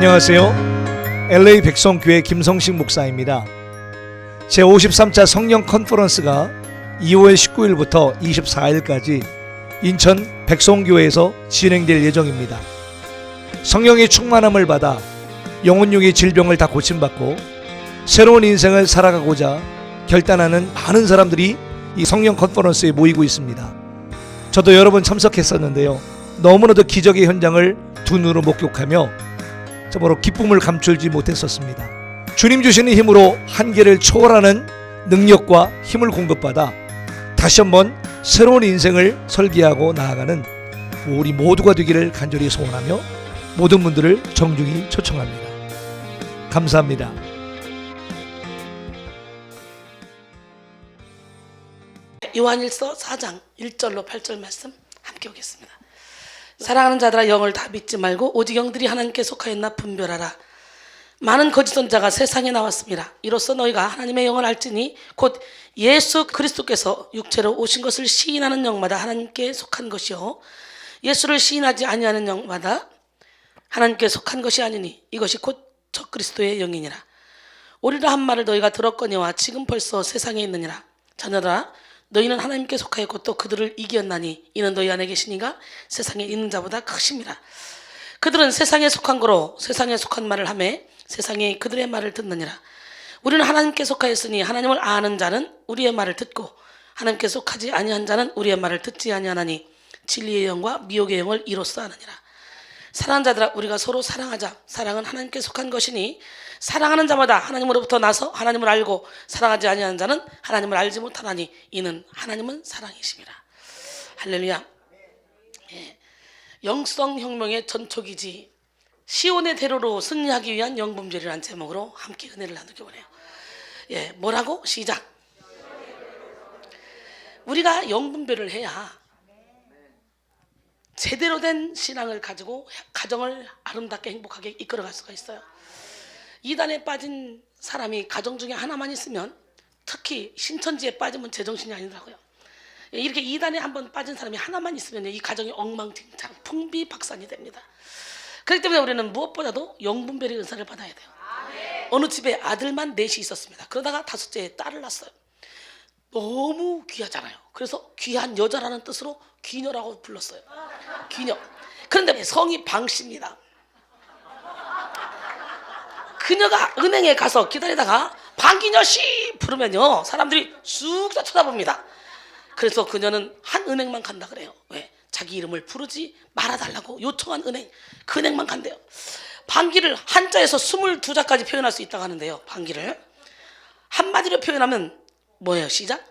안녕하세요. LA 백성교회 김성식 목사입니다. 제53차 성령 컨퍼런스가 2월 19일부터 24일까지 인천 백성교회에서 진행될 예정입니다. 성령의 충만함을 받아 영혼육의 질병을 다 고침받고 새로운 인생을 살아가고자 결단하는 많은 사람들이 이 성령 컨퍼런스에 모이고 있습니다. 저도 여러 번 참석했었는데요, 너무나도 기적의 현장을 두 눈으로 목격하며 참으로 기쁨을 감추지 못했었습니다. 주님 주시는 힘으로 한계를 초월하는 능력과 힘을 공급받아 다시 한번 새로운 인생을 설계하고 나아가는 우리 모두가 되기를 간절히 소원하며 모든 분들을 정중히 초청합니다. 감사합니다. 요한일서 4장 1절로 8절 말씀 함께 오겠습니다. 사랑하는 자들아, 영을 다 믿지 말고 오직 영들이 하나님께 속하였나 분별하라. 많은 거짓 선자가 세상에 나왔습니다. 이로써 너희가 하나님의 영을 알지니 곧 예수 그리스도께서 육체로 오신 것을 시인하는 영마다 하나님께 속한 것이요, 예수를 시인하지 아니하는 영마다 하나님께 속한 것이 아니니 이것이 곧 적그리스도의 영이니라. 오리라 한 말을 너희가 들었거니와 지금 벌써 세상에 있느니라. 자녀들아, 너희는 하나님께 속하였고 또 그들을 이겼나니 이는 너희 안에 계시니가 세상에 있는 자보다 크심이라. 그들은 세상에 속한 거로 세상에 속한 말을 하매 세상이 그들의 말을 듣느니라. 우리는 하나님께 속하였으니 하나님을 아는 자는 우리의 말을 듣고 하나님께 속하지 아니한 자는 우리의 말을 듣지 아니하나니 진리의 영과 미혹의 영을 이로써 아느니라. 사랑하는 자들아, 우리가 서로 사랑하자. 사랑은 하나님께 속한 것이니 사랑하는 자마다 하나님으로부터 나서 하나님을 알고 사랑하지 아니하는 자는 하나님을 알지 못하나니 이는 하나님은 사랑이심이라. 할렐루야. 영성혁명의 전초기지 시온의 대로로 승리하기 위한 영분별이라는 제목으로 함께 은혜를 나누기 원해요. 뭐라고? 시작. 우리가 영분별을 해야 제대로 된 신앙을 가지고 가정을 아름답게 행복하게 이끌어갈 수가 있어요. 이단에 빠진 사람이 가정 중에 하나만 있으면, 특히 신천지에 빠지면 제정신이 아니더라고요. 이렇게 이단에 한번 빠진 사람이 하나만 있으면 이 가정이 엉망진창 풍비박산이 됩니다. 그렇기 때문에 우리는 무엇보다도 영분별의 은사를 받아야 돼요. 어느 집에 아들만 넷이 있었습니다. 그러다가 다섯째에 딸을 낳았어요. 너무 귀하잖아요. 그래서 귀한 여자라는 뜻으로 귀녀라고 불렀어요. 귀녀. 그런데 성이 방씨입니다. 그녀가 은행에 가서 기다리다가 방귀녀씨 부르면요, 사람들이 쑥 쳐다봅니다. 그래서 그녀는 한 은행만 간다 그래요. 왜? 자기 이름을 부르지 말아달라고 요청한 은행, 그 은행만 간대요. 방귀를 한자에서 22자까지 표현할 수 있다고 하는데요, 방귀를 한마디로 표현하면 뭐예요? 시작.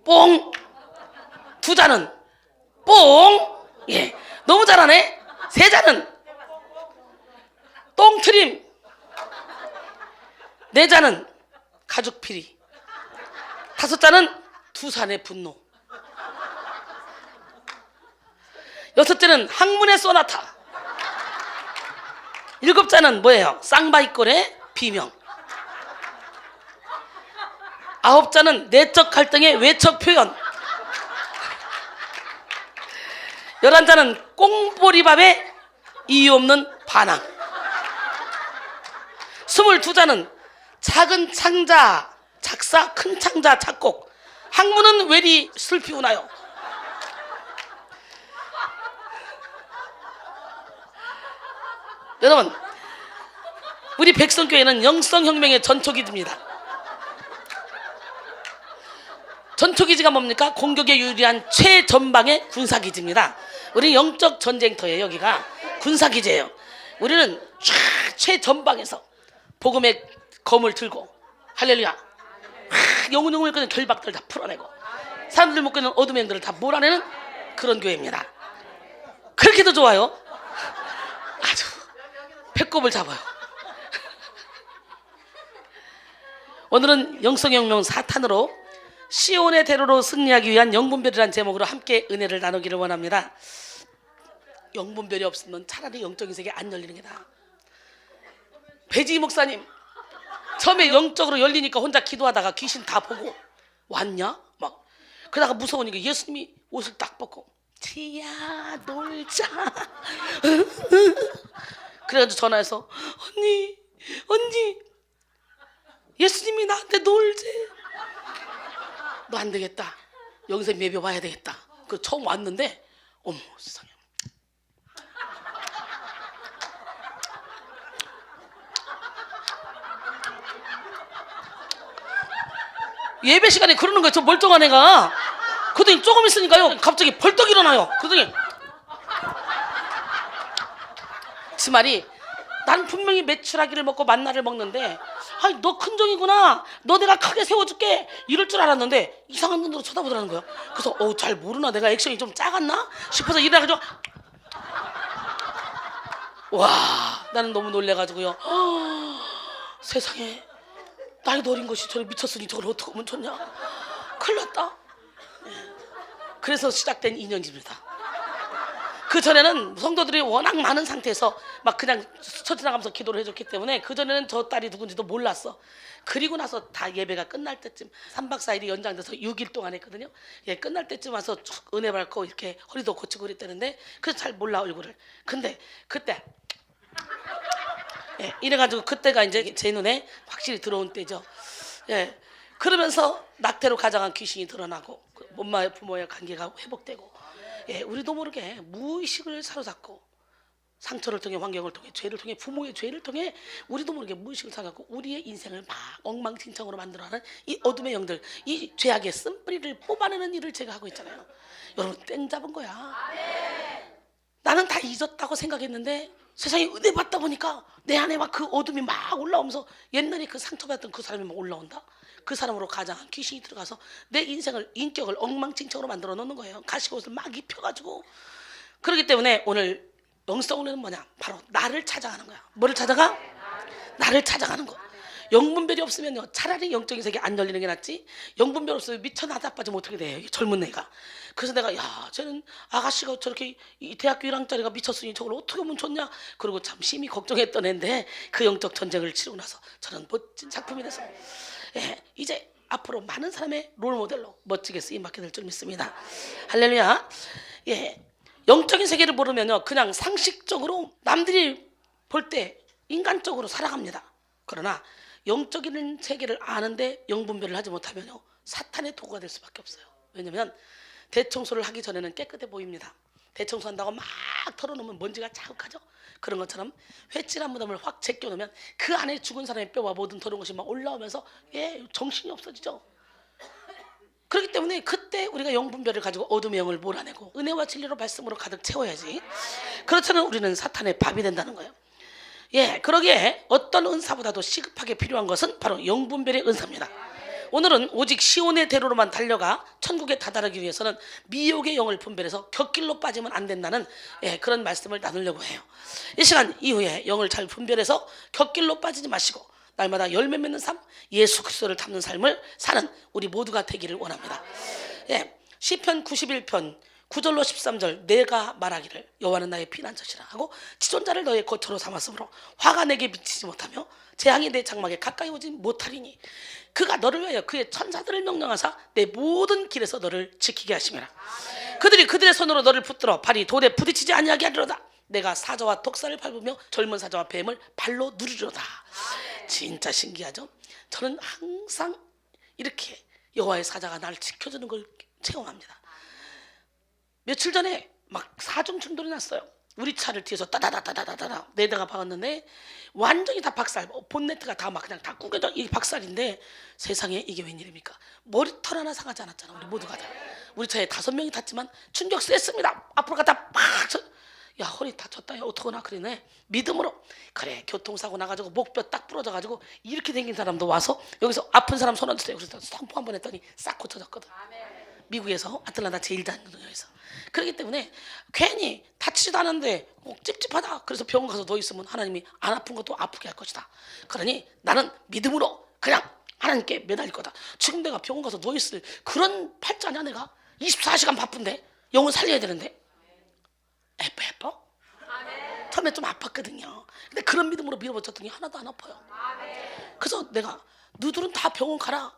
뽕. 두 자는 뽕. 너무 잘하네. 세 자는 똥트림. 네 자는 가죽피리. 다섯 자는 두산의 분노. 여섯째는 항문의 소나타. 일곱 자는 뭐예요? 쌍바이꼴의 비명. 아홉 자는 내적 갈등의 외적 표현. 11자는 꽁보리밥의 이유 없는 반항. 22자는 작은 창자 작사, 큰 창자 작곡. 학문은 왜리 슬피 우나요? 여러분, 우리 백성교회는 영성혁명의 전초기지입니다. 전초기지가 뭡니까? 공격에 유리한 최전방의 군사기지입니다. 우리 영적 전쟁터예요. 여기가 군사기지예요. 우리는 최전방에서 복음의 검을 들고, 할렐루야, 영혼을 끄는 결박들 다 풀어내고 사람들 묶고 있는 어둠의 영들을 다 몰아내는 그런 교회입니다. 그렇게도 좋아요. 아주 배꼽을 잡아요. 오늘은 영성혁명 4탄으로 시온의 대로로 승리하기 위한 영분별이라는 제목으로 함께 은혜를 나누기를 원합니다. 영분별이 없으면 차라리 영적인 세계 안 열리는 게 나아. 배지 목사님 처음에 영적으로 열리니까 혼자 기도하다가 귀신 다 보고 왔냐? 막 그러다가 무서우니까 예수님이 옷을 딱 벗고 지야 놀자 그래가지고 전화해서 언니 예수님이 나한테 놀재. 너 안 되겠다. 여기서 예배 와야 되겠다. 그 처음 왔는데 어머 세상에. 예배 시간에 그러는 거예요. 저 멀쩡한 애가. 그러더니 조금 있으니까요 갑자기 벌떡 일어나요. 그러더니 그 말이 난 분명히 메추라기를 먹고 만나를 먹는데 아이 너 큰종이구나. 너 내가 크게 세워줄게. 이럴 줄 알았는데 이상한 눈으로 쳐다보더라는 거예요. 그래서 잘 모르나 내가 액션이 좀 작았나 싶어서 일어나가지고 와 나는 너무 놀래가지고요. 세상에 나이도 어린 것이 저리 미쳤으니 저걸 어떻게 하면 좋냐. 큰일 났다. 그래서 시작된 인연입니다. 그 전에는 성도들이 워낙 많은 상태에서 막 그냥 스쳐 지나가면서 기도를 해줬기 때문에 그 전에는 저 딸이 누군지도 몰랐어. 그리고 나서 다 예배가 끝날 때쯤 3박 4일이 연장돼서 6일 동안 했거든요. 예, 끝날 때쯤 와서 쭉 은혜 받고 이렇게 허리도 고치고 그랬다는데 그래서 잘 몰라 얼굴을. 근데 그때 예, 이래가지고 그때가 이제 제 눈에 확실히 들어온 때죠. 예, 그러면서 낙태로 가장한 귀신이 드러나고 엄마의 부모의 관계가 회복되고 예, 우리도 모르게 무의식을 사로잡고 상처를 통해 환경을 통해 죄를 통해 부모의 죄를 통해 우리도 모르게 무의식을 사로잡고 우리의 인생을 막 엉망진창으로 만들어가는 이 어둠의 영들, 이 죄악의 쓴뿌리를 뽑아내는 일을 제가 하고 있잖아요. 여러분 땡 잡은 거야. 나는 다 잊었다고 생각했는데 세상에 은혜 받다 보니까 내 안에 막 그 어둠이 막 올라오면서 옛날에 그 상처받았던 그 사람이 막 올라온다. 그 사람으로 가장한 귀신이 들어가서 내 인생을 인격을 엉망진창으로 만들어 놓는 거예요. 가시옷을 막 입혀가지고. 그렇기 때문에 오늘 영성훈련은 뭐냐? 바로 나를 찾아가는 거야. 뭐를 찾아가? 나를 찾아가는 거. 영분별이 없으면요 차라리 영적인 세계 안 열리는 게 낫지. 영분별 없으면 미쳐 나다빠지면 어떻게 돼요? 이 젊은 애가. 그래서 내가 야 쟤는 아가씨가 저렇게 이 대학교 1학년짜리가 미쳤으니 저걸 어떻게 하면 좋냐. 그리고 참 심히 걱정했던 애인데 그 영적 전쟁을 치르고 나서 저는 멋진 작품이 돼서 예, 이제 앞으로 많은 사람의 롤모델로 멋지게 쓰임받게 될 줄 믿습니다. 할렐루야. 예, 영적인 세계를 모르면요 그냥 상식적으로 남들이 볼 때 인간적으로 살아갑니다. 그러나 영적인 세계를 아는데 영분별을 하지 못하면요 사탄의 도구가 될 수밖에 없어요. 왜냐면 대청소를 하기 전에는 깨끗해 보입니다. 대청소한다고 막 털어놓으면 먼지가 자욱하죠. 그런 것처럼 회칠한 무덤을 확 제껴놓으면 그 안에 죽은 사람의 뼈와 모든 더러운 것이 막 올라오면서 예 정신이 없어지죠. 그렇기 때문에 그때 우리가 영분별을 가지고 어둠의 영을 몰아내고 은혜와 진리로 말씀으로 가득 채워야지. 그렇다면 우리는 사탄의 밥이 된다는 거예요. 예, 그러기에 어떤 은사보다도 시급하게 필요한 것은 바로 영분별의 은사입니다. 오늘은 오직 시온의 대로로만 달려가 천국에 다다르기 위해서는 미혹의 영을 분별해서 곁길로 빠지면 안 된다는 예, 그런 말씀을 나누려고 해요. 이 시간 이후에 영을 잘 분별해서 곁길로 빠지지 마시고 날마다 열매 맺는 삶, 예수 그리스도를 닮는 삶을 사는 우리 모두가 되기를 원합니다. 예, 시편 91편 9절로 13절 내가 말하기를 여호와는 나의 피난처시라 하고 지존자를 너의 거처로 삼았으므로 화가 내게 미치지 못하며 재앙이 내 장막에 가까이 오지 못하리니 그가 너를 위하여 그의 천사들을 명령하사 내 모든 길에서 너를 지키게 하심이라. 그들이 그들의 손으로 너를 붙들어 발이 돌에 부딪히지 아니하게 하리로다. 내가 사자와 독사를 밟으며 젊은 사자와 뱀을 발로 누르리로다. 진짜 신기하죠. 저는 항상 이렇게 여호와의 사자가 나를 지켜주는 걸 체험합니다. 며칠 전에 막 사중 충돌이 났어요. 우리 차를 뒤에서 따다다다다다다 내다가 박았는데 완전히 다 박살. 본네트가 다 막 그냥 다 구겨져 이 박살인데 세상에 이게 웬일입니까? 머리털 하나 상하지 않았잖아. 우리 모두가 다. 우리 차에 5명이 탔지만 충격 셌습니다. 앞으로 갔다 팍. 야 허리 다쳤다. 야 어떡하나 그러네. 믿음으로 그래 교통사고 나가지고 목뼈 딱 부러져가지고 이렇게 생긴 사람도 와서 여기서 아픈 사람 손 얹으세요. 그래서 선포 한번 했더니 싹 고쳐졌거든. 미국에서 아틀란타 제1단에서. 그렇기 때문에 괜히 다치지도 않았는데 찝찝하다. 그래서 병원 가서 누워 있으면 하나님이 안 아픈 것도 아프게 할 것이다. 그러니 나는 믿음으로 그냥 하나님께 매달릴 거다. 지금 내가 병원 가서 누워 있을 그런 팔자냐 내가? 24시간 바쁜데 영혼 살려야 되는데 예뻐? 처음에 좀 아팠거든요. 근데 그런 믿음으로 밀어붙였더니 하나도 안 아파요. 그래서 내가 너들은 다 병원 가라.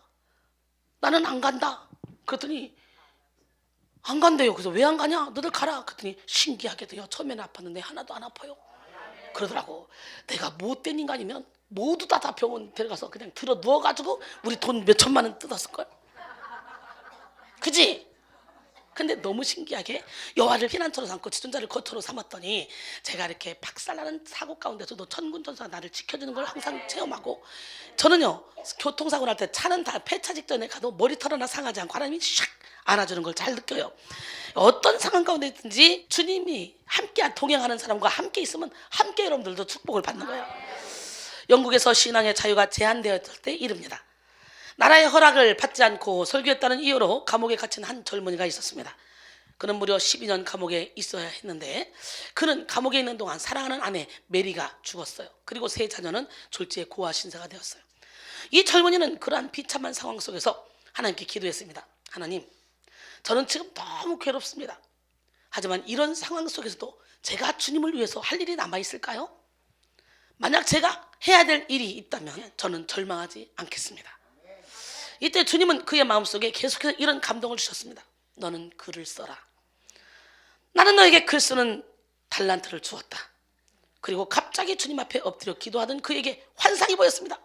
나는 안 간다. 그랬더니 안 간대요. 그래서 왜 안 가냐? 너들 가라. 그랬더니 신기하게도요. 처음에는 아팠는데 하나도 안 아파요. 그러더라고. 내가 못된 인간이면 모두 다 병원 데려가서 그냥 들어 누워가지고 우리 돈 몇 천만 원 뜯었을걸. 그지? 근데 너무 신기하게 여호와를 피난처로 삼고 지존자를 거처로 삼았더니 제가 이렇게 박살나는 사고 가운데서도 천군천사가 나를 지켜주는 걸 항상 체험하고, 저는요 교통사고 날 때 차는 다 폐차 직전에 가도 머리털 하나 상하지 않고 하나님이 샥 안아주는 걸 잘 느껴요. 어떤 상황 가운데 있든지 주님이 함께 동행하는 사람과 함께 있으면 함께 여러분들도 축복을 받는 거예요. 영국에서 신앙의 자유가 제한되었을 때 일입니다. 나라의 허락을 받지 않고 설교했다는 이유로 감옥에 갇힌 한 젊은이가 있었습니다. 그는 무려 12년 감옥에 있어야 했는데, 그는 감옥에 있는 동안 사랑하는 아내 메리가 죽었어요. 그리고 세 자녀는 졸지에 고아 신세가 되었어요. 이 젊은이는 그러한 비참한 상황 속에서 하나님께 기도했습니다. 하나님, 저는 지금 너무 괴롭습니다. 하지만 이런 상황 속에서도 제가 주님을 위해서 할 일이 남아있을까요? 만약 제가 해야 될 일이 있다면 저는 절망하지 않겠습니다. 이때 주님은 그의 마음속에 계속해서 이런 감동을 주셨습니다. 너는 글을 써라. 나는 너에게 글 쓰는 달란트를 주었다. 그리고 갑자기 주님 앞에 엎드려 기도하던 그에게 환상이 보였습니다.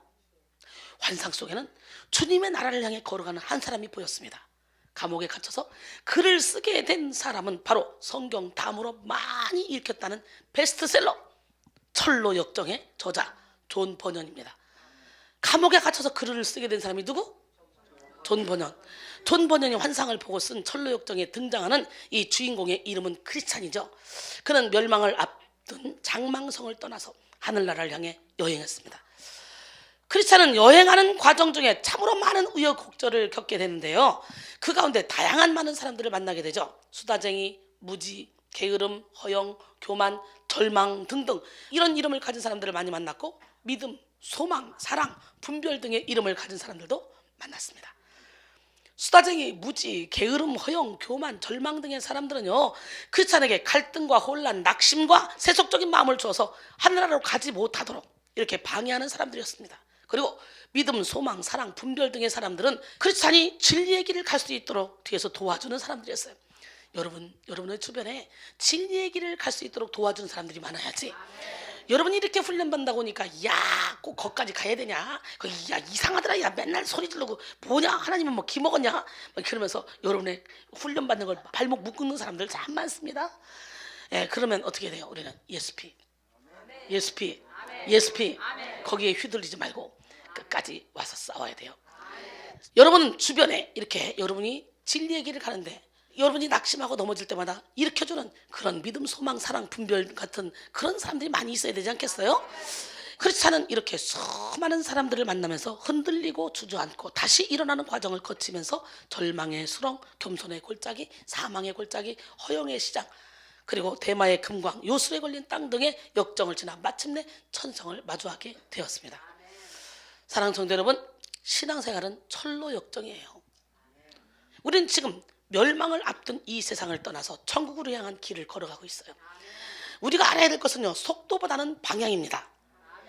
환상 속에는 주님의 나라를 향해 걸어가는 한 사람이 보였습니다. 감옥에 갇혀서 글을 쓰게 된 사람은 바로 성경 다음으로 많이 읽혔다는 베스트셀러 철로 역정의 저자 존 버년입니다. 감옥에 갇혀서 글을 쓰게 된 사람이 누구? 존 버년. 존 버년이 환상을 보고 쓴 철로 역정에 등장하는 이 주인공의 이름은 크리스찬이죠. 그는 멸망을 앞둔 장망성을 떠나서 하늘나라를 향해 여행했습니다. 크리스찬은 여행하는 과정 중에 참으로 많은 우여곡절을 겪게 되는데요, 그 가운데 다양한 많은 사람들을 만나게 되죠. 수다쟁이, 무지, 게으름, 허영, 교만, 절망 등등 이런 이름을 가진 사람들을 많이 만났고, 믿음, 소망, 사랑, 분별 등의 이름을 가진 사람들도 만났습니다. 수다쟁이, 무지, 게으름, 허영, 교만, 절망 등의 사람들은요, 크리스찬에게 갈등과 혼란, 낙심과 세속적인 마음을 주어서 하늘나라로 가지 못하도록 이렇게 방해하는 사람들이었습니다. 그리고 믿음, 소망, 사랑, 분별 등의 사람들은 크리스찬이 진리의 길을 갈 수 있도록 뒤에서 도와주는 사람들이었어요. 여러분의 주변에 진리의 길을 갈 수 있도록 도와주는 사람들이 많아야지. 여러분이 이렇게 훈련받는다고 하니까 야, 꼭 거기까지 가야 되냐? 야, 이상하더라. 야, 맨날 소리 지르고 뭐냐? 하나님은 뭐 기 먹었냐? 막 그러면서 여러분의 훈련받는 걸 발목 묶는 사람들 참 많습니다. 예, 그러면 어떻게 돼요? 우리는 ESP 거기에 휘둘리지 말고 끝까지 와서 싸워야 돼요. 여러분 주변에 이렇게 여러분이 진리의 길을 가는데 여러분이 낙심하고 넘어질 때마다 일으켜주는 그런 믿음, 소망, 사랑, 분별 같은 그런 사람들이 많이 있어야 되지 않겠어요? 크리스찬은 이렇게 수많은 사람들을 만나면서 흔들리고 주저앉고 다시 일어나는 과정을 거치면서 절망의 수렁, 겸손의 골짜기, 사망의 골짜기, 허영의 시장, 그리고 대마의 금광, 요술에 걸린 땅 등의 역정을 지나 마침내 천성을 마주하게 되었습니다. 사랑하는 성도 여러분, 신앙생활은 철로 역정이에요. 우리는 지금 멸망을 앞둔 이 세상을 떠나서 천국으로 향한 길을 걸어가고 있어요. 우리가 알아야 될 것은요, 속도보다는 방향입니다.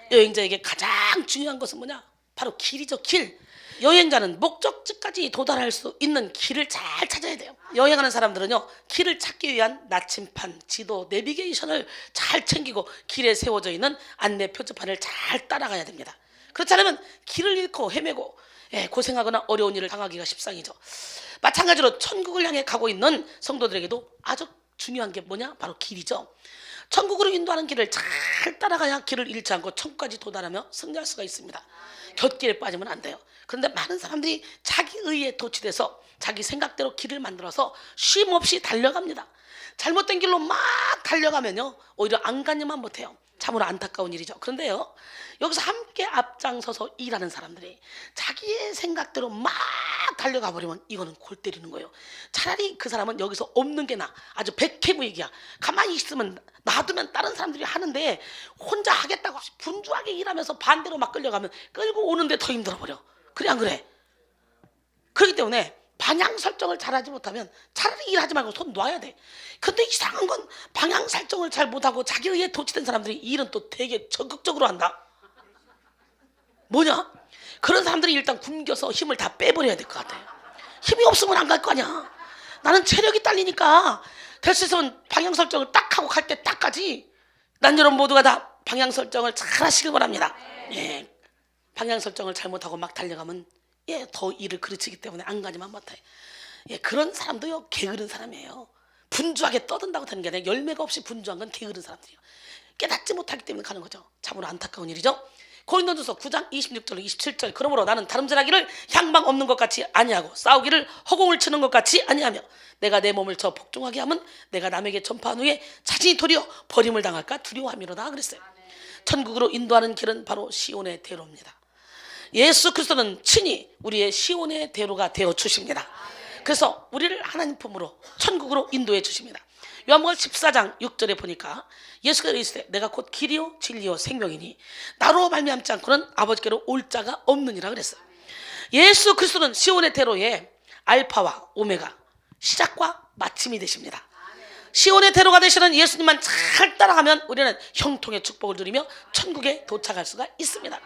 여행자에게 가장 중요한 것은 뭐냐? 바로 길이죠, 길. 여행자는 목적지까지 도달할 수 있는 길을 잘 찾아야 돼요. 여행하는 사람들은요, 길을 찾기 위한 나침판, 지도, 내비게이션을 잘 챙기고 길에 세워져 있는 안내 표지판을 잘 따라가야 됩니다. 그렇지 않으면 길을 잃고 헤매고 고생하거나 어려운 일을 당하기가 십상이죠. 마찬가지로 천국을 향해 가고 있는 성도들에게도 아주 중요한 게 뭐냐? 바로 길이죠. 천국으로 인도하는 길을 잘 따라가야 길을 잃지 않고 천국까지 도달하며 승리할 수가 있습니다. 곁길에 빠지면 안 돼요. 그런데 많은 사람들이 자기 의에 도취돼서 자기 생각대로 길을 만들어서 쉼 없이 달려갑니다. 잘못된 길로 막 달려가면요, 오히려 안간힘만 못해요. 참으로 안타까운 일이죠. 그런데요, 여기서 함께 앞장서서 일하는 사람들이 자기의 생각대로 막 달려가 버리면 이거는 골 때리는 거예요. 차라리 그 사람은 여기서 없는 게 나아. 아주 백해무익이야. 가만히 있으면 놔두면 다른 사람들이 하는데 혼자 하겠다고 분주하게 일하면서 반대로 막 끌려가면 끌고 오는데 더 힘들어 버려. 그래 안 그래? 그렇기 때문에 방향 설정을 잘하지 못하면 차라리 일하지 말고 손 놔야 돼. 근데 이상한 건 방향 설정을 잘 못하고 자기 의에 도취된 사람들이 일은 또 되게 적극적으로 한다. 뭐냐? 그런 사람들이 일단 굶겨서 힘을 다 빼버려야 될 것 같아. 힘이 없으면 안 갈 거 아니야. 나는 체력이 딸리니까 될 수 있으면 방향 설정을 딱 하고 갈 때 딱 가지. 난 여러분 모두가 다 방향 설정을 잘 하시길 바랍니다. 예, 방향 설정을 잘못하고 막 달려가면 더 일을 그르치기 때문에 안 가지만 못해. 그런 사람도요 게으른 사람이에요. 분주하게 떠든다고 되는 게 아니라 열매가 없이 분주한 건 게으른 사람들이에요. 깨닫지 못하기 때문에 가는 거죠. 참으로 안타까운 일이죠. 고린도전서 9장 26절로 27절 그러므로 나는 다름질하기를 향방 없는 것 같이 아니하고 싸우기를 허공을 치는 것 같이 아니하며 내가 내 몸을 저 복종하게 하면 내가 남에게 전파한 후에 자신이 도리어 버림을 당할까 두려워함이로다 그랬어요. 천국으로 인도하는 길은 바로 시온의 대로입니다. 예수 그리스도는 친히 우리의 시온의 대로가 되어 주십니다. 그래서 우리를 하나님 품으로 천국으로 인도해 주십니다. 요한복음 14장 6절에 보니까 예수께서 이르시되 내가 곧 길이요 진리요 생명이니 나로 말미암지 않고는 아버지께로 올 자가 없느니라 그랬어요. 예수 그리스도는 시온의 대로에 알파와 오메가 시작과 마침이 되십니다. 시온의 대로가 되시는 예수님만 잘 따라가면 우리는 형통의 축복을 누리며 천국에 도착할 수가 있습니다.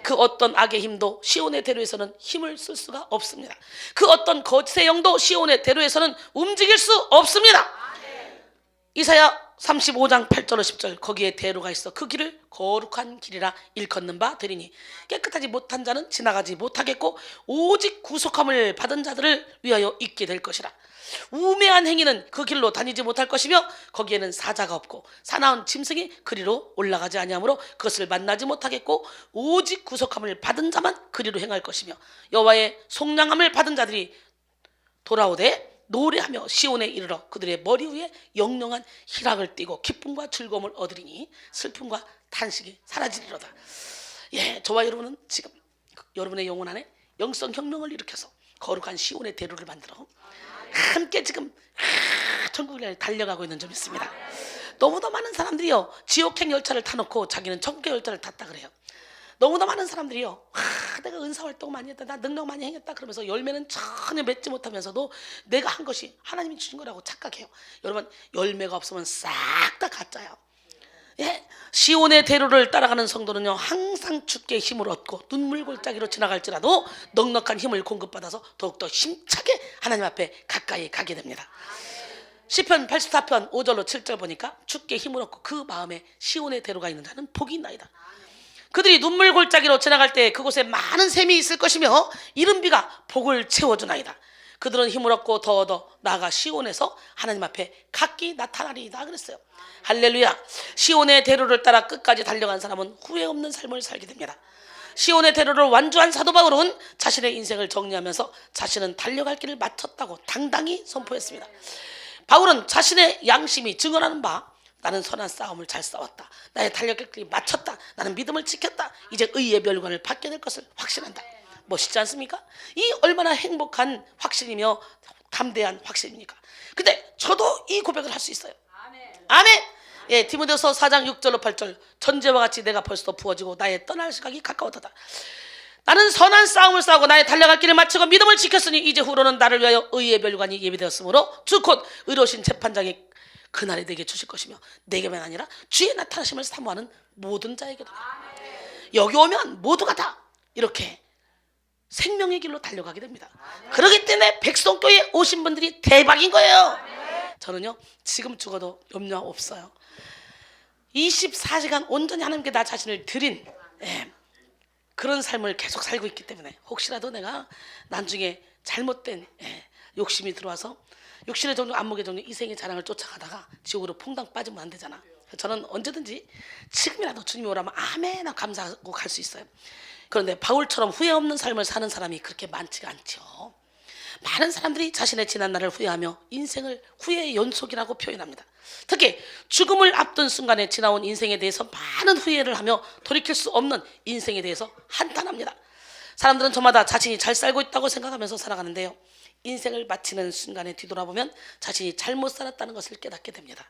그 어떤 악의 힘도 시온의 대로에서는 힘을 쓸 수가 없습니다. 그 어떤 거짓의 영도 시온의 대로에서는 움직일 수 없습니다. 이사야 35장 8절로 10절 거기에 대로가 있어 그 길을 거룩한 길이라 일컫는 바 되리니 깨끗하지 못한 자는 지나가지 못하겠고 오직 구속함을 받은 자들을 위하여 있게 될 것이라. 우매한 행위는 그 길로 다니지 못할 것이며 거기에는 사자가 없고 사나운 짐승이 그리로 올라가지 아니하므로 그것을 만나지 못하겠고 오직 구속함을 받은 자만 그리로 행할 것이며 여호와의 속량함을 받은 자들이 돌아오되 노래하며 시온에 이르러 그들의 머리 위에 영영한 희락을 띠고 기쁨과 즐거움을 얻으리니 슬픔과 탄식이 사라지리로다. 저와 여러분은 지금 여러분의 영혼 안에 영성 혁명을 일으켜서 거룩한 시온의 대로를 만들어 함께 지금 천국을 달려가고 있는 점이 있습니다. 너무도 많은 사람들이요 지옥행 열차를 타놓고 자기는 천국의 열차를 탔다 그래요. 너무나 많은 사람들이요 내가 은사활동 많이 했다 나 능력 많이 행했다 그러면서 열매는 전혀 맺지 못하면서도 내가 한 것이 하나님이 주신 거라고 착각해요. 여러분 열매가 없으면 싹 다 가짜예요. 시온의 대로를 따라가는 성도는요 항상 주께 힘을 얻고 눈물 골짜기로 지나갈지라도 넉넉한 힘을 공급받아서 더욱더 힘차게 하나님 앞에 가까이 가게 됩니다. 시편 84편 5절로 7절 보니까 주께 힘을 얻고 그 마음에 시온의 대로가 있는 자는 복이 있나이다. 그들이 눈물 골짜기로 지나갈 때 그곳에 많은 샘이 있을 것이며 이른 비가 복을 채워주나이다. 그들은 힘을 얻고 더 얻어 나아가 시온에서 하나님 앞에 각기 나타나리이다 그랬어요. 할렐루야. 시온의 대로를 따라 끝까지 달려간 사람은 후회 없는 삶을 살게 됩니다. 시온의 대로를 완주한 사도 바울은 자신의 인생을 정리하면서 자신은 달려갈 길을 마쳤다고 당당히 선포했습니다. 바울은 자신의 양심이 증언하는 바 나는 선한 싸움을 잘 싸웠다. 나의 달려갈 길을 마쳤다. 나는 믿음을 지켰다. 이제 의의 멸관을 받게 될 것을 확신한다. 멋있지 않습니까? 이 얼마나 행복한 확신이며 담대한 확신입니까? 근데 저도 이 고백을 할 수 있어요. 아멘. 디모데후서 4장 6절로 8절 전제와 같이 내가 벌써 부어지고 나의 떠날 시각이 가까웠다. 나는 선한 싸움을 싸우고 나의 달려갈 길을 마치고 믿음을 지켰으니 이제 후로는 나를 위하여 의의 멸관이 예비되었으므로 주 곧 의로우신 재판장이 그날에 내게 주실 것이며 내게만 아니라 주의 나타나심을 사모하는 모든 자에게도 여기 오면 모두가 다 이렇게 생명의 길로 달려가게 됩니다. 그렇기 때문에 백성교회에 오신 분들이 대박인 거예요. 저는요 지금 죽어도 염려 없어요. 24시간 온전히 하나님께 나 자신을 드린 그런 삶을 계속 살고 있기 때문에 혹시라도 내가 나중에 잘못된 욕심이 들어와서 육신의 종류 안목의 종류 이생의 자랑을 쫓아가다가 지옥으로 퐁당 빠지면 안 되잖아. 저는 언제든지 지금이라도 주님이 오라면 아멘 하고 감사하고 갈 수 있어요. 그런데 바울처럼 후회 없는 삶을 사는 사람이 그렇게 많지가 않죠. 많은 사람들이 자신의 지난 날을 후회하며 인생을 후회의 연속이라고 표현합니다. 특히 죽음을 앞둔 순간에 지나온 인생에 대해서 많은 후회를 하며 돌이킬 수 없는 인생에 대해서 한탄합니다. 사람들은 저마다 자신이 잘 살고 있다고 생각하면서 살아가는데요, 인생을 마치는 순간에 뒤돌아보면 자신이 잘못 살았다는 것을 깨닫게 됩니다.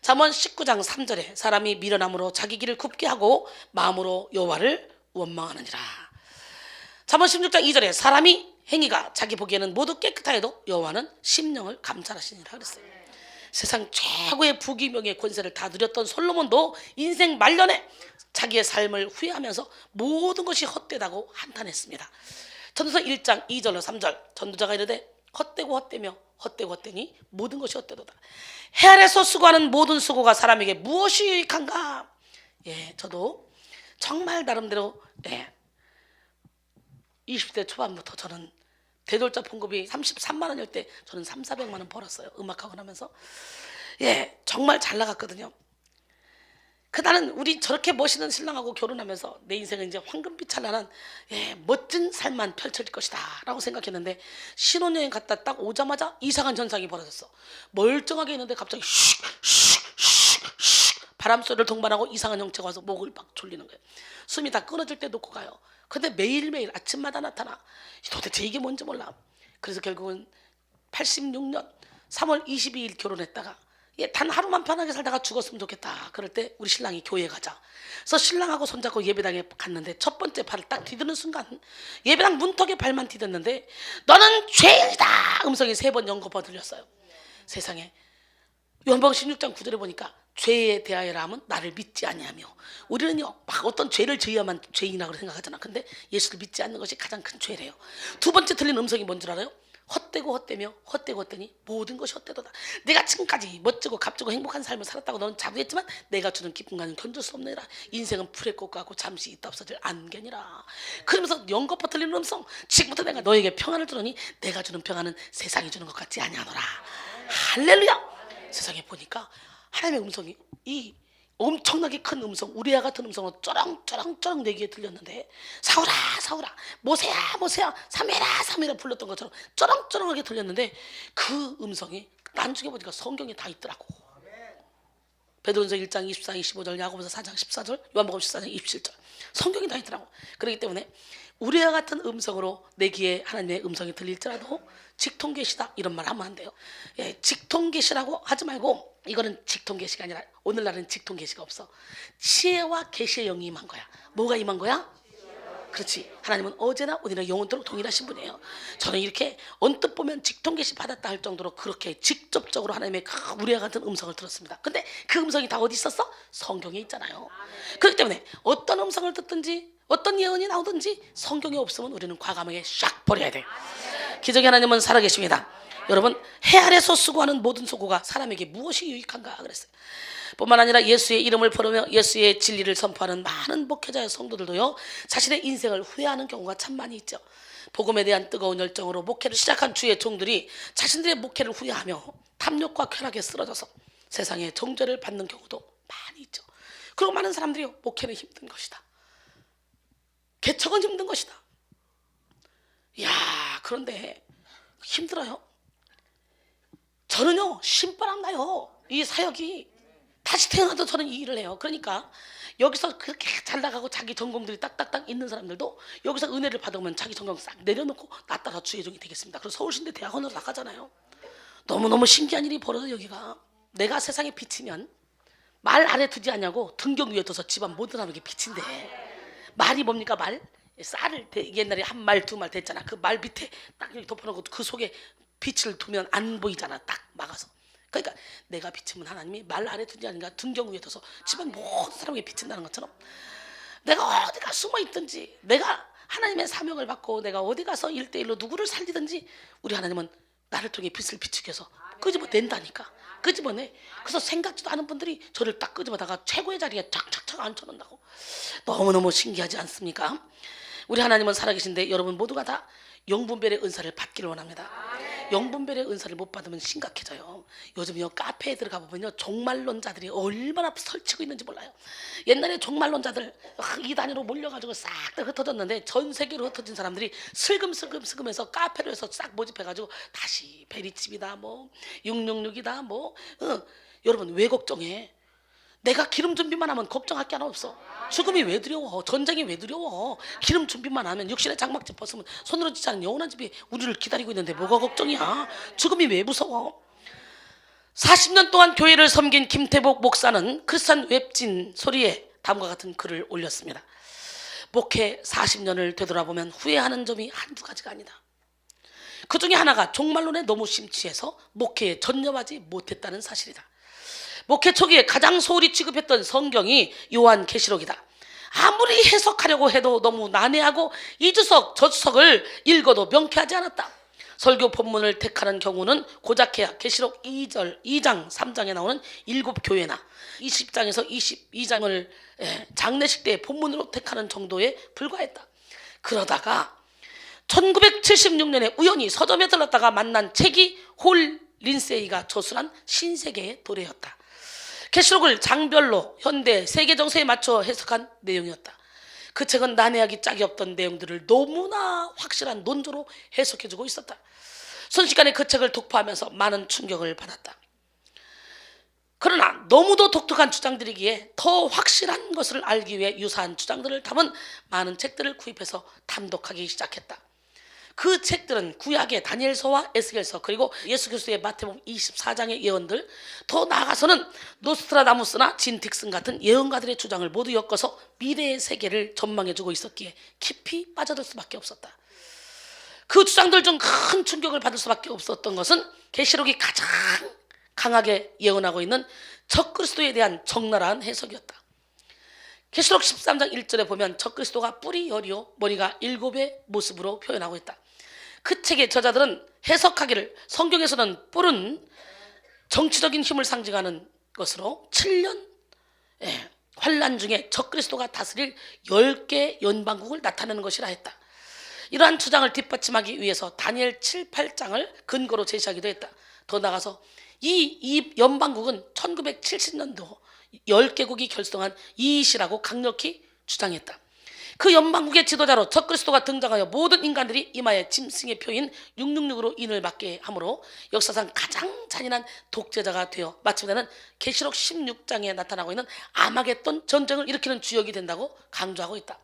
잠언 19장 3절에 사람이 미련함으로 자기 길을 굽게 하고 마음으로 여호와를 원망하느니라. 잠언 16장 2절에 사람이 행위가 자기 보기에는 모두 깨끗하여도 여호와는 심령을 감찰하시니라 그랬어요. 세상 최고의 부귀명예 권세를 다 누렸던 솔로몬도 인생 말년에 자기의 삶을 후회하면서 모든 것이 헛되다고 한탄했습니다. 전도서 1장 2절로 3절 전도자가 이르되 헛되고 헛되며 헛되고 헛되니 모든 것이 헛되도다. 해 아래서 수고하는 모든 수고가 사람에게 무엇이 유익한가? 저도 정말 나름대로 20대 초반부터 저는 대졸자 봉급이 33만 원일 때 저는 3,400만 원 벌었어요. 음악학원 하면서. 정말 잘 나갔거든요. 그날은 우리 저렇게 멋있는 신랑하고 결혼하면서 내 인생은 이제 황금빛 찬란한 멋진 삶만 펼쳐질 것이다 라고 생각했는데, 신혼여행 갔다 딱 오자마자 이상한 현상이 벌어졌어. 멀쩡하게 있는데 갑자기 바람 소리를 동반하고 이상한 형체가 와서 목을 막 졸리는 거예요. 숨이 다 끊어질 때 놓고 가요. 근데 매일매일 아침마다 나타나. 도대체 이게 뭔지 몰라. 그래서 결국은 86년 3월 22일 결혼했다가 단 하루만 편하게 살다가 죽었으면 좋겠다. 그럴 때 우리 신랑이 교회 가자. 그래서 신랑하고 손잡고 예배당에 갔는데 첫 번째 발을 딱 디드는 순간 예배당 문턱에 발만 디뎠는데 너는 죄인이다 음성이 3번 연거푸 들렸어요. 세상에. 요한복음 16장 9절에 보니까 죄에 대하여라 하면 나를 믿지 아니하며, 우리는요 막 어떤 죄를 지어야만 죄인이라고 생각하잖아. 근데 예수를 믿지 않는 것이 가장 큰 죄래요. 두 번째 들린 음성이 뭔 줄 알아요? 헛되고 헛되며 헛되고 헛되니 모든 것이 헛되도다. 내가 지금까지 멋지고 값지고 행복한 삶을 살았다고 너는 자부했지만 내가 주는 기쁨과는 견딜 수 없느니라. 인생은 풀의 꽃 같고 잠시 있다 없어질 안개니라. 그러면서 연거푸 들리는 음성, 지금부터 내가 너에게 평안을 주노니 내가 주는 평안은 세상이 주는 것 같지 아니하노라. 할렐루야. 세상에 보니까 하나님의 음성이 이 엄청나게 큰 음성, 우리와 같은 음성으로 쩌렁쩌렁쩌렁 내 귀에 들렸는데, 사울아 사울아 모세야 모세야 사메라 사메라 불렀던 것처럼 쩌렁쩌렁하게 들렸는데, 그 음성이 나중에 보니까 성경에 다 있더라고. 베드로전서 1장 24, 25절, 야고보서 4장 14절, 요한복음 14장 27절, 성경이 다 있더라고. 그렇기 때문에 우리와 같은 음성으로 내 귀에 하나님의 음성이 들릴지라도 직통계시다 이런 말 하면 안 돼요. 직통계시라고 하지 말고, 이거는 직통계시가 아니라 오늘날은 직통계시가 없어. 지혜와 계시의 영이 임한 거야. 뭐가 임한 거야? 그렇지. 하나님은 어제나 오늘이나 영원토록 동일하신 분이에요. 저는 이렇게 언뜻 보면 직통계시 받았다 할 정도로 그렇게 직접적으로 하나님의 우리와 같은 음성을 들었습니다. 근데 그 음성이 다 어디 있었어? 성경에 있잖아요. 그렇기 때문에 어떤 음성을 듣든지 어떤 예언이 나오든지 성경에 없으면 우리는 과감하게 샥 버려야 돼. 기적의 하나님은 살아계십니다. 여러분, 해 아래서 수고하는 모든 수고가 사람에게 무엇이 유익한가 그랬어요. 뿐만 아니라 예수의 이름을 부르며 예수의 진리를 선포하는 많은 목회자의 성도들도요, 자신의 인생을 후회하는 경우가 참 많이 있죠. 복음에 대한 뜨거운 열정으로 목회를 시작한 주의 종들이 자신들의 목회를 후회하며 탐욕과 쾌락에 쓰러져서 세상에 정죄를 받는 경우도 많이 있죠. 그리고 많은 사람들이 목회는 힘든 것이다, 개척은 힘든 것이다. 야, 그런데 힘들어요. 저는요 신바람 나요. 이 사역이 다시 태어나도 저는 이 일을 해요. 그러니까 여기서 그렇게 잘 나가고 자기 전공들이 딱딱딱 있는 사람들도 여기서 은혜를 받으면 자기 전공 싹 내려놓고 나 따라 주의 종이 되겠습니다. 그래서 서울신대 대학원으로 나가잖아요. 너무너무 신기한 일이 벌어져. 여기가 내가 세상에 비치면 말 아래 두지 않냐고 등경 위에 둬서 집안 모든 사람에게 비친대. 말이 뭡니까? 말? 쌀을 옛날에 한 말 두 말 됐잖아. 그 말 밑에 딱 이렇게 덮어놓고 그 속에 빛을 두면 안 보이잖아. 딱 막아서. 그러니까 내가 비치면 하나님이 말 아래 두지 않는가 등경 위에 둬서 집안 모든 사람에게 비친다는 것처럼, 내가 어디가 숨어 있든지, 내가 하나님의 사명을 받고 내가 어디 가서 1대1로 누구를 살리든지 우리 하나님은 나를 통해 빛을 비추기 위해서 끄집어낸다니까. 끄집어내. 그래서 생각지도 않은 분들이 저를 딱 끄집어다가 최고의 자리에 착착착 앉혀놓는다고. 너무너무 신기하지 않습니까? 우리 하나님은 살아계신데 여러분 모두가 다 영분별의 은사를 받기를 원합니다. 영분별의 은사를 못 받으면 심각해져요. 요즘요 카페에 들어가 보면요 종말론자들이 얼마나 설치고 있는지 몰라요. 옛날에 종말론자들 이 단위로 몰려가지고 싹 다 흩어졌는데 전 세계로 흩어진 사람들이 슬금슬금해서 카페로 해서 싹 모집해가지고 다시 베리집이다 뭐 666이다 뭐 여러분 왜 걱정해? 내가 기름 준비만 하면 걱정할 게 하나 없어. 죽음이 왜 두려워? 전쟁이 왜 두려워? 기름 준비만 하면 육신의 장막집 벗으면 손으로 짓지 않은 영원한 집이 우리를 기다리고 있는데 뭐가 걱정이야? 죽음이 왜 무서워? 40년 동안 교회를 섬긴 김태복 목사는 크리스찬 웹진 소리에 다음과 같은 글을 올렸습니다. 목회 40년을 되돌아보면 후회하는 점이 한두 가지가 아니다. 그 중에 하나가 종말론에 너무 심취해서 목회에 전념하지 못했다는 사실이다. 목회 초기에 가장 소홀히 취급했던 성경이 요한계시록이다. 아무리 해석하려고 해도 너무 난해하고 이 주석 저 주석을 읽어도 명쾌하지 않았다. 설교 본문을 택하는 경우는 고작해야 계시록 2장 3장에 나오는 7교회나 20장에서 22장을 장례식 때 본문으로 택하는 정도에 불과했다. 그러다가 1976년에 우연히 서점에 들렀다가 만난 책이 홀 린세이가 저술한 신세계의 도래였다. 계시록을 장별로 현대 세계 정세에 맞춰 해석한 내용이었다. 그 책은 난해하기 짝이 없던 내용들을 너무나 확실한 논조로 해석해주고 있었다. 순식간에 그 책을 독파하면서 많은 충격을 받았다. 그러나 너무도 독특한 주장들이기에 더 확실한 것을 알기 위해 유사한 주장들을 담은 많은 책들을 구입해서 탐독하기 시작했다. 그 책들은 구약의 다니엘서와 에스겔서, 그리고 예수 그리스도의 마태복음 24장의 예언들, 더 나아가서는 노스트라다무스나 진 딕슨 같은 예언가들의 주장을 모두 엮어서 미래의 세계를 전망해주고 있었기에 깊이 빠져들 수밖에 없었다. 그 주장들 중 큰 충격을 받을 수밖에 없었던 것은 계시록이 가장 강하게 예언하고 있는 적그리스도에 대한 적나라한 해석이었다. 계시록 13장 1절에 보면 적그리스도가 뿔이 열이요 머리가 7의 모습으로 표현하고 있다. 그 책의 저자들은 해석하기를 성경에서는 뿔은 정치적인 힘을 상징하는 것으로 7년 환란 중에 적그리스도가 다스릴 10개 연방국을 나타내는 것이라 했다. 이러한 주장을 뒷받침하기 위해서 다니엘 7, 8장을 근거로 제시하기도 했다. 더 나아가서 이 연방국은 1970년도 10개국이 결성한 이시라고 강력히 주장했다. 그 연방국의 지도자로 적그리스도가 등장하여 모든 인간들이 이마에 짐승의 표인 666으로 인을 받게 하므로 역사상 가장 잔인한 독재자가 되어 마침내는 계시록 16장에 나타나고 있는 아마겟돈 전쟁을 일으키는 주역이 된다고 강조하고 있다.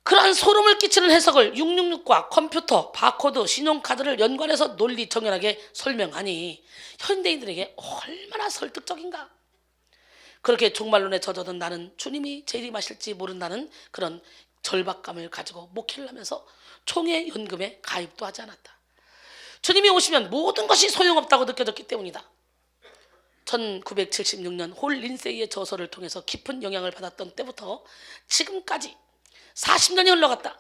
그러한 소름을 끼치는 해석을 666과 컴퓨터, 바코드, 신용카드를 연관해서 논리 정연하게 설명하니 현대인들에게 얼마나 설득적인가. 그렇게 종말론에 젖어든 나는 주님이 재림하실지 모른다는 그런 절박감을 가지고 목회를 하면서 총회 연금에 가입도 하지 않았다. 주님이 오시면 모든 것이 소용없다고 느껴졌기 때문이다. 1976년 홀 린세이의 저서를 통해서 깊은 영향을 받았던 때부터 지금까지 40년이 흘러갔다.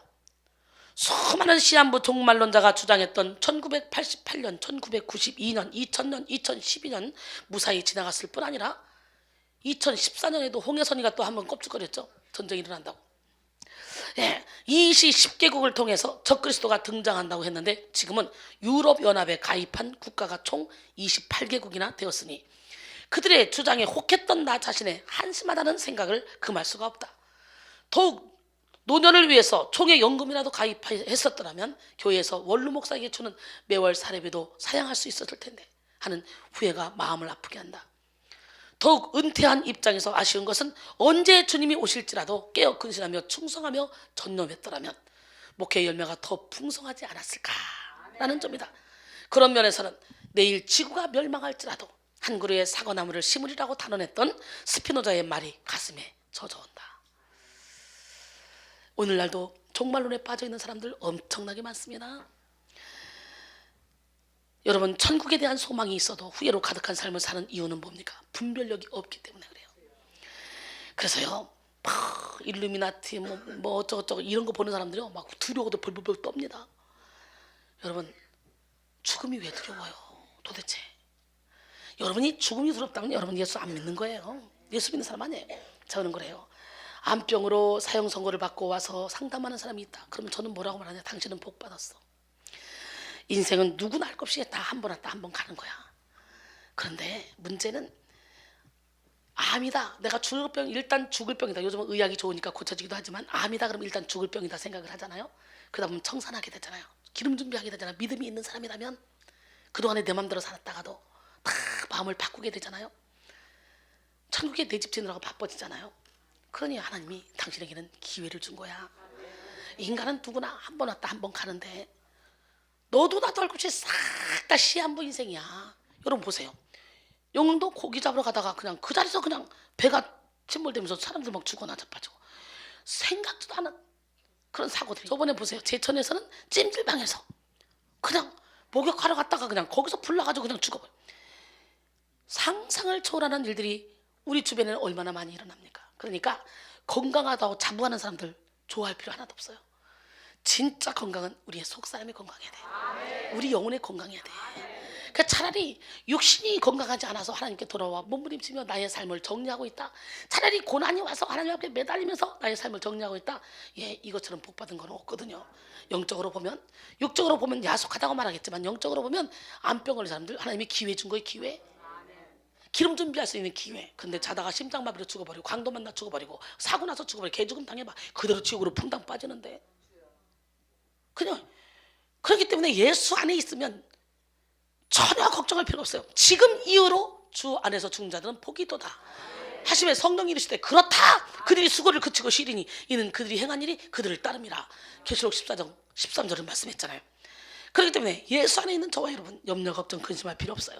수많은 시한부 종말론자가 주장했던 1988년, 1992년, 2000년, 2012년 무사히 지나갔을 뿐 아니라 2014년에도 홍해선이가 또 한번 껍죽거렸죠. 전쟁이 일어난다고. 이시 10개국을 통해서 적그리스도가 등장한다고 했는데 지금은 유럽연합에 가입한 국가가 총 28개국이나 되었으니 그들의 주장에 혹했던 나 자신의 한심하다는 생각을 금할 수가 없다. 더욱 노년을 위해서 총회 연금이라도 가입했었더라면 교회에서 원로 목사에게 주는 매월 사례비도 사양할 수 있었을 텐데 하는 후회가 마음을 아프게 한다. 더욱 은퇴한 입장에서 아쉬운 것은 언제 주님이 오실지라도 깨어 근신하며 충성하며 전념했더라면 목회의 열매가 더 풍성하지 않았을까라는 점이다. 그런 면에서는 내일 지구가 멸망할지라도 한 그루의 사과나무를 심으리라고 단언했던 스피노자의 말이 가슴에 젖어온다. 오늘날도 종말론에 빠져있는 사람들 엄청나게 많습니다. 여러분, 천국에 대한 소망이 있어도 후회로 가득한 삶을 사는 이유는 뭡니까? 분별력이 없기 때문에 그래요. 그래서요, 막 일루미나티 뭐 어쩌고저쩌고 이런 거 보는 사람들이요 막 두려워도 벌벌벌 떱니다. 여러분, 죽음이 왜 두려워요? 도대체 여러분이 죽음이 두렵다면 여러분 예수 안 믿는 거예요. 예수 믿는 사람 아니에요. 저는 그래요. 암병으로 사형 선고를 받고 와서 상담하는 사람이 있다. 그러면 저는 뭐라고 말하냐? 당신은 복 받았어. 인생은 누구나 할 것 없이 다 한 번 왔다 한 번 가는 거야. 그런데 문제는 암이다. 내가 죽을 병, 일단 죽을 병이다. 요즘은 의학이 좋으니까 고쳐지기도 하지만 암이다 그러면 일단 죽을 병이다 생각을 하잖아요. 그러다 보면 청산하게 되잖아요. 기름 준비하게 되잖아요. 믿음이 있는 사람이라면 그동안에 내 맘대로 살았다가도 다 마음을 바꾸게 되잖아요. 천국에 내 집 지느라고 바빠지잖아요. 그러니 하나님이 당신에게는 기회를 준 거야. 인간은 누구나 한 번 왔다 한 번 가는데 너도 나도 할 것 없이 싹 다 시한부 인생이야. 여러분 보세요. 영도 고기 잡으러 가다가 그냥 그 자리에서 그냥 배가 침몰되면서 사람들 막 죽어나 자빠지고 생각지도 않은 그런 사고들이. 저번에 보세요. 제천에서는 찜질방에서 그냥 목욕하러 갔다가 그냥 거기서 불 나가지고 그냥 죽어버려. 상상을 초월하는 일들이 우리 주변에는 얼마나 많이 일어납니까? 그러니까 건강하다고 자부하는 사람들 좋아할 필요 하나도 없어요. 진짜 건강은 우리의 속사람이 건강해야 돼. 우리 영혼이 건강해야 돼. 그러니까 차라리 육신이 건강하지 않아서 하나님께 돌아와 몸부림치며 나의 삶을 정리하고 있다. 차라리 고난이 와서 하나님 앞에 매달리면서 나의 삶을 정리하고 있다. 예, 이것처럼 복받은 건 없거든요. 영적으로 보면, 육적으로 보면 야속하다고 말하겠지만 영적으로 보면 암병 걸린 사람들 하나님이 기회 준 거예요. 기회. 기름 준비할 수 있는 기회. 근데 자다가 심장마비로 죽어버리고 광도 만나 죽어버리고 사고 나서 죽어버리고 개죽음 당해봐. 그대로 지옥으로 퐁당 빠지는데. 그냥 그렇기 때문에 예수 안에 있으면 전혀 걱정할 필요 없어요. 지금 이후로 주 안에서 죽은 자들은 복이도다 하시면 성령이 이르시되 그렇다. 그들이 수고를 그치고 쉬리니 이는 그들이 행한 일이 그들을 따름이라. 계시록 14장 13절을 말씀했잖아요. 그렇기 때문에 예수 안에 있는 저와 여러분 염려 걱정 근심할 필요 없어요.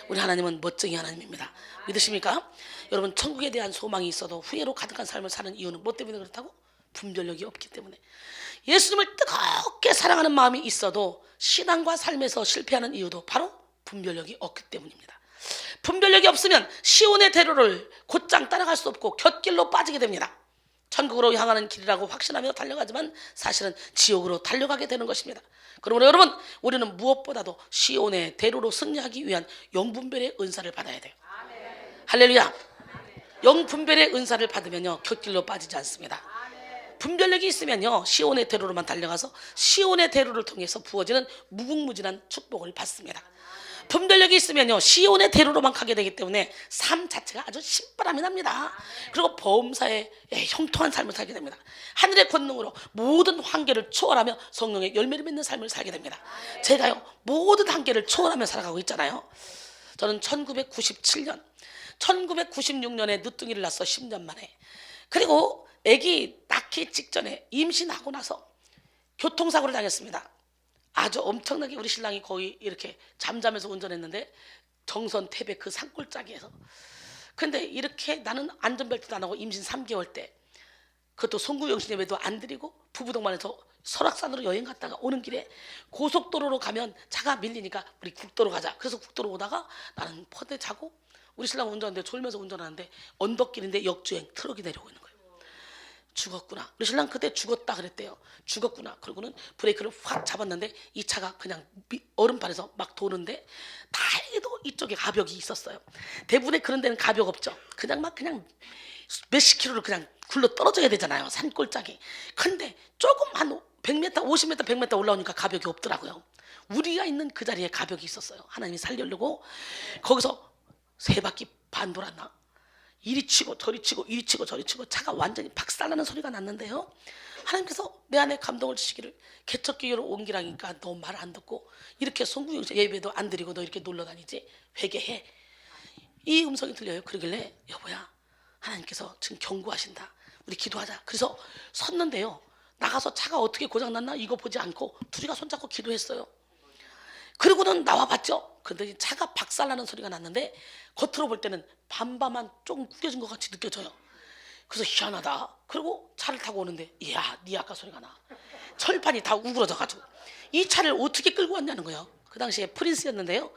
우리 하나님은 멋쟁이 하나님입니다. 믿으십니까? 여러분 천국에 대한 소망이 있어도 후회로 가득한 삶을 사는 이유는 뭐 때문에 그렇다고? 분별력이 없기 때문에. 예수님을 뜨겁게 사랑하는 마음이 있어도 신앙과 삶에서 실패하는 이유도 바로 분별력이 없기 때문입니다. 분별력이 없으면 시온의 대로를 곧장 따라갈 수 없고 곁길로 빠지게 됩니다. 천국으로 향하는 길이라고 확신하며 달려가지만 사실은 지옥으로 달려가게 되는 것입니다. 그러므로 여러분 우리는 무엇보다도 시온의 대로로 승리하기 위한 영분별의 은사를 받아야 돼요. 할렐루야. 영분별의 은사를 받으면요 곁길로 빠지지 않습니다. 분별력이 있으면요 시온의 대로로만 달려가서 시온의 대로를 통해서 부어지는 무궁무진한 축복을 받습니다. 분별력이 있으면요 시온의 대로로만 가게 되기 때문에 삶 자체가 아주 신바람이 납니다. 그리고 범사에 형통한 삶을 살게 됩니다. 하늘의 권능으로 모든 한계를 초월하며 성령의 열매를 맺는 삶을 살게 됩니다. 제가요 모든 한계를 초월하며 살아가고 있잖아요. 저는 1997년 1996년에 늦둥이를 낳았어. 10년 만에. 그리고 아기 낳기 직전에 임신하고 나서 교통사고를 당했습니다. 아주 엄청나게 우리 신랑이 거의 이렇게 잠자면서 운전했는데 정선 태백 그 산골짜기에서. 근데 이렇게 나는 안전벨트도 안 하고 임신 3개월 때 그것도 송구영신 예배도 안 드리고 부부동반에서 설악산으로 여행 갔다가 오는 길에 고속도로로 가면 차가 밀리니까 우리 국도로 가자. 그래서 국도로 오다가 나는 퍼대 자고 우리 신랑 운전하는데 졸면서 운전하는데 언덕길인데 역주행 트럭이 내려오고 있는 거예요. 죽었구나. 우리 신랑 그때 죽었다 그랬대요. 죽었구나. 그러고는 브레이크를 확 잡았는데 이 차가 그냥 얼음판에서 막 도는데 다행히도 이쪽에 가벽이 있었어요. 대부분의 그런 데는 가벽 없죠. 그냥 몇십 킬로를 그냥 굴러 떨어져야 되잖아요. 산골짜기. 근데 조금 한 100m, 50m, 100m 올라오니까 가벽이 없더라고요. 우리가 있는 그 자리에 가벽이 있었어요. 하나님이 살려려고 거기서 3바퀴 반 돌았나? 이리 치고 저리 치고 이리 치고 저리 치고 차가 완전히 박살나는 소리가 났는데요. 하나님께서 내 안에 감동을 주시기를 개척교회로 옮기라니까 너 말 안 듣고 이렇게 송구영신 예배도 안 드리고 너 이렇게 놀러 다니지? 회개해. 이 음성이 들려요. 그러길래 여보야 하나님께서 지금 경고하신다. 우리 기도하자. 그래서 섰는데요. 나가서 차가 어떻게 고장났나 이거 보지 않고 둘이가 손잡고 기도했어요. 그리고는 나와봤죠. 근데 차가 박살나는 소리가 났는데 겉으로 볼 때는 반반만 조금 구겨진 것 같이 느껴져요. 그래서 희한하다. 그리고 차를 타고 오는데 이야 네 아까 소리가 나. 철판이 다 우그러져가지고 이 차를 어떻게 끌고 왔냐는 거예요. 그 당시에 프린스였는데요.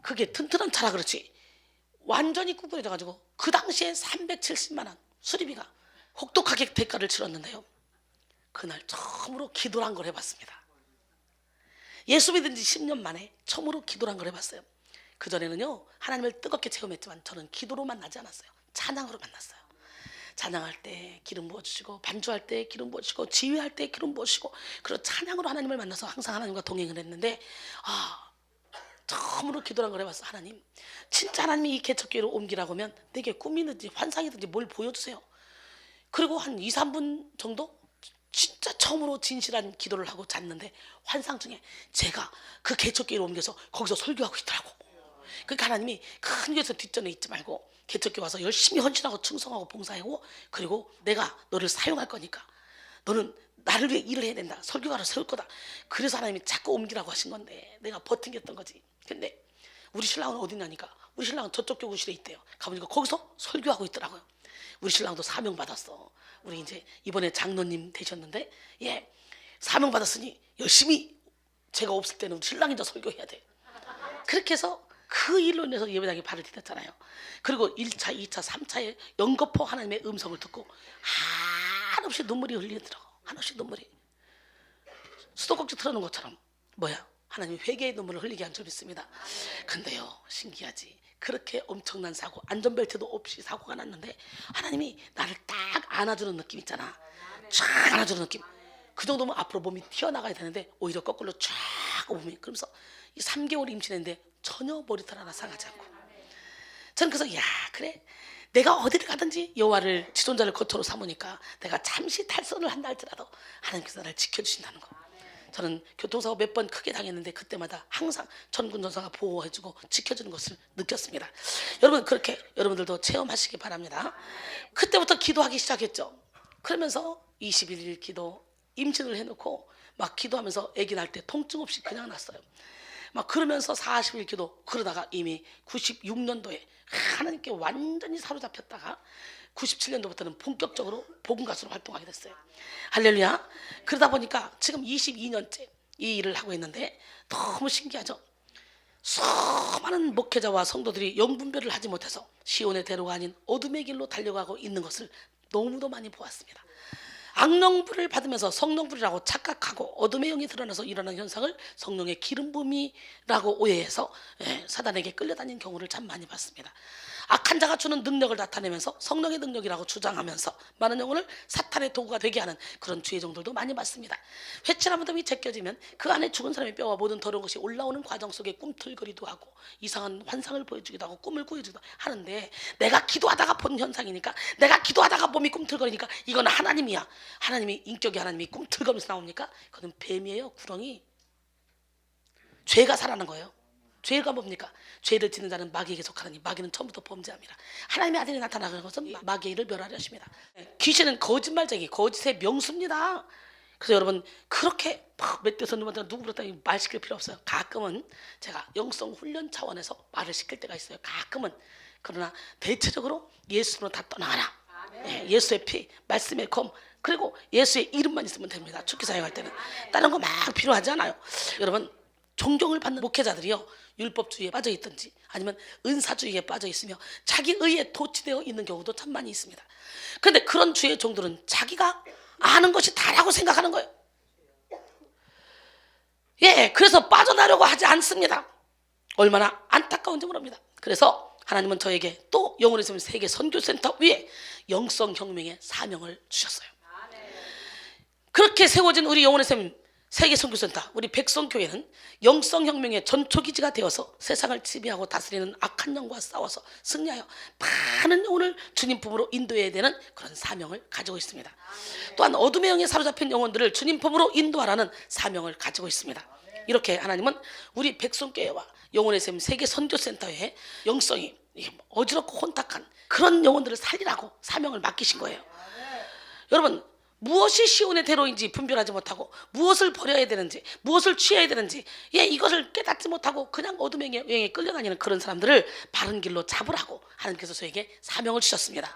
그게 튼튼한 차라 그렇지 완전히 구부러져가지고 그 당시에 370만 원 수리비가 혹독하게 대가를 치렀는데요. 그날 처음으로 기도를 한 걸 해봤습니다. 예수 믿은 지 10년 만에 처음으로 기도를 한 걸 해봤어요. 그전에는요 하나님을 뜨겁게 체험했지만 저는 기도로 만나지 않았어요. 찬양으로 만났어요. 찬양할 때 기름 부어주시고 반주할 때 기름 부어주시고 지휘할 때 기름 부어주시고 그리고 찬양으로 하나님을 만나서 항상 하나님과 동행을 했는데 처음으로 기도를 한 걸 해봤어. 하나님 진짜 하나님이 이 개척교회로 옮기라고 하면 내게 꿈이든지 환상이든지 뭘 보여주세요. 그리고 한 2, 3분 정도 진짜 처음으로 진실한 기도를 하고 잤는데 환상 중에 제가 그 개척교회로 옮겨서 거기서 설교하고 있더라고. 그러니까 하나님이 큰 교회에서 뒷전에 있지 말고 개척교회 와서 열심히 헌신하고 충성하고 봉사하고 그리고 내가 너를 사용할 거니까 너는 나를 위해 일을 해야 된다. 설교가를 세울 거다. 그래서 하나님이 자꾸 옮기라고 하신 건데 내가 버팅겼던 거지. 근데 우리 신랑은 어디 있냐니까 우리 신랑은 저쪽 교구실에 있대요. 가보니까 거기서 설교하고 있더라고요. 우리 신랑도 사명 받았어. 우리 이제 이번에 장로님 되셨는데 사명 받았으니 열심히 제가 없을 때는 우리 신랑이 저 설교해야 돼. 그렇게 해서 그 일로 인해서 예배당에 발을 디뎠잖아요. 그리고 1차, 2차, 3차에 연거푸 하나님의 음성을 듣고 한없이 눈물이 흘리더라고. 한없이 눈물이. 수도꼭지 틀어놓은 것처럼 뭐야? 하나님이 회개의 눈물을 흘리게 한 줄 믿습니다. 근데요, 신기하지. 그렇게 엄청난 사고, 안전벨트도 없이 사고가 났는데 하나님이 나를 딱 안아주는 느낌 있잖아. 쫙 안아주는 느낌. 그 정도면 앞으로 몸이 튀어나가야 되는데 오히려 거꾸로 쫙 몸이. 그러면서 이 3개월 임신했는데 전혀 머리털 하나 상하지 않고. 저는 그래서 야, 그래, 내가 어디를 가든지 여호와를 지존자를 거처로 삼으니까 내가 잠시 탈선을 한다 할지라도 하나님께서 나를 지켜주신다는 거. 저는 교통사고 몇 번 크게 당했는데 그때마다 항상 전군전사가 보호해주고 지켜주는 것을 느꼈습니다. 여러분, 그렇게 여러분들도 체험하시기 바랍니다. 그때부터 기도하기 시작했죠. 그러면서 21일 기도, 임신을 해놓고 막 기도하면서 아기 낳을 때 통증 없이 그냥 났어요. 막 그러면서 40일 기도, 그러다가 이미 96년도에 하나님께 완전히 사로잡혔다가 97년도부터는 본격적으로 복음 가수로 활동하게 됐어요. 할렐루야. 그러다 보니까 지금 22년째 이 일을 하고 있는데 너무 신기하죠. 수많은 목회자와 성도들이 영분별을 하지 못해서 시온의 대로가 아닌 어둠의 길로 달려가고 있는 것을 너무도 많이 보았습니다. 악령불을 받으면서 성령불이라고 착각하고 어둠의 영이 드러나서 일어나는 현상을 성령의 기름 부음이라고 오해해서 사단에게 끌려다니는 경우를 참 많이 봤습니다. 악한 자가 주는 능력을 나타내면서 성령의 능력이라고 주장하면서 많은 영혼을 사탄의 도구가 되게 하는 그런 주의 종들도 많이 봤습니다. 회칠한 무덤이 제껴지면 그 안에 죽은 사람의 뼈와 모든 더러운 것이 올라오는 과정 속에 꿈틀거리도 하고 이상한 환상을 보여주기도 하고 꿈을 꾸어주기도 하는데, 내가 기도하다가 본 현상이니까, 내가 기도하다가 몸이 꿈틀거리니까 이건 하나님이야. 하나님이, 인격이 하나님이 꿈틀거리면서 나옵니까? 그건 뱀이에요. 구렁이. 죄가 살아난 거예요. 죄가 뭡니까? 죄를 짓는 자는 마귀에게 속하느니 마귀는 처음부터 범죄합니다. 하나님의 아들이 나타나는 것은 마귀의 일을 멸하려 하십니다. 귀신은 거짓말쟁이, 거짓의 명수입니다. 그래서 여러분, 그렇게 몇 대 손님한테 누구보다 말 시킬 필요 없어요. 가끔은 제가 영성 훈련 차원에서 말을 시킬 때가 있어요. 가끔은. 그러나 대체적으로 예수로 다 떠나가라. 예수의 피, 말씀의 검, 그리고 예수의 이름만 있으면 됩니다. 축기 사역할 때는 다른 거 막 필요하지 않아요. 여러분, 존경을 받는 목회자들이요, 율법주의에 빠져 있든지 아니면 은사주의에 빠져 있으며 자기 의에 도취되어 있는 경우도 참 많이 있습니다. 그런데 그런 주의 종들은 자기가 아는 것이 다라고 생각하는 거예요. 그래서 빠져나려고 하지 않습니다. 얼마나 안타까운지 모릅니다. 그래서 하나님은 저에게 또 영혼의 샘 세계 선교센터 위에 영성혁명의 사명을 주셨어요. 그렇게 세워진 우리 영혼의 샘 세계 선교센터, 우리 백성교회는 영성혁명의 전초기지가 되어서 세상을 지배하고 다스리는 악한 영과 싸워서 승리하여 많은 영혼을 주님 품으로 인도해야 되는 그런 사명을 가지고 있습니다. 또한 어둠의 영에 사로잡힌 영혼들을 주님 품으로 인도하라는 사명을 가지고 있습니다. 이렇게 하나님은 우리 백성교회와 영혼의 샘 세계 선교센터의 영성이 어지럽고 혼탁한 그런 영혼들을 살리라고 사명을 맡기신 거예요. 여러분, 무엇이 시온의 대로인지 분별하지 못하고 무엇을 버려야 되는지 무엇을 취해야 되는지 이것을 깨닫지 못하고 그냥 어둠의 영에 끌려다니는 그런 사람들을 바른 길로 잡으라고 하나님께서 저에게 사명을 주셨습니다.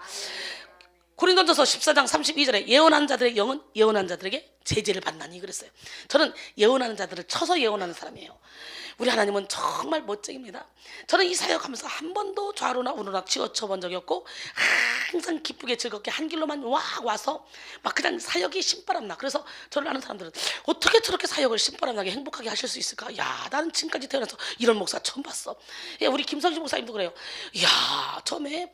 고린도전서 14장 32절에 예언하는 자들의 영은 예언하는 자들에게 제재를 받나니 그랬어요. 저는 예언하는 자들을 쳐서 예언하는 사람이에요. 우리 하나님은 정말 멋쟁입니다. 저는 이 사역하면서 한 번도 좌로나 우로나 치우쳐 본 적이 없고 항상 기쁘게 즐겁게 한 길로만 와서 막 그냥 사역이 신바람나. 그래서 저를 아는 사람들은 어떻게 저렇게 사역을 신바람나게 행복하게 하실 수 있을까? 야, 나는 지금까지 태어나서 이런 목사 처음 봤어. 우리 김성식 목사님도 그래요. 야, 처음에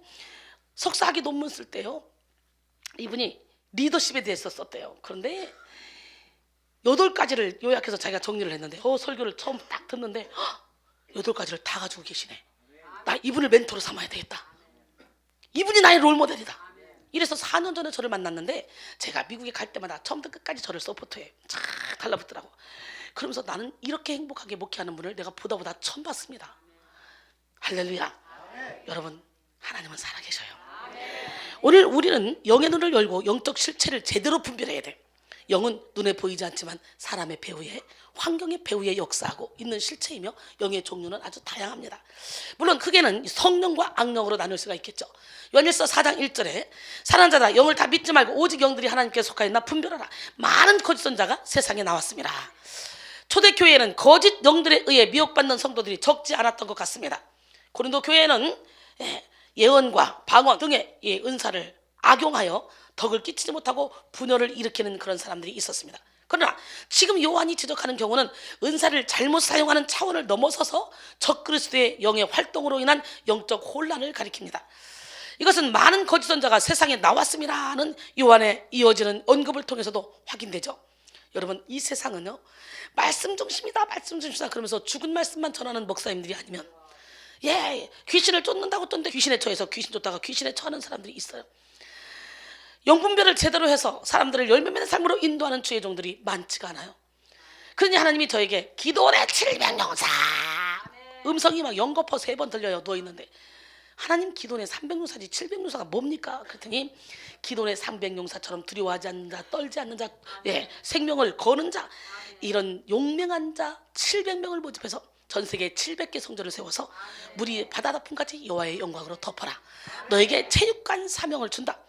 석사학위 논문 쓸 때요, 이분이 리더십에 대해서 썼대요. 그런데 8가지를 요약해서 자기가 정리를 했는데 저 설교를 처음 딱 듣는데 8가지를 다 가지고 계시네. 나 이분을 멘토로 삼아야 되겠다. 이분이 나의 롤모델이다. 이래서 4년 전에 저를 만났는데 제가 미국에 갈 때마다 처음부터 끝까지 저를 서포트해. 쫙 달라붙더라고. 그러면서 나는 이렇게 행복하게 목회하는 분을 내가 보다 처음 봤습니다. 할렐루야. 여러분, 하나님은 살아계셔요. 오늘 우리는 영의 눈을 열고 영적 실체를 제대로 분별해야 돼. 영은 눈에 보이지 않지만 사람의 배후에, 환경의 배후에 역사하고 있는 실체이며 영의 종류는 아주 다양합니다. 물론 크게는 성령과 악령으로 나눌 수가 있겠죠. 요한일서 4장 1절에 사랑하는 자다, 영을 다 믿지 말고 오직 영들이 하나님께 속하였나 분별하라. 많은 거짓 선자가 세상에 나왔습니다. 초대교회에는 거짓 영들에 의해 미혹받는 성도들이 적지 않았던 것 같습니다. 고린도 교회는 예언과 방언 등의 은사를 악용하여 덕을 끼치지 못하고 분열을 일으키는 그런 사람들이 있었습니다. 그러나 지금 요한이 지적하는 경우는 은사를 잘못 사용하는 차원을 넘어서서 적그리스도의 영의 활동으로 인한 영적 혼란을 가리킵니다. 이것은 많은 거짓 선자가 세상에 나왔음이라는 요한의 이어지는 언급을 통해서도 확인되죠. 여러분, 이 세상은요, 말씀 중심이다, 말씀 중심이다 그러면서 죽은 말씀만 전하는 목사님들이 아니면, 귀신을 쫓는다고 쫓는데 귀신에 처해서 귀신 쫓다가 귀신에 처하는 사람들이 있어요. 영분별을 제대로 해서 사람들을 열매 맺는 삶으로 인도하는 주의 종들이 많지가 않아요. 그러니 하나님이 저에게 기도원의 700용사 음성이 막 연거퍼 3번 들려요. 누워있는데 하나님, 기도원의 300용사지 700용사가 뭡니까? 그랬더니 기도원의 300용사처럼 두려워하지 않는 자, 떨지 않는 자, 생명을 거는 자, 이런 용맹한 자 700명을 모집해서 전 세계 700개 성전을 세워서 물이 바다다품같이 여호와의 영광으로 덮어라. 너에게 체육관 사명을 준다.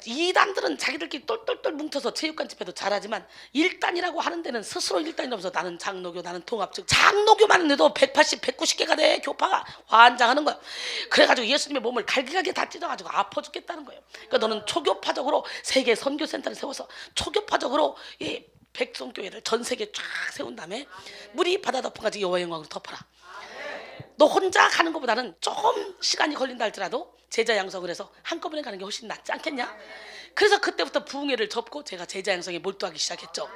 이단들은 자기들끼리 똘똘똘 뭉쳐서 체육관 집회도 잘하지만 일단이라고 하는 데는 스스로 일단이라면서 나는 장로교, 나는 통합, 장로교만 했는데도 180, 190개가 돼 교파가 환장하는 거야. 그래가지고 예수님의 몸을 갈기갈기 다 찢어가지고 아파 죽겠다는 거예요. 그러니까 너는 초교파적으로 세계 선교센터를 세워서 초교파적으로 이 백성교회를 전 세계에 쫙 세운 다음에 물이 바다 덮어가지고 여호와의 영광으로 덮어라. 너 혼자 가는 것보다는 조금 시간이 걸린다 할지라도 제자 양성을 해서 한꺼번에 가는 게 훨씬 낫지 않겠냐? 그래서 그때부터 부흥회를 접고 제가 제자 양성에 몰두하기 시작했죠.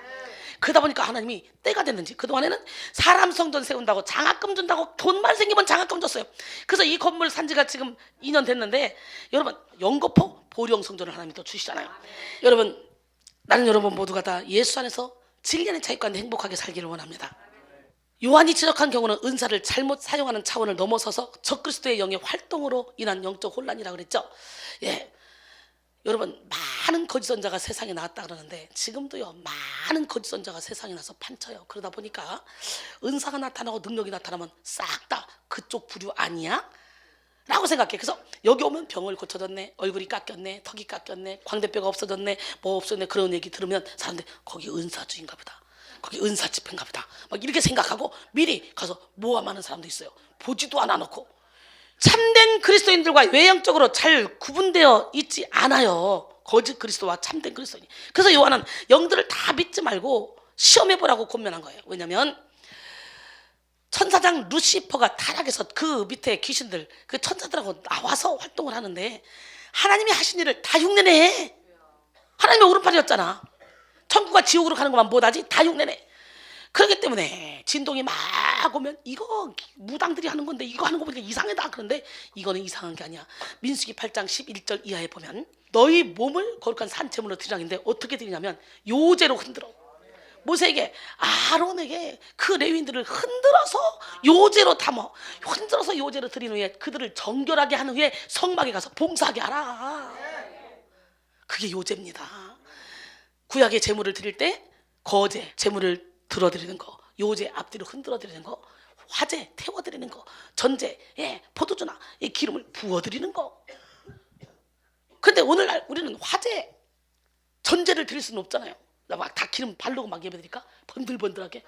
그러다 보니까 하나님이 때가 됐는지 그동안에는 사람 성전 세운다고 장학금 준다고 돈만 생기면 장학금 줬어요. 그래서 이 건물 산 지가 지금 2년 됐는데 여러분, 영거포 보령 성전을 하나님이 또 주시잖아요. 여러분, 나는 여러분 모두가 다 예수 안에서 진리의 자유가운데 행복하게 살기를 원합니다. 요한이 지적한 경우는 은사를 잘못 사용하는 차원을 넘어서서 적그리스도의 영의 활동으로 인한 영적 혼란이라고 그랬죠. 여러분, 많은 거짓 선자가 세상에 나왔다 그러는데 지금도요, 많은 거짓 선자가 세상에 나서 판쳐요. 그러다 보니까 은사가 나타나고 능력이 나타나면 싹 다 그쪽 부류 아니야? 라고 생각해. 그래서 여기 오면 병을 고쳐졌네, 얼굴이 깎였네, 턱이 깎였네, 광대뼈가 없어졌네, 뭐 없어졌네, 그런 얘기 들으면 사람들 거기 은사주인가 보다, 거기 은사 집회인가 보다, 막 이렇게 생각하고 미리 가서 모함하는 사람도 있어요. 보지도 않아 놓고. 참된 그리스도인들과 외형적으로 잘 구분되어 있지 않아요, 거짓 그리스도와 참된 그리스도인. 그래서 요한은 영들을 다 믿지 말고 시험해보라고 권면한 거예요. 왜냐하면 천사장 루시퍼가 타락해서 그 밑에 귀신들, 그 천사들하고 나와서 활동을 하는데 하나님이 하신 일을 다 흉내내. 하나님의 오른팔이었잖아. 천국과 지옥으로 가는 것만 못하지 다 흉내내. 그렇기 때문에 진동이 막 오면 이거 무당들이 하는 건데 이거 하는 거 보니까 이상하다. 그런데 이거는 이상한 게 아니야. 민수기 8장 11절 이하에 보면 너희 몸을 거룩한 산채물로 드리라는데 어떻게 드리냐면 요제로 흔들어. 모세에게, 아론에게 그 레위인들을 흔들어서 요제로 담아, 흔들어서 요제로 드린 후에 그들을 정결하게 한 후에 성막에 가서 봉사하게 하라. 그게 요제입니다. 구약의 제물을 드릴 때 거제 제물을 들어드리는 거, 요제 앞뒤로 흔들어드리는 거, 화제 태워드리는 거, 전제 포도주나 기름을 부어드리는 거. 근데 오늘날 우리는 화제 전제를 드릴 수는 없잖아요. 막 다 기름 바르고 막 예배드릴까? 번들번들하게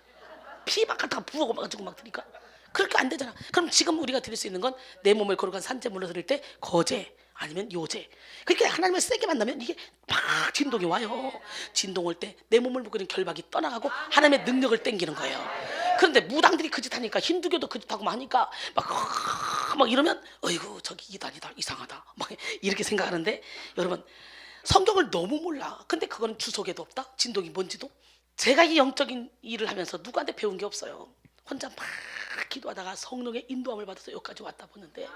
피 막 갖다가 부어고 막 가지고 막 드릴까? 그렇게 안 되잖아. 그럼 지금 우리가 드릴 수 있는 건 내 몸을 거룩한 산제물로 드릴 때 거제 아니면 요제. 그렇게 하나님을 세게 만나면 이게 막 진동이 와요. 진동 올 때 내 몸을 묶는 결박이 떠나가고 하나님의 능력을 땡기는 거예요. 그런데 무당들이 그 짓 하니까, 힌두교도 그 짓 하고 막 하니까 막 이러면 어이구 저기 이단이다, 이상하다, 막 이렇게 생각하는데, 여러분 성경을 너무 몰라. 근데 그거는 주석에도 없다. 진동이 뭔지도. 제가 이 영적인 일을 하면서 누구한테 배운 게 없어요. 혼자 막 기도하다가 성령의 인도함을 받아서 여기까지 왔다 보는데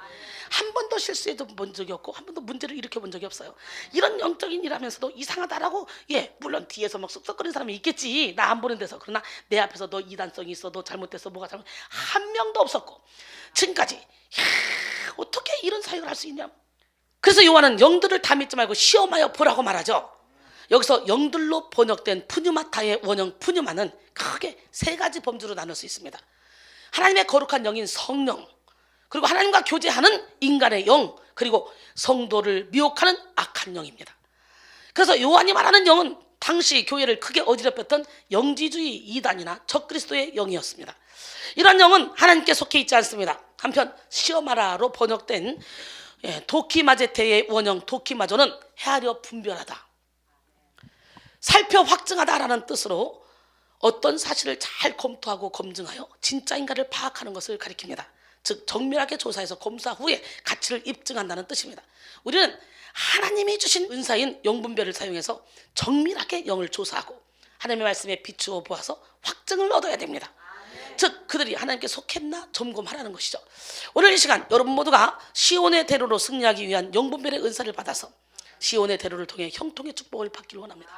한 번도 실수해도 본 적이 없고 한 번도 문제를 일으켜 본 적이 없어요. 이런 영적인 일 하면서도 이상하다라고, 물론 뒤에서 막 쑥쑥거리는 사람이 있겠지, 나 안 보는 데서. 그러나 내 앞에서 너 이단성이 있어, 너 잘못됐어, 뭐가 잘못, 한 명도 없었고 지금까지. 어떻게 이런 사역을 할 수 있냐. 그래서 요한은 영들을 다 믿지 말고 시험하여 보라고 말하죠. 여기서 영들로 번역된 푸뉴마타의 원형 푸뉴마는 크게 3가지 범주로 나눌 수 있습니다. 하나님의 거룩한 영인 성령, 그리고 하나님과 교제하는 인간의 영, 그리고 성도를 미혹하는 악한 영입니다. 그래서 요한이 말하는 영은 당시 교회를 크게 어지럽혔던 영지주의 이단이나 적그리스도의 영이었습니다. 이런 영은 하나님께 속해 있지 않습니다. 한편 시험하라로 번역된 도키마제테의 원형 도키마조는 헤아려 분별하다, 살펴 확증하다라는 뜻으로 어떤 사실을 잘 검토하고 검증하여 진짜인가를 파악하는 것을 가리킵니다. 즉 정밀하게 조사해서 검사 후에 가치를 입증한다는 뜻입니다. 우리는 하나님이 주신 은사인 영분별을 사용해서 정밀하게 영을 조사하고 하나님의 말씀에 비추어 보아서 확증을 얻어야 됩니다. 즉 그들이 하나님께 속했나 점검하라는 것이죠. 오늘 이 시간 여러분 모두가 시온의 대로로 승리하기 위한 영분별의 은사를 받아서 시온의 대로를 통해 형통의 축복을 받기를 원합니다.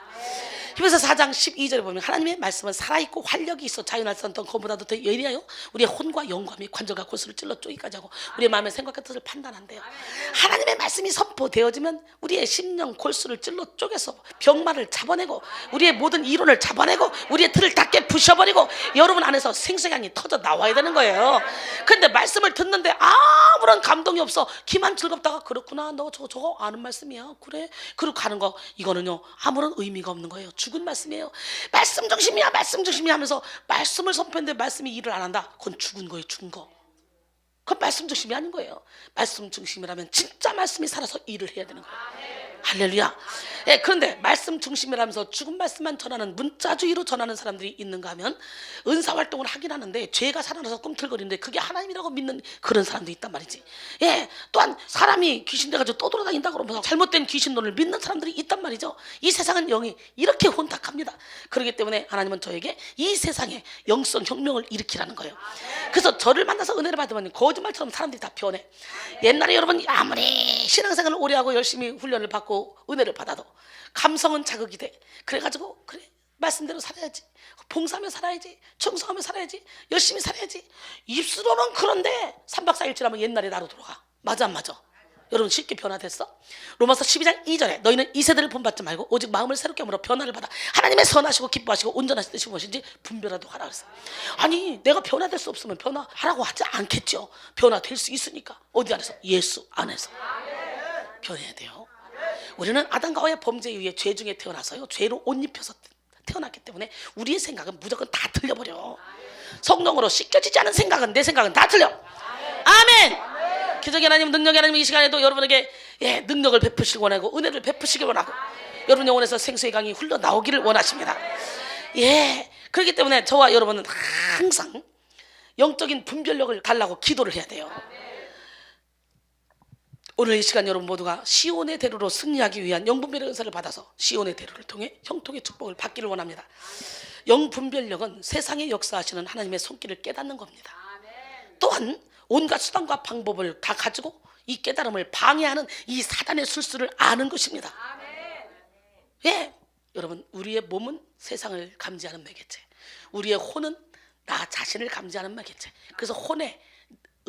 히브리서 4장 12절에 보면 하나님의 말씀은 살아있고 활력이 있어 자연할 수 없던 검보다도 더 예리하여 우리의 혼과 영과 및 관절과 골수를 찔러 쪼기까지 하고 우리의 마음의 생각과 뜻을 판단한대요. 하나님의 말씀이 선포되어지면 우리의 심령 골수를 찔러 쪼개서 병마를 잡아내고 우리의 모든 이론을 잡아내고 우리의 틀을 다 깨부셔버리고 여러분 안에서 생생향이 터져 나와야 되는 거예요. 근데 말씀을 듣는데 아무런 감동이 없어. 귀만 즐겁다가 그렇구나 너 저거 아는 말씀이야 그래 그리고 가는 거 이거는요 아무런 의미가 없는 거예요. 죽은 말씀이에요. 말씀 중심이야 말씀 중심이야 하면서 말씀을 선포했는데 말씀이 일을 안 한다. 그건 죽은 거예요. 죽은 거. 그건 말씀 중심이 아닌 거예요. 말씀 중심이라면 진짜 말씀이 살아서 일을 해야 되는 거예요. 할렐루야. 예, 그런데 말씀 중심이라면서 죽은 말씀만 전하는 문자주의로 전하는 사람들이 있는가 하면 은사 활동을 하긴 하는데 죄가 살아나서 꿈틀거리는데 그게 하나님이라고 믿는 그런 사람도 있단 말이지. 예, 또한 사람이 귀신 돼가지고 떠돌아다닌다 그러면서 잘못된 귀신론을 믿는 사람들이 있단 말이죠. 이 세상은 영이 이렇게 혼탁합니다. 그렇기 때문에 하나님은 저에게 이 세상에 영성 혁명을 일으키라는 거예요. 그래서 저를 만나서 은혜를 받으면 거짓말처럼 사람들이 다 변해. 옛날에 여러분 아무리 신앙생활을 오래 하고 열심히 훈련을 받고 은혜를 받아도 감성은 자극이 돼. 그래가지고 그래 말씀대로 살아야지, 봉사하며 살아야지, 충성하며 살아야지, 열심히 살아야지. 입술로는 그런데 3박 4일 지나면 옛날에 나로 돌아가. 맞아 안 맞아? 여러분 쉽게 변화됐어? 로마서 12장 2절에 너희는 이 세대를 본받지 말고 오직 마음을 새롭게 함으로 변화를 받아 하나님의 선하시고 기뻐하시고 온전하신 뜻이 무엇인지 분별하도록 하라 그랬어. 아니 내가 변화될 수 없으면 변화하라고 하지 않겠죠. 변화될 수 있으니까. 어디 안에서? 예수 안에서 변해야 돼요. 우리는 아담과 하와의 범죄에 의해 죄 중에 태어나서요 죄로 옷 입혀서 태어났기 때문에 우리의 생각은 무조건 다 틀려버려. 성령으로 씻겨지지 않은 생각은 내 생각은 다 틀려. 아멘. 기적의 하나님 능력의 하나님 이 시간에도 여러분에게 능력을 베푸시길 원하고 은혜를 베푸시길 원하고 여러분 영혼에서 생수의 강이 흘러나오기를 원하십니다. 그렇기 때문에 저와 여러분은 항상 영적인 분별력을 달라고 기도를 해야 돼요. 오늘 이 시간 여러분 모두가 시온의 대로로 승리하기 위한 영분별의 은사를 받아서 시온의 대로를 통해 형통의 축복을 받기를 원합니다. 영분별력은 세상에 역사하시는 하나님의 손길을 깨닫는 겁니다. 또한 온갖 수단과 방법을 다 가지고 이 깨달음을 방해하는 이 사단의 술수를 아는 것입니다. 여러분 우리의 몸은 세상을 감지하는 매개체, 우리의 혼은 나 자신을 감지하는 매개체. 그래서 혼에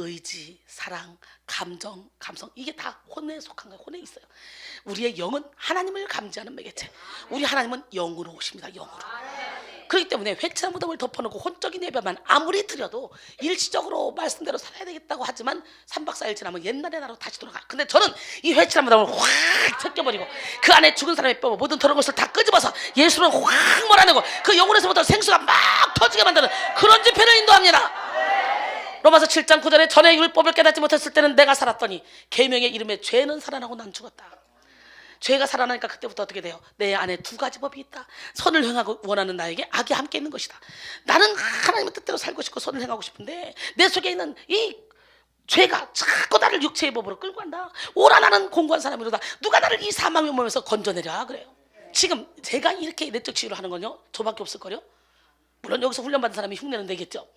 의지, 사랑, 감정, 감성 이게 다 혼에 속한 거예요. 혼에 있어요. 우리의 영은 하나님을 감지하는 매개체. 우리 하나님은 영으로 오십니다. 영으로. 그렇기 때문에 회칠한 무덤을 덮어놓고 혼적인 예배만 아무리 드려도 일시적으로 말씀대로 살아야 되겠다고 하지만 3박 4일 지나면 옛날의 나로 다시 돌아가. 근데 저는 이 회칠한 무덤을 확 벗겨버리고 그 안에 죽은 사람의 뼈 모든 더러운 것을 다 끄집어서 예수를 확 몰아내고 그 영혼에서부터 생수가 막 터지게 만드는 그런 집회를 인도합니다. 로마서 7장 9절에 전에 율법을 깨닫지 못했을 때는 내가 살았더니 계명의 이름에 죄는 살아나고 난 죽었다. 죄가 살아나니까 그때부터 어떻게 돼요? 내 안에 두 가지 법이 있다. 선을 행하고 원하는 나에게 악이 함께 있는 것이다. 나는 하나님의 뜻대로 살고 싶고 선을 행하고 싶은데 내 속에 있는 이 죄가 자꾸 나를 육체의 법으로 끌고 간다. 오라 나는 공고한 사람이로다. 누가 나를 이 사망의 몸에서 건져내랴 그래요. 지금 제가 이렇게 내적 치유를 하는 건요 저밖에 없을걸요. 물론 여기서 훈련받은 사람이 흉내는 내겠죠.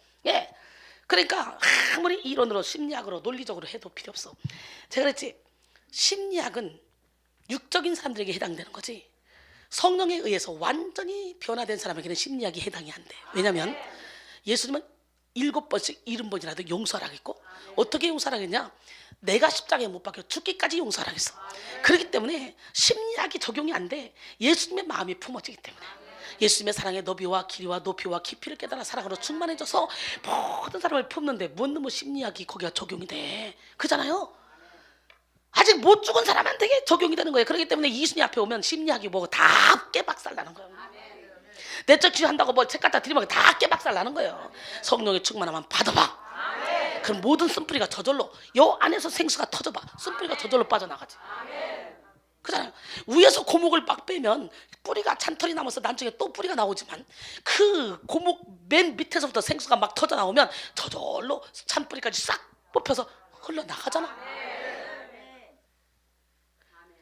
그러니까 아무리 이론으로 심리학으로 논리적으로 해도 필요 없어. 제가 그랬지 심리학은 육적인 사람들에게 해당되는 거지 성령에 의해서 완전히 변화된 사람에게는 심리학이 해당이 안 돼. 왜냐하면 예수님은 7번씩 70번이라도 용서하라 했고 어떻게 용서하라 했냐? 내가 십자가에 못 박혀 죽기까지 용서하라 했어. 그렇기 때문에 심리학이 적용이 안 돼. 예수님의 마음이 품어지기 때문에. 예수님의 사랑의 너비와 길이와 높이와 깊이를 깨달아 사랑으로 충만해져서 모든 사람을 품는데 뭔 놈의 심리학이 거기가 적용이 돼. 그잖아요. 아직 못 죽은 사람한테 적용이 되는 거예요. 그렇기 때문에 이순이 앞에 오면 심리학이 뭐고 다 깨박살나는 거예요. 내적 치유한다고 뭐 책 갖다 드리면 다 깨박살나는 거예요. 성령의 충만함만 받아봐. 그럼 모든 쓴뿌리가 저절로 요 안에서 생수가 터져봐. 쓴뿌리가 저절로 빠져나가지. 그잖아요. 위에서 고목을 막 빼면 뿌리가 잔털이 남아서 나중에 또 뿌리가 나오지만 그 고목 맨 밑에서부터 생수가 막 터져 나오면 저절로 잔뿌리까지 싹 뽑혀서 흘러나가잖아.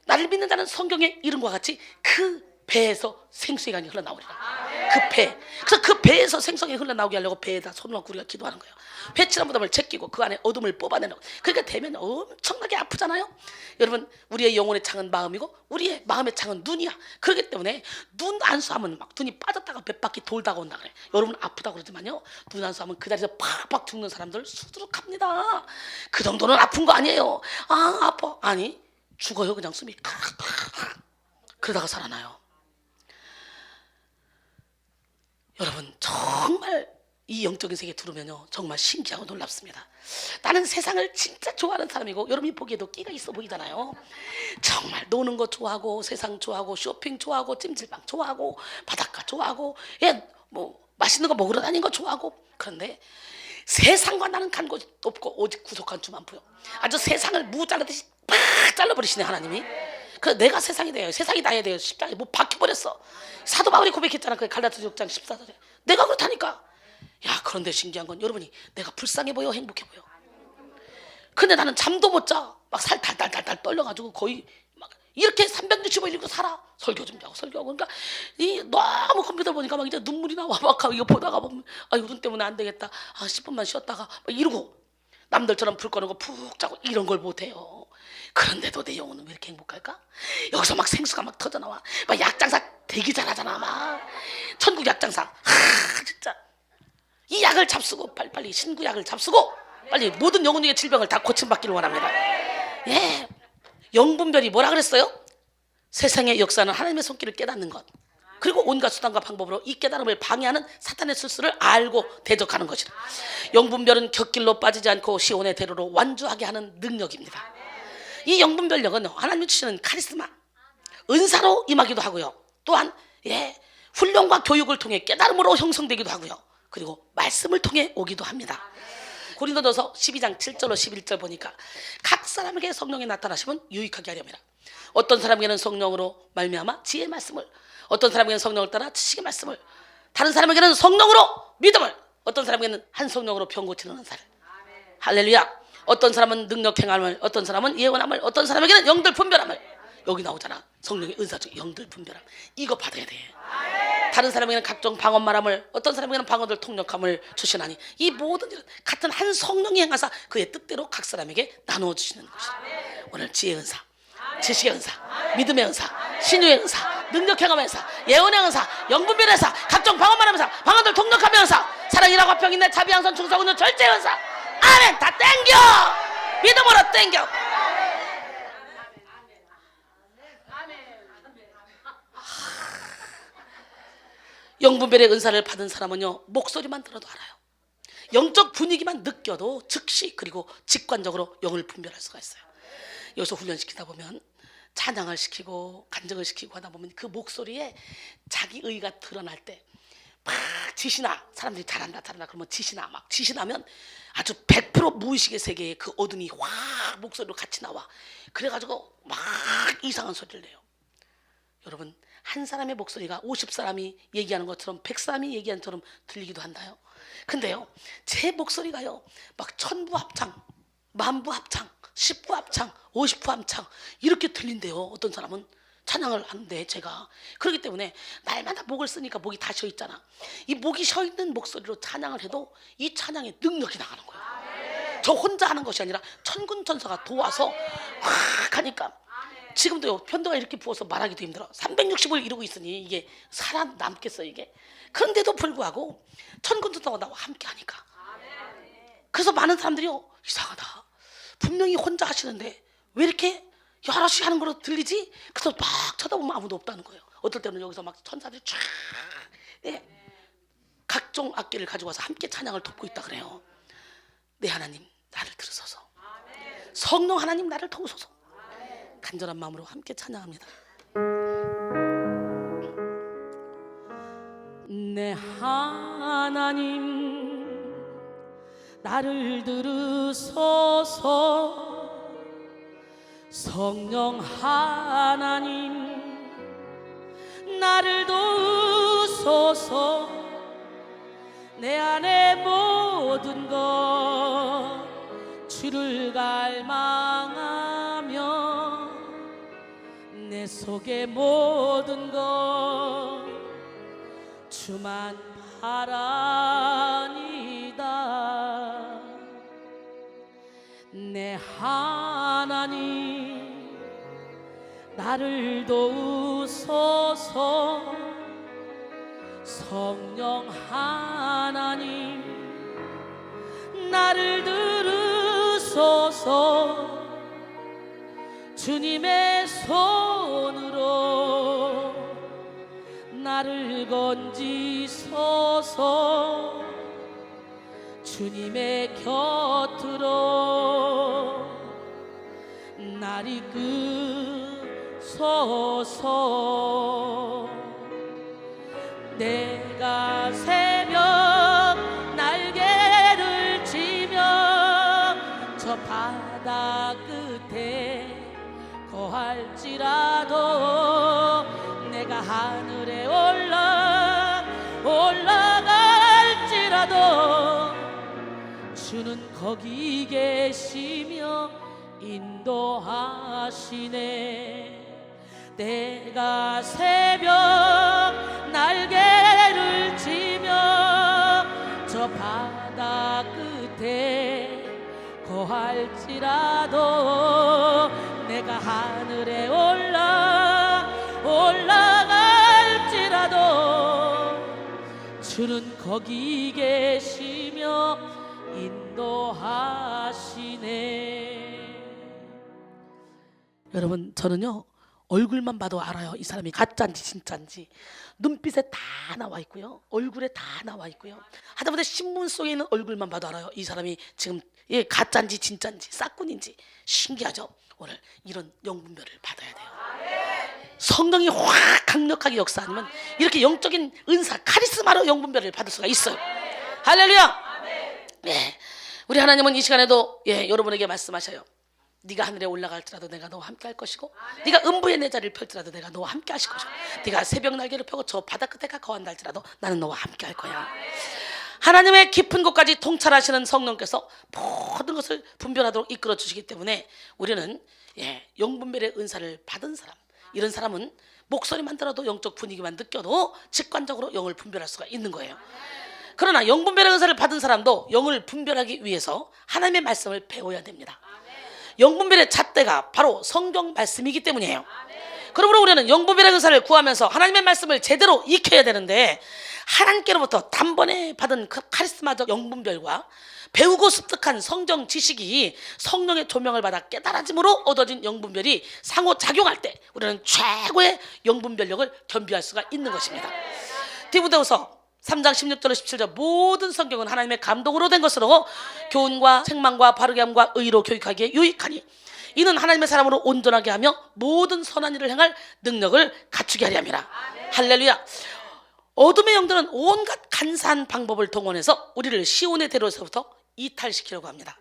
나를 믿는 자는 성경의 이름과 같이 그 배에서 생수의 강이 흘러나오리라. 그 배. 그래서 그 배에서 생수가 흘러나오게 하려고 배에다 손을 얹고 우리가 기도하는 거예요. 배칠한 무덤을 제끼고 그 안에 어둠을 뽑아내는 거. 그러니까 되면 엄청나게 아프잖아요. 여러분, 우리의 영혼의 창은 마음이고 우리의 마음의 창은 눈이야. 그렇기 때문에 눈 안수하면 막 눈이 빠졌다가 몇 바퀴 돌다가 온다 그래. 여러분 아프다고 그러지만요, 눈 안수하면 그 자리에서 팍팍 죽는 사람들 수두룩합니다. 그 정도는 아픈 거 아니에요. 아, 아파. 아니, 죽어요. 그냥 숨이 그러다가 살아나요. 여러분, 정말 이 영적인 세계 들으면요 정말 신기하고 놀랍습니다. 나는 세상을 진짜 좋아하는 사람이고, 여러분이 보기에도 끼가 있어 보이잖아요. 정말 노는 거 좋아하고, 세상 좋아하고, 쇼핑 좋아하고, 찜질방 좋아하고, 바닷가 좋아하고, 뭐 맛있는 거 먹으러 다니는 거 좋아하고. 그런데 세상과 나는 간 곳 없고 오직 구속한 주만 보여. 아주 세상을 무 잘라듯이 팍 잘라버리시네 하나님이. 그래서 내가 세상이 돼요. 세상이 나야 돼요. 십자가에 뭐 박혀버렸어. 사도 바울이 고백했잖아. 그 갈라디아 6장 14절에. 내가 그렇다니까. 야, 그런데 신기한 건 여러분이 내가 불쌍해 보여, 행복해 보여? 근데 나는 잠도 못 자. 막 살 달달달달 떨려가지고 거의 막 이렇게 365일 이고 살아. 설교 좀 하고 설교하고. 그러니까 이 너무 컴퓨터 보니까 막 이제 눈물이 나와. 막 이거 보다가 보면 아이고 눈 때문에 안 되겠다. 아 10분만 쉬었다가 막 이러고, 남들처럼 불 꺼내고 푹 자고 이런 걸 못해요. 그런데도 내 영혼은 왜 이렇게 행복할까? 여기서 막 생수가 막 터져나와. 막 약장사 되게 잘하잖아. 막 천국 약장사. 진짜 이 약을 잡수고 빨리 신구약을 잡수고 빨리 모든 영혼의 질병을 다 고침받기를 원합니다. 예, 영분별이 뭐라 그랬어요? 세상의 역사는 하나님의 손길을 깨닫는 것, 그리고 온갖 수단과 방법으로 이 깨달음을 방해하는 사탄의 술수를 알고 대적하는 것이라. 영분별은 곁길로 빠지지 않고 시온의 대로로 완주하게 하는 능력입니다. 이 영분별력은 하나님이 주시는 카리스마, 은사로 임하기도 하고요. 또한 훈련과 교육을 통해 깨달음으로 형성되기도 하고요. 그리고 말씀을 통해 오기도 합니다. 고린도전서 12장 7절로 11절 보니까 각 사람에게 성령이 나타나시면 유익하게 하렵니다. 어떤 사람에게는 성령으로 말미암아 지혜의 말씀을, 어떤 사람에게는 성령을 따라 지식의 말씀을, 다른 사람에게는 성령으로 믿음을, 어떤 사람에게는 한 성령으로 병 고치는 은사를. 할렐루야. 어떤 사람은 능력 행함을, 어떤 사람은 예언함을, 어떤 사람에게는 영들 분별함을. 여기 나오잖아. 성령의 은사 중에 영들 분별함. 이거 받아야 돼. 다른 사람에게는 각종 방언 말함을, 어떤 사람에게는 방언들 통역함을 주시나니 이 모든 일은 같은 한 성령이 행하사 그의 뜻대로 각 사람에게 나누어 주시는 것이다. 오늘 지혜의 은사, 지식의 은사, 믿음의 은사, 신유의 은사, 능력 행함의 은사, 예언의 은사, 영분별의 은사, 각종 방언 말함의 은사, 방언들 통역함의 은사, 사랑이라고 화평 인내 자비 양선 충성 은총 절제의 은사. 아멘. 다 땡겨. 믿음으로 땡겨. 영분별의 은사를 받은 사람은요 목소리만 들어도 알아요. 영적 분위기만 느껴도 즉시 그리고 직관적으로 영을 분별할 수가 있어요. 여기서 훈련시키다 보면 찬양을 시키고 간증을 시키고 하다 보면 그 목소리에 자기 의가 드러날 때 막 지시나, 사람들이 잘한다 그러면 지시나면 아주 100% 무의식의 세계에 그 어둠이 확 목소리로 같이 나와. 그래가지고 막 이상한 소리를 내요. 여러분, 한 사람의 목소리가 50사람이 얘기하는 것처럼 100사람이 얘기하는 것처럼 들리기도 한다요. 근데요 제 목소리가요 막 천부 합창, 만부 합창, 10부 합창, 50부 합창 이렇게 들린대요. 어떤 사람은 찬양을 하는데 제가 그렇기 때문에 날마다 목을 쓰니까 목이 다 쉬어있잖아. 이 목이 쉬어있는 목소리로 찬양을 해도 이 찬양의 능력이 나가는 거예요. 저 혼자 하는 것이 아니라 천군 천사가 도와서 확 하니까 지금도요 편도가 이렇게 부어서 말하기도 힘들어. 365일 이러고 있으니 이게 살아남겠어 이게. 그런데도 불구하고 천군 천사가 나와 함께 하니까. 그래서 많은 사람들이요 이상하다, 분명히 혼자 하시는데 왜 이렇게 여럿이 하는 거로 들리지? 그래서 막 쳐다보면 아무도 없다는 거예요. 어떨 때는 여기서 막 천사들이 쫙 각종 악기를 가지고 와서 함께 찬양을 돕고 있다 그래요. 내 하나님 나를 들으소서. 성령 하나님 나를 도우소서. 간절한 마음으로 함께 찬양합니다. 내 하나님 나를 들으소서. 성령 하나님 나를 도우소서. 내 안에 모든 것 주를 갈망하며 내 속의 모든 것 주만 바라니다. 내 하나님 나를 도우소서. 성령 하나님 나를 들으소서. 주님의 손으로 나를 건지소서. 주님의 곁으로 날 이끄소서. 내가 새벽 날개를 치며 저 바다 끝에 거할지라도 내가 하늘에 올라갈지라도 주는 거기 계시며 인도하시네. 내가 새벽 날개를 치며 저 바다 끝에 거할지라도 내가 하늘에 올라갈지라도 주는 거기 계시며 인도하시네. 여러분, 저는요 얼굴만 봐도 알아요. 이 사람이 가짜인지 진짜인지. 눈빛에 다 나와 있고요, 얼굴에 다 나와 있고요. 하다못해 신문 속에 있는 얼굴만 봐도 알아요. 이 사람이 지금 가짜인지 진짜인지 싹군인지. 신기하죠? 오늘 이런 영분별을 받아야 돼요. 성령이 확 강력하게 역사하면 이렇게 영적인 은사, 카리스마로 영분별을 받을 수가 있어요. 할렐루야. 우리 하나님은 이 시간에도 여러분에게 말씀하셔요. 네가 하늘에 올라갈지라도 내가 너와 함께 할 것이고, 네가 음부의 내 자리를 펼지라도 내가 너와 함께 하실 것이고, 네가 새벽 날개를 펴고 저 바다 끝에 거한다 할지라도 나는 너와 함께 할 거야. 하나님의 깊은 곳까지 통찰하시는 성령께서 모든 것을 분별하도록 이끌어 주시기 때문에 우리는 영분별의 은사를 받은 사람, 이런 사람은 목소리만 들어도 영적 분위기만 느껴도 직관적으로 영을 분별할 수가 있는 거예요. 그러나 영분별의 은사를 받은 사람도 영을 분별하기 위해서 하나님의 말씀을 배워야 됩니다. 영분별의 잣대가 바로 성경 말씀이기 때문이에요. 그러므로 우리는 영분별의 은사를 구하면서 하나님의 말씀을 제대로 익혀야 되는데, 하나님께로부터 단번에 받은 그 카리스마적 영분별과 배우고 습득한 성경 지식이 성령의 조명을 받아 깨달아짐으로 얻어진 영분별이 상호작용할 때 우리는 최고의 영분별력을 겸비할 수가 있는 것입니다. 디모데후서 3장 16절로 17절 모든 성경은 하나님의 감동으로 된 것으로 교훈과 책망과 바르게 함과 의로 교육하기에 유익하니 이는 하나님의 사람으로 온전하게 하며 모든 선한 일을 행할 능력을 갖추게 하려 함이라. 할렐루야. 어둠의 영들은 온갖 간사한 방법을 동원해서 우리를 시온의 대로에서부터 이탈시키려고 합니다.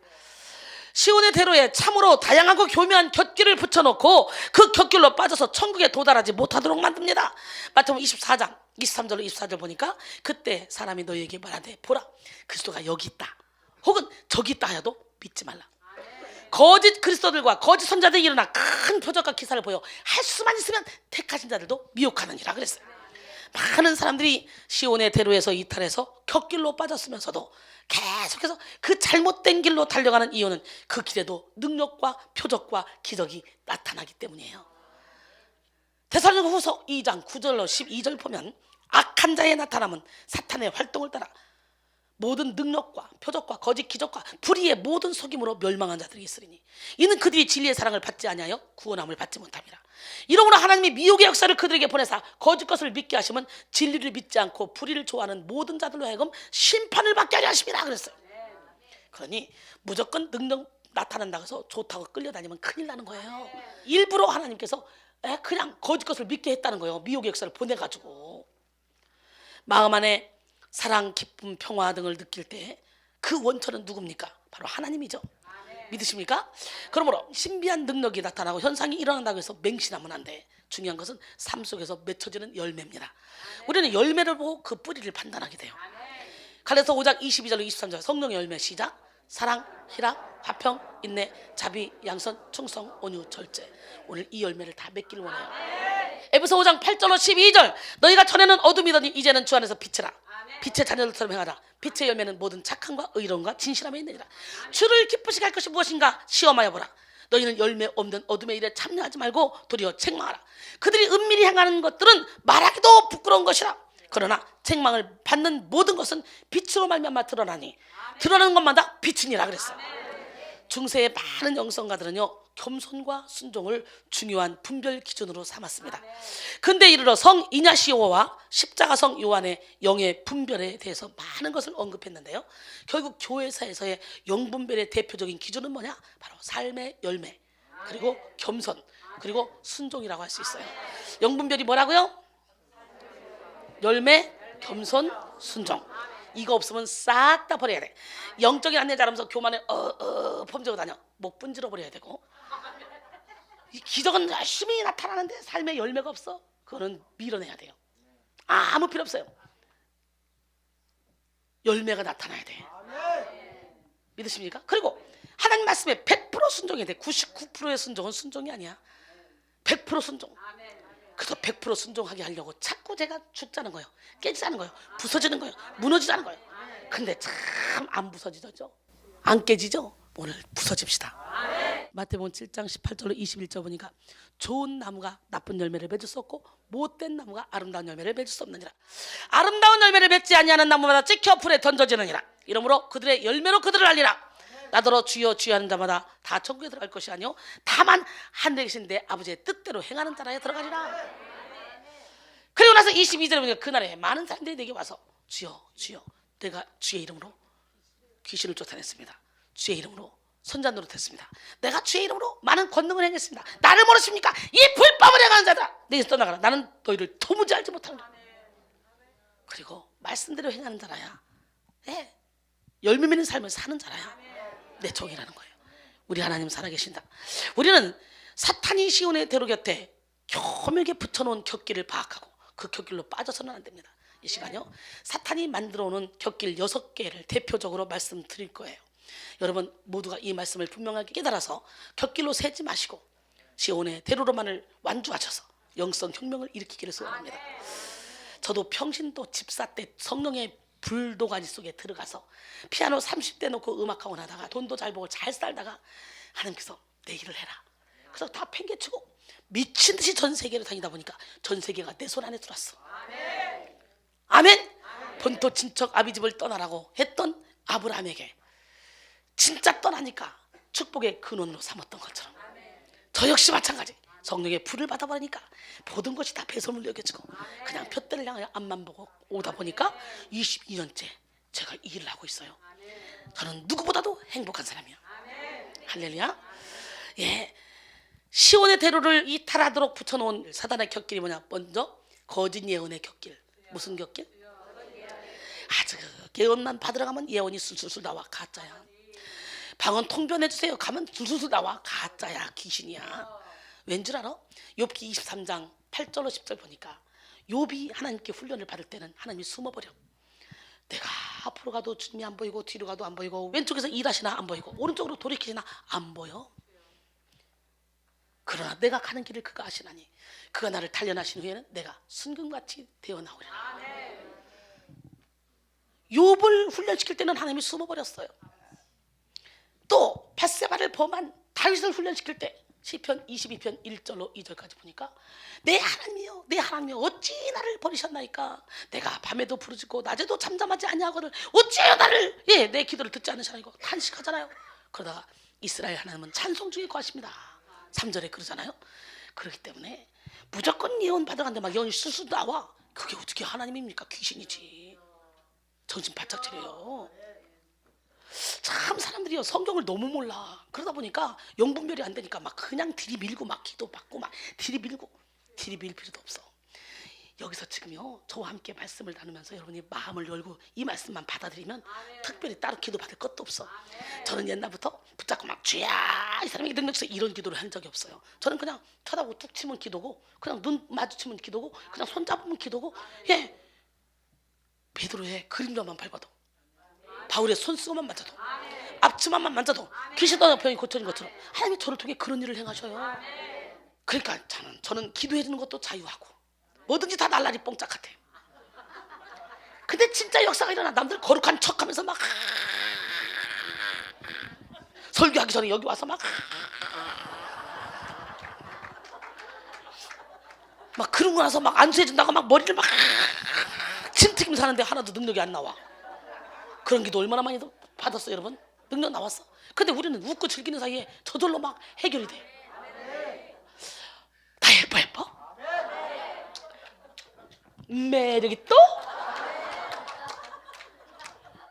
시온의 대로에 참으로 다양하고 교묘한 곁길을 붙여놓고 그 곁길로 빠져서 천국에 도달하지 못하도록 만듭니다. 마태복음 24장 23절로 24절 보니까 그때 사람이 너희에게 말하되 보라 그리스도가 여기 있다 혹은 저기 있다 하여도 믿지 말라. 거짓 그리스도들과 거짓 선자들이 일어나 큰 표적과 기사를 보여 할 수만 있으면 택하신 자들도 미혹하느니라 그랬어요. 많은 사람들이 시온의 대로에서 이탈해서 곁길로 빠졌으면서도 계속해서 그 잘못된 길로 달려가는 이유는 그 길에도 능력과 표적과 기적이 나타나기 때문이에요. 데살로니가후서 2장 9절로 12절 보면 악한 자의 나타남은 사탄의 활동을 따라 모든 능력과 표적과 거짓 기적과 불의의 모든 속임으로 멸망한 자들이 있으리니 이는 그들이 진리의 사랑을 받지 아니하여 구원함을 받지 못함이라. 이러므로 하나님이 미혹의 역사를 그들에게 보내사 거짓 것을 믿게 하시면 진리를 믿지 않고 불의를 좋아하는 모든 자들로 하여금 심판을 받게 하려 하십니다 그랬어요. 그러니 무조건 능력 나타난다고 해서 좋다고 끌려다니면 큰일 나는 거예요. 일부러 하나님께서 그냥 거짓 것을 믿게 했다는 거예요. 미혹의 역사를 보내가지고. 마음 안에 사랑, 기쁨, 평화 등을 느낄 때 그 원천은 누굽니까? 바로 하나님이죠. 믿으십니까? 그러므로 신비한 능력이 나타나고 현상이 일어난다고 해서 맹신하면 안 돼. 중요한 것은 삶 속에서 맺혀지는 열매입니다. 우리는 열매를 보고 그 뿌리를 판단하게 돼요. 갈라디아서 5장 22절로 23절 성령의 열매 시작. 사랑, 희락, 화평, 인내, 자비, 양선, 충성, 온유, 절제. 오늘 이 열매를 다 맺기를 원해요. 에베소 5장 8절로 12절 너희가 전에는 어둠이더니 이제는 주 안에서 빛이라. 빛의 자녀들처럼 행하라. 빛의 열매는 모든 착함과 의로움과 진실함에 있느니라. 주를 기쁘시게 할 것이 무엇인가 시험하여 보라. 너희는 열매 없는 어둠의 일에 참여하지 말고 도리어 책망하라. 그들이 은밀히 행하는 것들은 말하기도 부끄러운 것이라. 그러나 책망을 받는 모든 것은 빛으로 말미암아 드러나니 드러나는 것마다 빛이니라 그랬어. 중세의 많은 영성가들은요 겸손과 순종을 중요한 분별 기준으로 삼았습니다. 근데 이르러 성 이냐시오와 십자가성 요한의 영의 분별에 대해서 많은 것을 언급했는데요, 결국 교회사에서의 영분별의 대표적인 기준은 뭐냐? 바로 삶의 열매, 그리고 겸손, 그리고 순종이라고 할 수 있어요. 영분별이 뭐라고요? 열매, 겸손, 순종. 이거 없으면 싹 다 버려야 돼. 영적인 안내 잘하면서 교만에 펌지고 다녀. 목 분질러 버려야 되고. 이 기적은 열심히 나타나는데 삶의 열매가 없어. 그거는 밀어내야 돼요. 아무 필요 없어요. 열매가 나타나야 돼. 믿으십니까? 그리고 하나님 말씀에 100% 순종해야 돼. 99%의 순종은 순종이 아니야. 100% 순종. 그래서 100% 순종하게 하려고 자꾸 제가 죽자는 거예요. 깨지자는 거예요. 부서지는 거예요. 무너지자는 거예요. 근데 참 안 부서지죠? 안 깨지죠? 오늘 부서집시다. 마태복음 7장 18절로 21절 보니까 좋은 나무가 나쁜 열매를 맺을 수 없고 못된 나무가 아름다운 열매를 맺을 수 없느니라. 아름다운 열매를 맺지 아니하는 나무마다 찍혀 불에 던져지느니라. 이러므로 그들의 열매로 그들을 알리라. 나더러 주여 주여 하는 자마다 다 천국에 들어갈 것이 아니요 다만 하늘에 계신 내 아버지의 뜻대로 행하는 자라에 들어가리라. 그리고 나서 22절에 보니까 그날에 많은 사람들이 내게 와서 주여 주여 내가 주의 이름으로 귀신을 쫓아냈습니다. 주의 이름으로 선자 노릇했습니다. 내가 주의 이름으로 많은 권능을 행했습니다. 나를 모르십니까? 이 불법을 행하는 자들아 내게서 떠나가라. 나는 너희를 도무지 알지 못하노라. 그리고 말씀대로 행하는 자라야 열매 맺는 삶을 사는 자라야 내 종이라는 거예요. 우리 하나님 살아계신다. 우리는 사탄이 시온의 대로 곁에 교묘하게 붙여놓은 곁길을 파악하고 그 곁길로 빠져서는 안 됩니다. 이 시간요 사탄이 만들어오는 곁길 6개를 대표적으로 말씀드릴 거예요. 여러분 모두가 이 말씀을 분명하게 깨달아서 곁길로 새지 마시고 시온의 대로로만을 완주하셔서 영성 혁명을 일으키기를 소원합니다. 저도 평신도 집사 때 성령의 불도가니 속에 들어가서 피아노 30대 놓고 음악학원 하다가 돈도 잘 벌고 잘 살다가 하나님께서 내 일을 해라. 그래서 다 팽개치고 미친 듯이 전 세계를 다니다 보니까 전 세계가 내 손 안에 들어왔어. 아멘. 본토 친척 아비집을 떠나라고 했던 아브라함에게 진짜 떠나니까 축복의 근원으로 삼았던 것처럼 저 역시 마찬가지. 성령의 불을 받아버리니까 모든 것이 다 배설물로 여겨지고 그냥 푯대를 향하여 앞만 보고 오다 보니까 22년째 제가 이 일을 하고 있어요. 저는 누구보다도 행복한 사람이에요. 할렐루야. 시온의 대로를 이탈하도록 붙여놓은 사단의 곁길이 뭐냐? 먼저 거짓 예언의 곁길. 무슨 곁길? 아주 예언만 받으러 가면 예언이 술술술 나와. 가짜야. 방언 통변해주세요. 가면 술술술 나와. 가짜야. 귀신이야. 왠 줄 알아? 욥기 23장 8절로 10절 보니까 욥이 하나님께 훈련을 받을 때는 하나님이 숨어버려. 내가 앞으로 가도 주님이 안 보이고 뒤로 가도 안 보이고 왼쪽에서 일하시나 안 보이고 오른쪽으로 돌이키시나 안 보여. 그러나 내가 가는 길을 그가 아시나니 그가 나를 단련하신 후에는 내가 순금같이 되어 나오리라. 욥을 훈련시킬 때는 하나님이 숨어버렸어요. 또 밧세바를 범한 다윗을 훈련시킬 때 시편 22편 1절로 2절까지 보니까 내 하나님이여 내 하나님이여 어찌 나를 버리셨나이까. 내가 밤에도 부르짖고 낮에도 잠잠하지 아니하거늘 어찌하여 나를 내 기도를 듣지 않으시나이고 탄식하잖아요. 그러다가 이스라엘 하나님은 찬송 중에 거하십니다. 3절에 그러잖아요. 그렇기 때문에 무조건 예언 받아간데 막 예언이 술술 나와. 그게 어떻게 하나님입니까? 귀신이지. 정신 바짝 차려요. 참 사람들이요 성경을 너무 몰라. 그러다 보니까 영분별이 안 되니까 막 그냥 들이밀고 막 기도 받고 막 들이밀고 들이밀 필요도 없어. 여기서 지금요 저와 함께 말씀을 나누면서 여러분이 마음을 열고 이 말씀만 받아들이면 특별히 따로 기도 받을 것도 없어. 저는 옛날부터 붙잡고 막 주야 이 사람이 능력있어 이런 기도를 한 적이 없어요. 저는 그냥 쳐다보고 툭 치면 기도고, 그냥 눈 마주치면 기도고, 그냥 손 잡으면 기도고, 예, 베드로의 그림자만 밟아도, 바울의 손수건만 만져도, 앞치마만 만져도 귀신 떠나 병이 고쳐진 것처럼 하나님이 저를 통해 그런 일을 행하셔요. 그러니까 저는 기도해 주는 것도 자유하고 뭐든지 다 날라리 뽕짝 같아요. 근데 진짜 역사가 일어나. 남들 거룩한 척하면서 막 설교하기 전에 여기 와서 막 그러고 나서 막 안수해 준다고 막 머리를 막 침튀기면서 하는데 하나도 능력이 안 나와. 그런 기도 얼마나 많이 받았어요 여러분? 능력 나왔어. 근데 우리는 웃고 즐기는 사이에 저절로 막 해결이 돼. 다 예뻐? 매력이 또?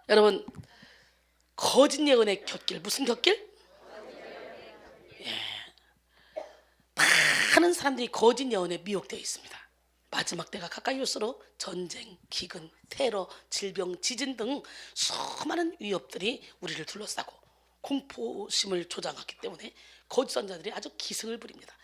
여러분, 거짓 예언의 곁길, 무슨 곁길? 많은 사람들이 거짓 예언에 미혹되어 있습니다. 마지막 때가 가까이 올수록 전쟁, 기근, 테러, 질병, 지진 등 수많은 위협들이 우리를 둘러싸고 공포심을 조장하기 때문에 거짓 선자들이 아주 기승을 부립니다.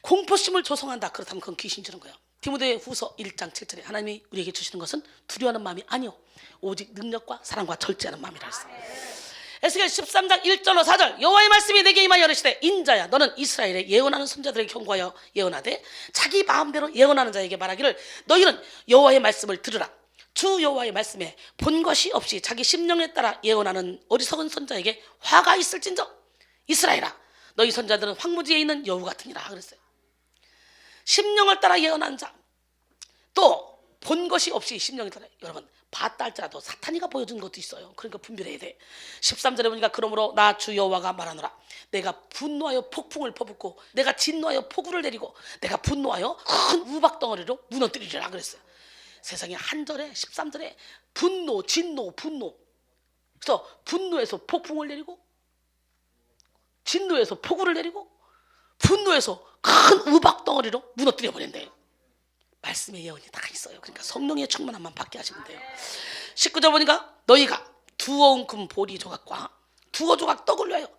공포심을 조성한다. 그렇다면 그건 귀신 주는 거예요. 디모데 후서 1장 7절에 하나님이 우리에게 주시는 것은 두려워하는 마음이 아니요 오직 능력과 사랑과 절제하는 마음이라 했어요. 에스겔 13장 1절로 4절 여호와의 말씀이 내게 임하여 이르시되 인자야 너는 이스라엘에 예언하는 선자들에게 경고하여 예언하되 자기 마음대로 예언하는 자에게 말하기를 너희는 여호와의 말씀을 들으라. 주 여호와의 말씀에 본 것이 없이 자기 심령에 따라 예언하는 어리석은 선자에게 화가 있을진저 이스라엘아 너희 선자들은 황무지에 있는 여우 같으니라 그랬어요. 심령을 따라 예언한 자, 또 본 것이 없이 심령에 따라, 여러분 봤다 할지라도 사탄이가 보여준 것도 있어요. 그러니까 분별해야 돼. 13절에 보니까 그러므로 나 주 여호와가 말하노라 내가 분노하여 폭풍을 퍼붓고 내가 진노하여 폭우를 내리고 내가 분노하여 큰 우박덩어리로 무너뜨리리라 그랬어요. 세상에 한 절에 13절에 분노, 진노, 분노. 그래서 분노에서 폭풍을 내리고 진노에서 폭우를 내리고 분노에서 큰 우박덩어리로 무너뜨려 버린대요. 말씀의 예언이 다 있어요. 그러니까 성령의 충만함만 받게 하시면 돼요. 19절 보니까 너희가 두어운 금 보리 조각과 두어 조각 떡을 위하여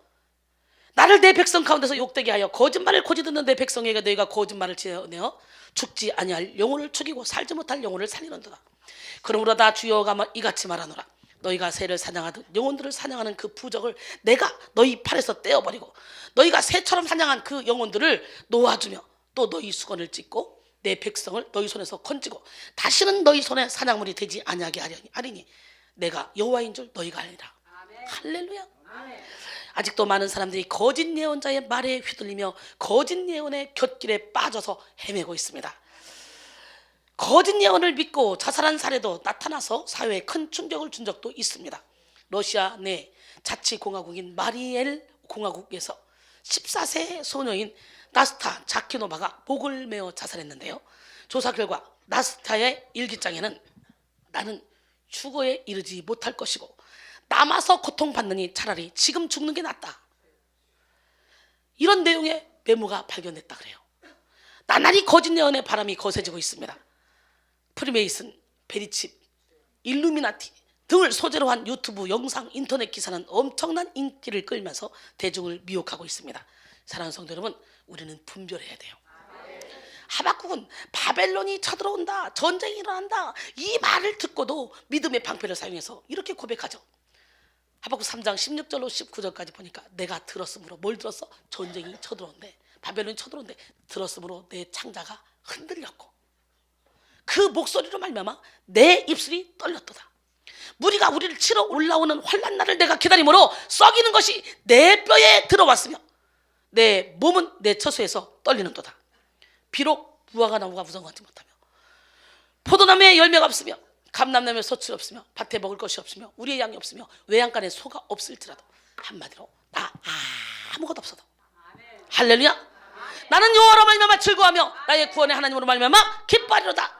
나를 내 백성 가운데서 욕되게 하여 거짓말을 고지 듣는 내 백성에게 너희가 거짓말을 지어내어 죽지 아니할 영혼을 죽이고 살지 못할 영혼을 살리는도다. 그러므로 나 주 여호와가 이같이 말하노라 너희가 새를 사냥하듯 영혼들을 사냥하는 그 부적을 내가 너희 팔에서 떼어버리고 너희가 새처럼 사냥한 그 영혼들을 놓아주며 또 너희 수건을 찢고 내 백성을 너희 손에서 건지고 다시는 너희 손에 사냥물이 되지 아니하게 하리니 내가 여호와인 줄 너희가 알리라. 할렐루야. 아직도 많은 사람들이 거짓 예언자의 말에 휘둘리며 거짓 예언의 곁길에 빠져서 헤매고 있습니다. 거짓 예언을 믿고 자살한 사례도 나타나서 사회에 큰 충격을 준 적도 있습니다. 러시아 내 자치공화국인 마리엘 공화국에서 14세 소녀인 나스타 자키노바가 목을 메어 자살했는데요. 조사 결과 나스타의 일기장에는 나는 휴거에 이르지 못할 것이고 남아서 고통받느니 차라리 지금 죽는 게 낫다. 이런 내용의 메모가 발견됐다 그래요. 나날이 거짓 예언의 바람이 거세지고 있습니다. 프리메이슨, 베리칩, 일루미나티 등을 소재로 한 유튜브 영상, 인터넷 기사는 엄청난 인기를 끌면서 대중을 미혹하고 있습니다. 사랑하는 성도 여러분, 우리는 분별해야 돼요. 하박국은 바벨론이 쳐들어온다, 전쟁이 일어난다 이 말을 듣고도 믿음의 방패를 사용해서 이렇게 고백하죠. 하박국 3장 16절로 19절까지 보니까 내가 들었으므로 뭘 들었어? 전쟁이 쳐들어온대, 바벨론이 쳐들어온대. 들었으므로 내 창자가 흔들렸고 그 목소리로 말미암아 내 입술이 떨렸도다. 무리가 우리를 치러 올라오는 환난 날을 내가 기다림으로 썩이는 것이 내 뼈에 들어왔으며 내 몸은 내 처수에서 떨리는도다. 비록 무화과 나무가 무성하지 못하며 포도나무에 열매가 없으며 감람나무에 소출이 없으며 밭에 먹을 것이 없으며 우리의 양이 없으며 외양간에 소가 없을지라도 한마디로 나 아무것도 없어도 할렐루야. 나는 여호와로 말미암아 즐거워하며 나의 구원의 하나님으로 말미암아 기뻐하리로다.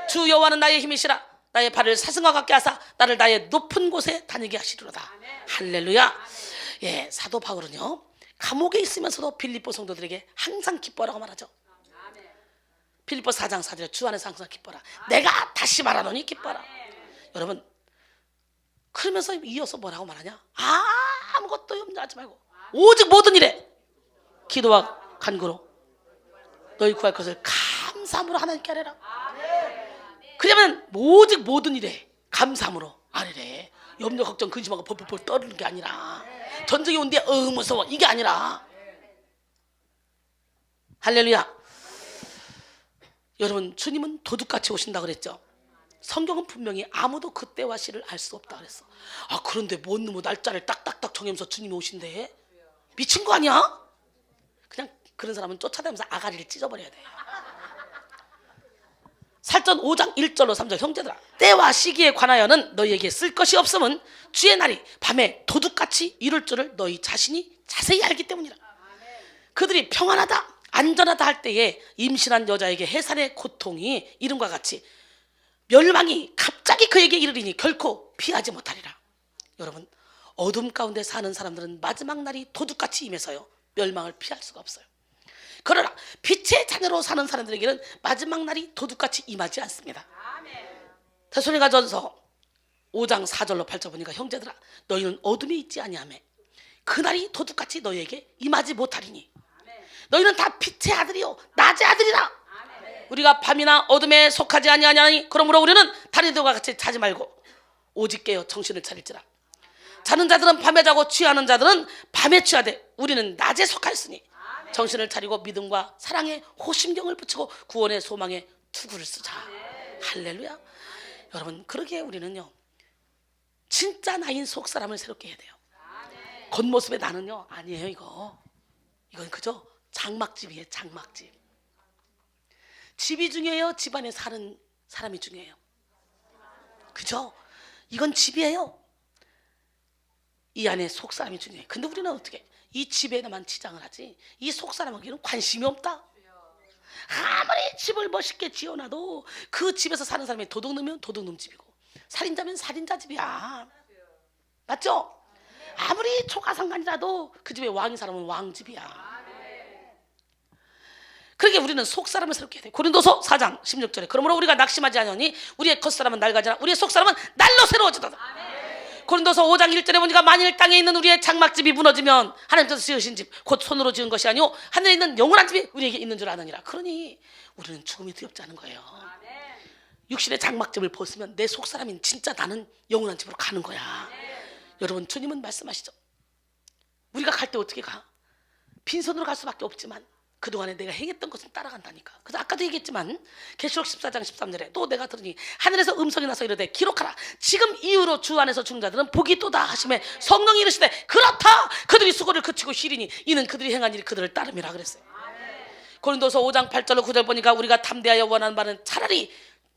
주 여호와는 나의 힘이시라. 나의 발을 사슴과 같게 하사 나를 나의 높은 곳에 다니게 하시리로다. 할렐루야. 예, 사도 바울은요 감옥에 있으면서도 빌립보 성도들에게 항상 기뻐하라고 말하죠. 빌립보서 4장 4절에 주 안에서 항상 기뻐라. 내가 다시 말하노니 기뻐라. 여러분, 그러면서 이어서 뭐라고 말하냐? 아무것도 염려하지 말고 오직 모든 일에 기도와 간구로 너희 구할 것을 감사함으로 하나님께 아뢰라. 그러면 오직 모든 일에 감사함으로 아뢰래. 염려 걱정 근심하고 펄펄펄 떠르는 게 아니라, 전쟁이 온데 무서워 이게 아니라. 할렐루야. 여러분, 주님은 도둑같이 오신다 그랬죠. 성경은 분명히 아무도 그때와 시를 알 수 없다 그랬어. 그런데 뭔 놈의 날짜를 딱딱딱 정하면서 주님이 오신대? 미친 거 아니야? 그냥 그런 사람은 쫓아다니면서 아가리를 찢어버려야 돼. 살전 5장 1절로 3절. 형제들아, 때와 시기에 관하여는 너희에게 쓸 것이 없음은 주의 날이 밤에 도둑같이 이룰 줄을 너희 자신이 자세히 알기 때문이라. 그들이 평안하다 안전하다 할 때에 임신한 여자에게 해산의 고통이 이름과 같이 멸망이 갑자기 그에게 이르리니 결코 피하지 못하리라. 여러분, 어둠 가운데 사는 사람들은 마지막 날이 도둑같이 임해서요 멸망을 피할 수가 없어요. 그러나 빛의 자녀로 사는 사람들에게는 마지막 날이 도둑같이 임하지 않습니다. 데살로니가전서 5장 4절로 8절 보니까 형제들아, 너희는 어둠에 있지 아니하며 그날이 도둑같이 너희에게 임하지 못하리니 너희는 다 빛의 아들이요 낮의 아들이라. 우리가 밤이나 어둠에 속하지 아니하냐니 그러므로 우리는 다른 이들과 같이 자지 말고 오직 깨어 정신을 차릴지라. 자는 자들은 밤에 자고 취하는 자들은 밤에 취하되 우리는 낮에 속하였으니 정신을 차리고 믿음과 사랑에 호심경을 붙이고 구원의 소망에 투구를 쓰자. 할렐루야. 여러분, 그러기에 우리는요 진짜 나인 속사람을 새롭게 해야 돼요. 겉모습의 나는요 아니에요. 이건 그저 장막집이에요. 장막집. 집이 중요해요? 집안에 사는 사람이 중요해요? 그죠? 이건 집이에요. 이 안에 속사람이 중요해요. 근데 우리는 어떻게 이 집에만 치장을 하지 이 속사람에게는 관심이 없다. 아무리 집을 멋있게 지어놔도 그 집에서 사는 사람이 도둑놈이면 도둑놈 집이고 살인자면 살인자 집이야. 맞죠? 아무리 초가상관이라도 그 집에 왕인 사람은 왕집이야. 그러게 우리는 속사람을 새롭게 해야 돼. 고린도서 4장 16절에 그러므로 우리가 낙심하지 않으니 우리의 겉사람은 낡아지나 우리의 속사람은 날로 새로워지도다. 고린도서 5장 1절에 보니까 만일 땅에 있는 우리의 장막집이 무너지면 하나님께서 지으신 집 곧 손으로 지은 것이 아니오 하늘에 있는 영원한 집이 우리에게 있는 줄 아느니라. 그러니 우리는 죽음이 두렵지 않은 거예요. 육신의 장막집을 벗으면 내 속사람인 진짜 나는 영원한 집으로 가는 거야. 여러분, 주님은 말씀하시죠. 우리가 갈 때 어떻게 가? 빈손으로 갈 수밖에 없지만 그동안에 내가 행했던 것은 따라간다니까. 그래서 아까도 얘기했지만 계시록 14장 13절에 또 내가 들으니 하늘에서 음성이 나서 이르되 기록하라. 지금 이후로 주 안에서 죽은 자들은 복이 또다 하심에 성령이 이르시되 그렇다. 그들이 수고를 그치고 쉬리니 이는 그들이 행한 일이 그들을 따름이라 그랬어요. 고린도서 5장 8절로 9절 보니까 우리가 탐대하여 원하는 바는 차라리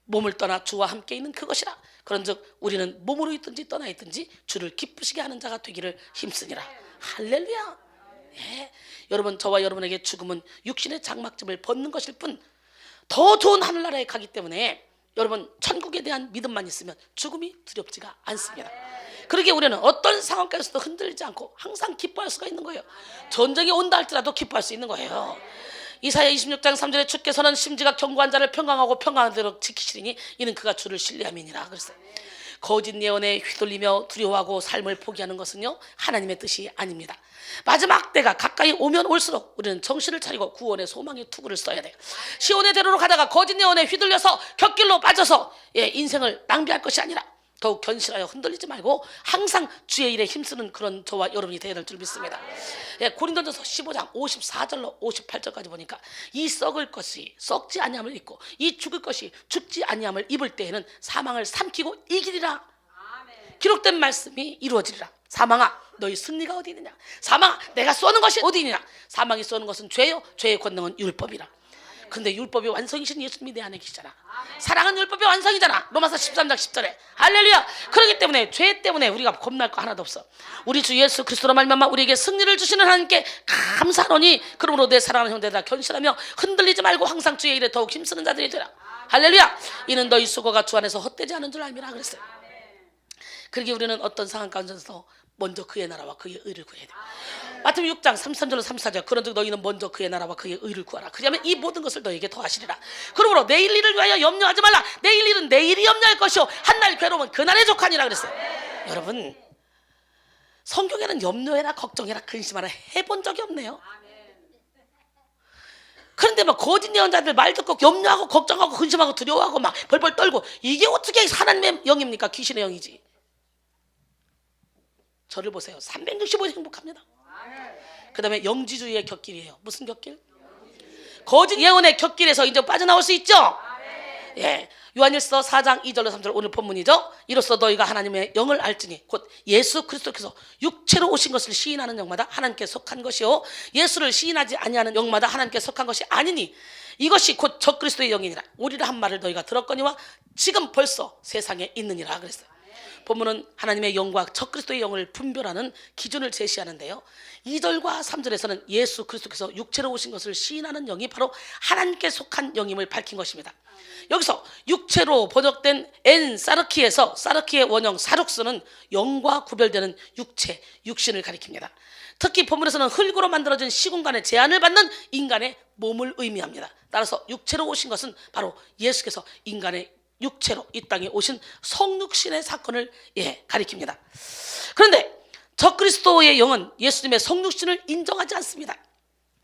몸을 떠나 주와 함께 있는 그것이라. 그런즉 우리는 몸으로 있든지 떠나 있든지 주를 기쁘시게 하는 자가 되기를 힘쓰니라. 할렐루야. 예. 여러분, 저와 여러분에게 죽음은 육신의 장막집을 벗는 것일 뿐 더 좋은 하늘나라에 가기 때문에 여러분, 천국에 대한 믿음만 있으면 죽음이 두렵지가 않습니다. 그러기에 우리는 어떤 상황까지도 흔들리지 않고 항상 기뻐할 수가 있는 거예요. 전쟁이 온다 할지라도 기뻐할 수 있는 거예요. 이사야 26장 3절에 주께서는 심지가 견고한 자를 평강하고 평강한 대로 지키시리니 이는 그가 주를 신뢰함이니라 그랬어요. 거짓 예언에 휘둘리며 두려워하고 삶을 포기하는 것은요 하나님의 뜻이 아닙니다. 마지막 때가 가까이 오면 올수록 우리는 정신을 차리고 구원의 소망의 투구를 써야 돼요. 시온의 대로로 가다가 거짓 예언에 휘둘려서 곁길로 빠져서 인생을 낭비할 것이 아니라 더욱 견실하여 흔들리지 말고 항상 주의 일에 힘쓰는 그런 저와 여러분이 되어야 될 줄 믿습니다. 고린도전서 15장 54절로 58절까지 보니까 이 썩을 것이 썩지 아니함을 입고 이 죽을 것이 죽지 아니함을 입을 때에는 사망을 삼키고 이기리라. 기록된 말씀이 이루어지리라. 사망아 너희 승리가 어디 있느냐. 사망아 내가 쏘는 것이 어디 있느냐. 사망이 쏘는 것은 죄요 죄의 권능은 율법이라. 근데 율법의 완성이신 예수님이 내 안에 계시잖아. 사랑은 율법의 완성이잖아. 로마서 13장 10절에 할렐루야. 그렇기 때문에 죄 때문에 우리가 겁날 거 하나도 없어. 우리 주 예수 그리스도로 말미암아 우리에게 승리를 주시는 하나님께 감사하노니 그러므로 내 사랑하는 형제들아 견실하며 흔들리지 말고 항상 주의 일에 더욱 힘쓰는 자들이 되라. 할렐루야. 이는 너희 수고가 주 안에서 헛되지 않은 줄 알미라 그랬어요. 그러기에 우리는 어떤 상황 가운데서 먼저 그의 나라와 그의 의를 구해야 돼요. 마태복음 6장 33절로 34절 그런즉 너희는 먼저 그의 나라와 그의 의를 구하라. 그러면 이 모든 것을 너에게 더하시리라. 그러므로 내일 일을 위하여 염려하지 말라. 내일 일은 내일이 염려할 것이요 한날 괴로움은 그날에 족하니라 그랬어요. 여러분, 성경에는 염려해라 걱정해라 근심하라 해본 적이 없네요. 그런데 막 거짓 예언자들 말 듣고 염려하고 걱정하고 근심하고 두려워하고 막 벌벌 떨고 이게 어떻게 하나님의 영입니까? 귀신의 영이지. 저를 보세요. 365일 행복합니다. 그 다음에 영지주의의 곁길이에요. 무슨 곁길? 거짓 예언의 곁길에서 이제 빠져나올 수 있죠. 예, 요한일서 4장 2절로 3절 오늘 본문이죠. 이로써 너희가 하나님의 영을 알지니 곧 예수 그리스도께서 육체로 오신 것을 시인하는 영마다 하나님께 속한 것이요 예수를 시인하지 아니하는 영마다 하나님께 속한 것이 아니니 이것이 곧 적그리스도의 영이니라. 우리를 한 말을 너희가 들었거니와 지금 벌써 세상에 있느니라 그랬어요. 본문은 하나님의 영과 적그리스도의 영을 분별하는 기준을 제시하는데요. 2절과 3절에서는 예수 그리스도께서 육체로 오신 것을 시인하는 영이 바로 하나님께 속한 영임을 밝힌 것입니다. 여기서 육체로 번역된 엔사르키에서 사르키의 원형 사룩스는 영과 구별되는 육체, 육신을 가리킵니다. 특히 본문에서는 흙으로 만들어진 시공간의 제한을 받는 인간의 몸을 의미합니다. 따라서 육체로 오신 것은 바로 예수께서 인간의 육체로 이 땅에 오신 성육신의 사건을 가리킵니다. 그런데 적그리스도의 영은 예수님의 성육신을 인정하지 않습니다.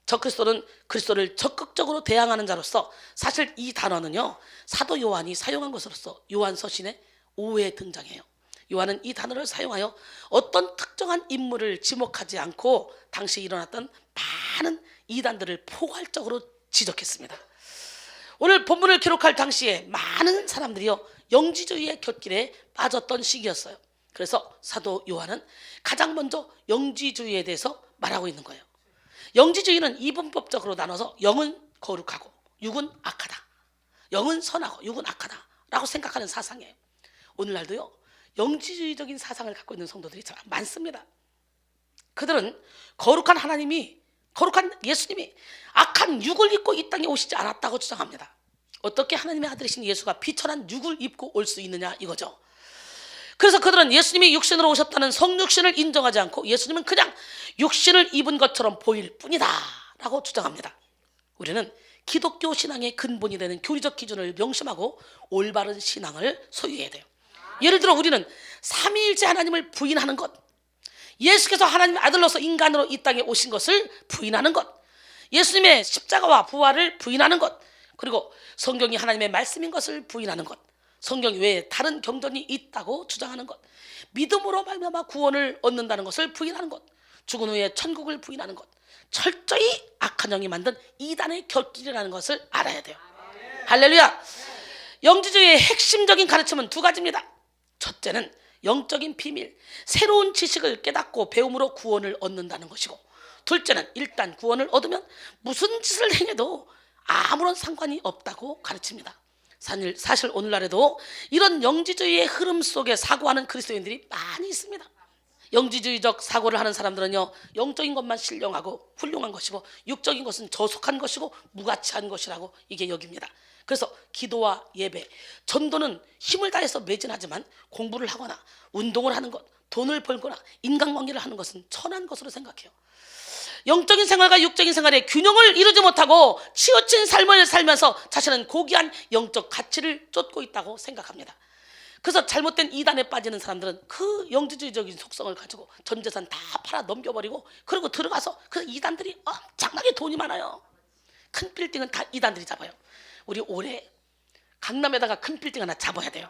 적그리스도는 그리스도를 적극적으로 대항하는 자로서 사실 이 단어는요 사도 요한이 사용한 것으로서 요한 서신에 5회 등장해요. 요한은 이 단어를 사용하여 어떤 특정한 인물을 지목하지 않고 당시 일어났던 많은 이단들을 포괄적으로 지적했습니다. 오늘 본문을 기록할 당시에 많은 사람들이요 영지주의의 곁길에 빠졌던 시기였어요. 그래서 사도 요한은 가장 먼저 영지주의에 대해서 말하고 있는 거예요. 영지주의는 이분법적으로 나눠서 영은 거룩하고 육은 악하다, 영은 선하고 육은 악하다 라고 생각하는 사상이에요. 오늘날도요 영지주의적인 사상을 갖고 있는 성도들이 참 많습니다. 그들은 거룩한 하나님이, 거룩한 예수님이 악한 육을 입고 이 땅에 오시지 않았다고 주장합니다. 어떻게 하나님의 아들이신 예수가 비천한 육을 입고 올 수 있느냐 이거죠. 그래서 그들은 예수님이 육신으로 오셨다는 성육신을 인정하지 않고 예수님은 그냥 육신을 입은 것처럼 보일 뿐이다 라고 주장합니다. 우리는 기독교 신앙의 근본이 되는 교리적 기준을 명심하고 올바른 신앙을 소유해야 돼요. 예를 들어 우리는 삼위일체 하나님을 부인하는 것, 예수께서 하나님의 아들로서 인간으로 이 땅에 오신 것을 부인하는 것, 예수님의 십자가와 부활을 부인하는 것, 그리고 성경이 하나님의 말씀인 것을 부인하는 것, 성경 외에 다른 경전이 있다고 주장하는 것, 믿음으로 말미암아 구원을 얻는다는 것을 부인하는 것, 죽은 후에 천국을 부인하는 것, 철저히 악한 영이 만든 이단의 곁길이라는 것을 알아야 돼요. 할렐루야. 영지주의의 핵심적인 가르침은 두 가지입니다. 첫째는 영적인 비밀, 새로운 지식을 깨닫고 배움으로 구원을 얻는다는 것이고, 둘째는 일단 구원을 얻으면 무슨 짓을 행해도 아무런 상관이 없다고 가르칩니다. 사실 오늘날에도 이런 영지주의의 흐름 속에 사고하는 그리스도인들이 많이 있습니다. 영지주의적 사고를 하는 사람들은요 영적인 것만 신령하고 훌륭한 것이고 육적인 것은 저속한 것이고 무가치한 것이라고 이게 여깁니다. 그래서 기도와 예배, 전도는 힘을 다해서 매진하지만 공부를 하거나 운동을 하는 것, 돈을 벌거나 인간관계를 하는 것은 천한 것으로 생각해요. 영적인 생활과 육적인 생활의 균형을 이루지 못하고 치우친 삶을 살면서 자신은 고귀한 영적 가치를 쫓고 있다고 생각합니다. 그래서 잘못된 이단에 빠지는 사람들은 그 영지주의적인 속성을 가지고 전 재산 다 팔아 넘겨버리고 그리고 들어가서 그 이단들이 엄청나게 돈이 많아요. 큰 빌딩은 다 이단들이 잡아요. 우리 올해 강남에다가 큰 빌딩 하나 잡아야 돼요.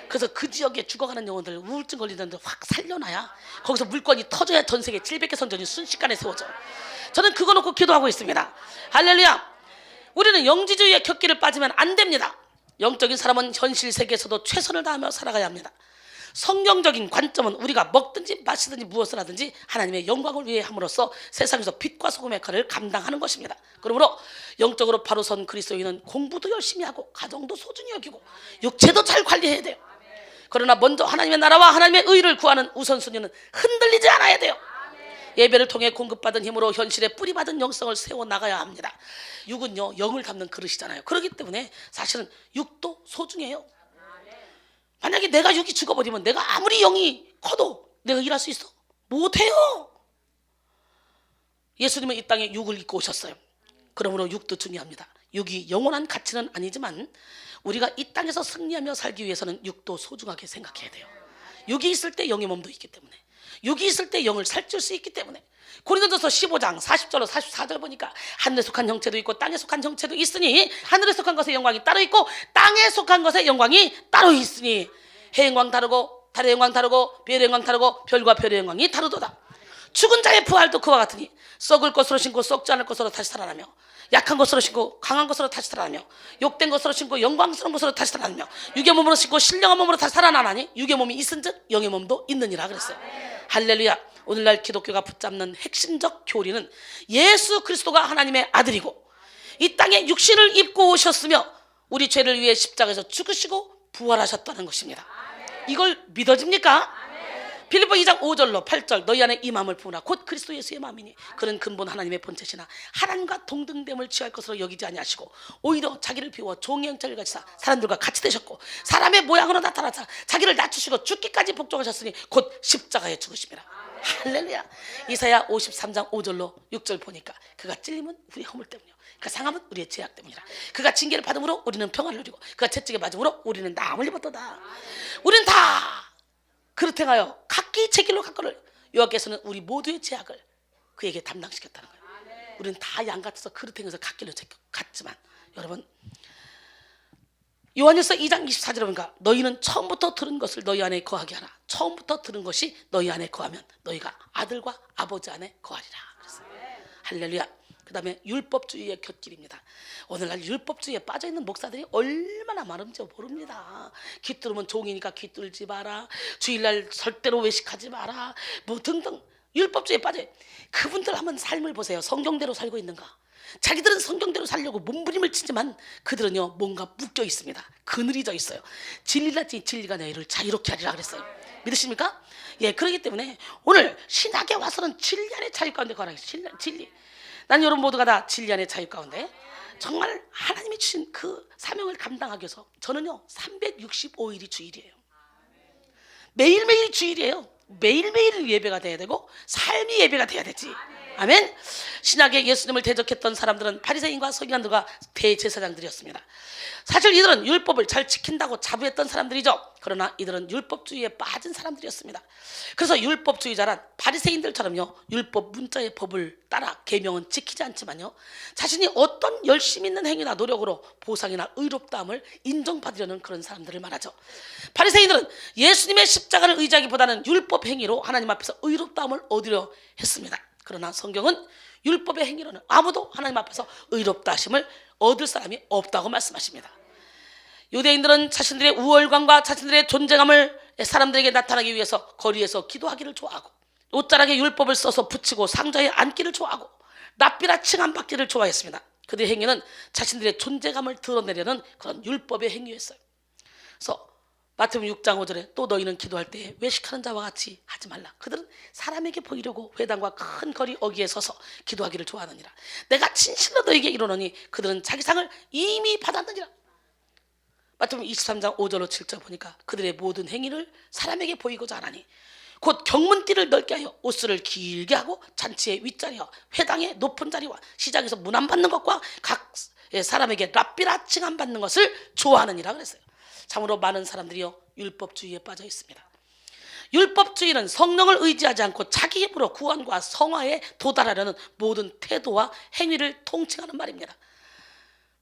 그래서 그 지역에 죽어가는 영혼들 우울증 걸리는데 확 살려놔야 거기서 물건이 터져야 전 세계 700개 선전이 순식간에 세워져. 저는 그거 놓고 기도하고 있습니다. 할렐루야. 우리는 영지주의의 곁길을 빠지면 안 됩니다. 영적인 사람은 현실 세계에서도 최선을 다하며 살아가야 합니다. 성경적인 관점은 우리가 먹든지 마시든지 무엇을 하든지 하나님의 영광을 위해 함으로써 세상에서 빛과 소금의 역할을 감당하는 것입니다. 그러므로 영적으로 바로 선 그리스도인은 공부도 열심히 하고 가정도 소중히 여기고 육체도 잘 관리해야 돼요. 그러나 먼저 하나님의 나라와 하나님의 의를 구하는 우선순위는 흔들리지 않아야 돼요. 예배를 통해 공급받은 힘으로 현실에 뿌리받은 영성을 세워나가야 합니다. 육은요 영을 담는 그릇이잖아요. 그렇기 때문에 사실은 육도 소중해요. 만약에 내가 육이 죽어버리면 내가 아무리 영이 커도 내가 일할 수 있어? 못해요. 예수님은 이 땅에 육을 입고 오셨어요. 그러므로 육도 중요합니다. 육이 영원한 가치는 아니지만 우리가 이 땅에서 승리하며 살기 위해서는 육도 소중하게 생각해야 돼요. 육이 있을 때 영의 몸도 있기 때문에, 육이 있을 때 영을 살찔 수 있기 때문에. 고린도전서 15장 40절로 44절 보니까 하늘에 속한 형체도 있고 땅에 속한 형체도 있으니 하늘에 속한 것의 영광이 따로 있고 땅에 속한 것의 영광이 따로 있으니 해의 영광 다르고 달의 영광 다르고 별의 영광 다르고 별과 별의 영광이 다르도다. 죽은 자의 부활도 그와 같으니 썩을 것으로 신고 썩지 않을 것으로 다시 살아나며 약한 것으로 신고 강한 것으로 다시 살아나며 욕된 것으로 신고 영광스러운 것으로 다시 살아나며 육의 몸으로 신고 신령한 몸으로 다시 살아나나니 육의 몸이 있은즉 영의 몸도 있느니라 그랬어요. 할렐루야. 오늘날 기독교가 붙잡는 핵심적 교리는 예수 그리스도가 하나님의 아들이고 이 땅에 육신을 입고 오셨으며 우리 죄를 위해 십자가에서 죽으시고 부활하셨다는 것입니다. 이걸 믿어집니까? 빌립보 2장 5절로 8절 너희 안에 이 마음을 부으나 곧 그리스도 예수의 마음이니 그는 근본 하나님의 본체시나 하나님과 동등됨을 취할 것으로 여기지 아니하시고 오히려 자기를 비워 종의 형체를 가지사 사람들과 같이 되셨고 사람의 모양으로 나타나사 자기를 낮추시고 죽기까지 복종하셨으니 곧 십자가에 죽으심이라. 할렐루야. 이사야 53장 5절로 6절 보니까 그가 찔림은 우리의 허물 때문이요 그가 상함은 우리의 죄악 때문이라. 그가 징계를 받음으로 우리는 평안을 누리고 그가 채찍에 맞음으로 우리는 나음을 입었도다. 우리는 다 그릇 행하여 각기 제 길로 갔거늘 여호와께서는 우리 모두의 죄악을 그에게 담당시켰다는 거예요. 우리는 다 양같아서 그릇 행해서 갓길로 갔지만 여러분 요한일서 2장 24절에 보니까 너희는 처음부터 들은 것을 너희 안에 거하게 하라. 처음부터 들은 것이 너희 안에 거하면 너희가 아들과 아버지 안에 거하리라 그랬어요. 할렐루야. 그 다음에 율법주의의 곁길입니다. 오늘날 율법주의에 빠져있는 목사들이 얼마나 많은지 모릅니다. 귀뚫으면 종이니까 귀뚫지 마라, 주일날 절대로 외식하지 마라, 뭐 등등 율법주의에 빠져. 그분들 한번 삶을 보세요. 성경대로 살고 있는가? 자기들은 성경대로 살려고 몸부림을 치지만 그들은요 뭔가 묶여 있습니다. 그늘이 져 있어요. 진리같이 진리가 너희를 자유롭게 하리라 그랬어요. 믿으십니까? 예, 그렇기 때문에 오늘 신학에 와서는 진리 안에 자유 가운데 거하라. 진리. 난 여러분 모두가 다 진리 안에 자유 가운데 정말 하나님이 주신 그 사명을 감당하기 위해서 저는요 365일이 주일이에요. 매일매일이 주일이에요. 매일매일 예배가 돼야 되고 삶이 예배가 돼야 되지. 아멘. 신약에 예수님을 대적했던 사람들은 바리새인과 서기관들과 대제사장들이었습니다. 사실 이들은 율법을 잘 지킨다고 자부했던 사람들이죠. 그러나 이들은 율법주의에 빠진 사람들이었습니다. 그래서 율법주의자란 바리새인들처럼요 율법 문자의 법을 따라 계명은 지키지 않지만요 자신이 어떤 열심 있는 행위나 노력으로 보상이나 의롭다함을 인정받으려는 그런 사람들을 말하죠. 바리새인들은 예수님의 십자가를 의지하기보다는 율법 행위로 하나님 앞에서 의롭다함을 얻으려 했습니다. 그러나 성경은 율법의 행위로는 아무도 하나님 앞에서 의롭다 하심을 얻을 사람이 없다고 말씀하십니다. 유대인들은 자신들의 우월감과 자신들의 존재감을 사람들에게 나타나기 위해서 거리에서 기도하기를 좋아하고 옷자락에 율법을 써서 붙이고 상자에 앉기를 좋아하고 납비라 칭함받기를 좋아했습니다. 그들의 행위는 자신들의 존재감을 드러내려는 그런 율법의 행위였어요. 그래서 마태복음 6장 5절에 또 너희는 기도할 때 외식하는 자와 같이 하지 말라. 그들은 사람에게 보이려고 회당과 큰 거리 어귀에 서서 기도하기를 좋아하느니라. 내가 진실로 너희에게 이르노니 그들은 자기 상을 이미 받았느니라. 마태복음 23장 5절로 7절 보니까 그들의 모든 행위를 사람에게 보이고자 하나니 곧 경문띠를 넓게 하여 옷수를 길게 하고 잔치의 윗자리와 회당의 높은 자리와 시장에서 문안 받는 것과 각 사람에게 랍비라 칭함 받는 것을 좋아하느니라 그랬어요. 참으로 많은 사람들이요 율법주의에 빠져 있습니다. 율법주의는 성령을 의지하지 않고 자기 힘으로 구원과 성화에 도달하려는 모든 태도와 행위를 통칭하는 말입니다.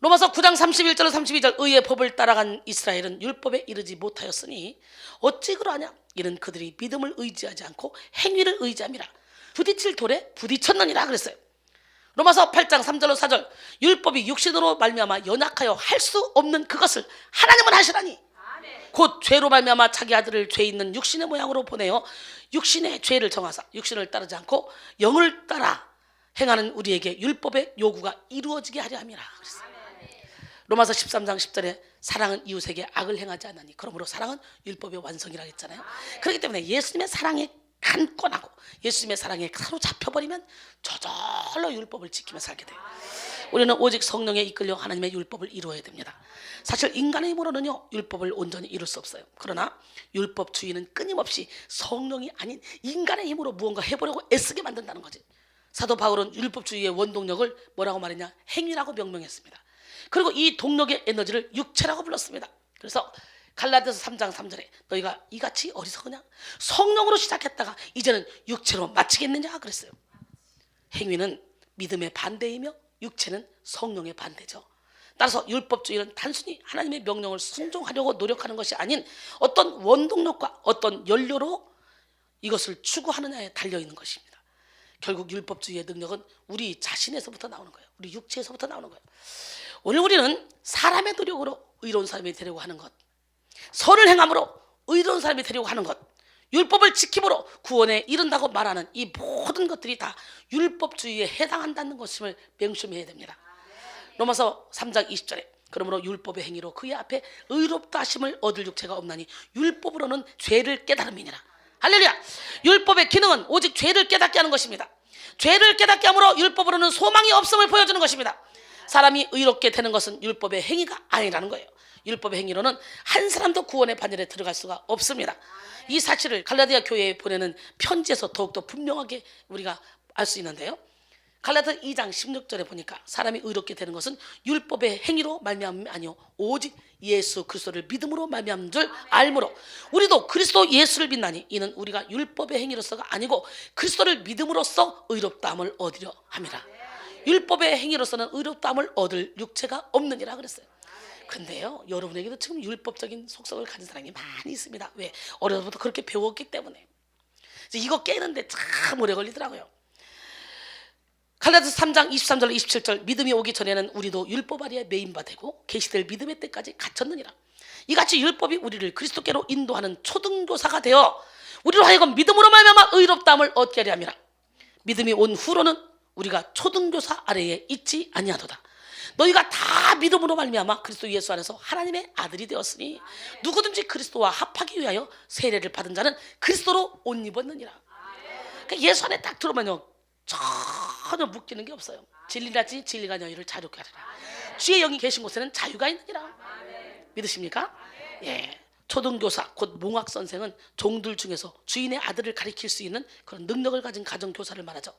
로마서 9장 31절로 32절 의의 법을 따라간 이스라엘은 율법에 이르지 못하였으니 어찌 그러하냐? 이는 그들이 믿음을 의지하지 않고 행위를 의지함이라. 부딪힐 돌에 부딪혔느니라 그랬어요. 로마서 8장 3절로 4절 율법이 육신으로 말미암아 연약하여 할 수 없는 그것을 하나님은 하시라니 곧 죄로 말미암아 자기 아들을 죄 있는 육신의 모양으로 보내어 육신의 죄를 정하사 육신을 따르지 않고 영을 따라 행하는 우리에게 율법의 요구가 이루어지게 하려 함이라 그랬어요. 로마서 13장 10절에 사랑은 이웃에게 악을 행하지 않으니 그러므로 사랑은 율법의 완성이라고 했잖아요. 그렇기 때문에 예수님의 사랑에 간권하고 예수님의 사랑에 사로잡혀버리면 저절로 율법을 지키며 살게 돼요. 우리는 오직 성령에 이끌려 하나님의 율법을 이루어야 됩니다. 사실 인간의 힘으로는요 율법을 온전히 이룰 수 없어요. 그러나 율법주의는 끊임없이 성령이 아닌 인간의 힘으로 무언가 해보려고 애쓰게 만든다는 거지. 사도 바울은 율법주의의 원동력을 뭐라고 말했냐? 행위라고 명명했습니다. 그리고 이 동력의 에너지를 육체라고 불렀습니다. 그래서 갈라디아서 3장 3절에 너희가 이같이 어리석으냐? 성령으로 시작했다가 이제는 육체로 마치겠느냐 그랬어요. 행위는 믿음의 반대이며 육체는 성령의 반대죠. 따라서 율법주의는 단순히 하나님의 명령을 순종하려고 노력하는 것이 아닌 어떤 원동력과 어떤 연료로 이것을 추구하느냐에 달려있는 것입니다. 결국 율법주의의 능력은 우리 자신에서부터 나오는 거예요. 우리 육체에서부터 나오는 거예요. 오늘 우리는 사람의 노력으로 의로운 사람이 되려고 하는 것, 선을 행함으로 의로운 사람이 되려고 하는 것, 율법을 지킴으로 구원에 이른다고 말하는 이 모든 것들이 다 율법주의에 해당한다는 것임을 명심해야 됩니다. 로마서 3장 20절에 그러므로 율법의 행위로 그의 앞에 의롭다 하심을 얻을 육체가 없나니 율법으로는 죄를 깨달음이니라. 할렐루야. 율법의 기능은 오직 죄를 깨닫게 하는 것입니다. 죄를 깨닫게 함으로 율법으로는 소망이 없음을 보여주는 것입니다. 사람이 의롭게 되는 것은 율법의 행위가 아니라는 거예요. 율법의 행위로는 한 사람도 구원의 반열에 들어갈 수가 없습니다. 이 사실을 갈라디아 교회에 보내는 편지에서 더욱더 분명하게 우리가 알 수 있는데요. 갈라디아 2장 16절에 보니까 사람이 의롭게 되는 것은 율법의 행위로 말미암음이 아니요 오직 예수 그리스도를 믿음으로 말미암은 줄 알므로 우리도 그리스도 예수를 믿나니 이는 우리가 율법의 행위로서가 아니고 그리스도를 믿음으로써 의롭다함을 얻으려 함이라. 율법의 행위로서는 의롭다함을 얻을 육체가 없느니라 그랬어요. 근데요 여러분에게도 지금 율법적인 속성을 가진 사람이 많이 있습니다. 왜? 어려서부터 그렇게 배웠기 때문에. 이거 깨는데 참 오래 걸리더라고요. 갈라디아서 3장 23절 27절 믿음이 오기 전에는 우리도 율법 아래에 매인바 되고 계시될 믿음의 때까지 갇혔느니라. 이같이 율법이 우리를 그리스도께로 인도하는 초등교사가 되어 우리로 하여금 믿음으로 말미암아 의롭다함을 얻게 하려 함이라. 믿음이 온 후로는 우리가 초등교사 아래에 있지 아니하도다. 너희가 다 믿음으로 말미암아 그리스도 예수 안에서 하나님의 아들이 되었으니 누구든지 그리스도와 합하기 위하여 세례를 받은 자는 그리스도로 옷 입었느니라. 그러니까 예수 안에 딱 들어오면요 전혀 묶이는 게 없어요. 진리라지 진리가 너희를 자유케 하리라. 주의 영이 계신 곳에는 자유가 있느니라. 믿으십니까? 예. 초등교사 곧 몽학 선생은 종들 중에서 주인의 아들을 가리킬 수 있는 그런 능력을 가진 가정교사를 말하죠.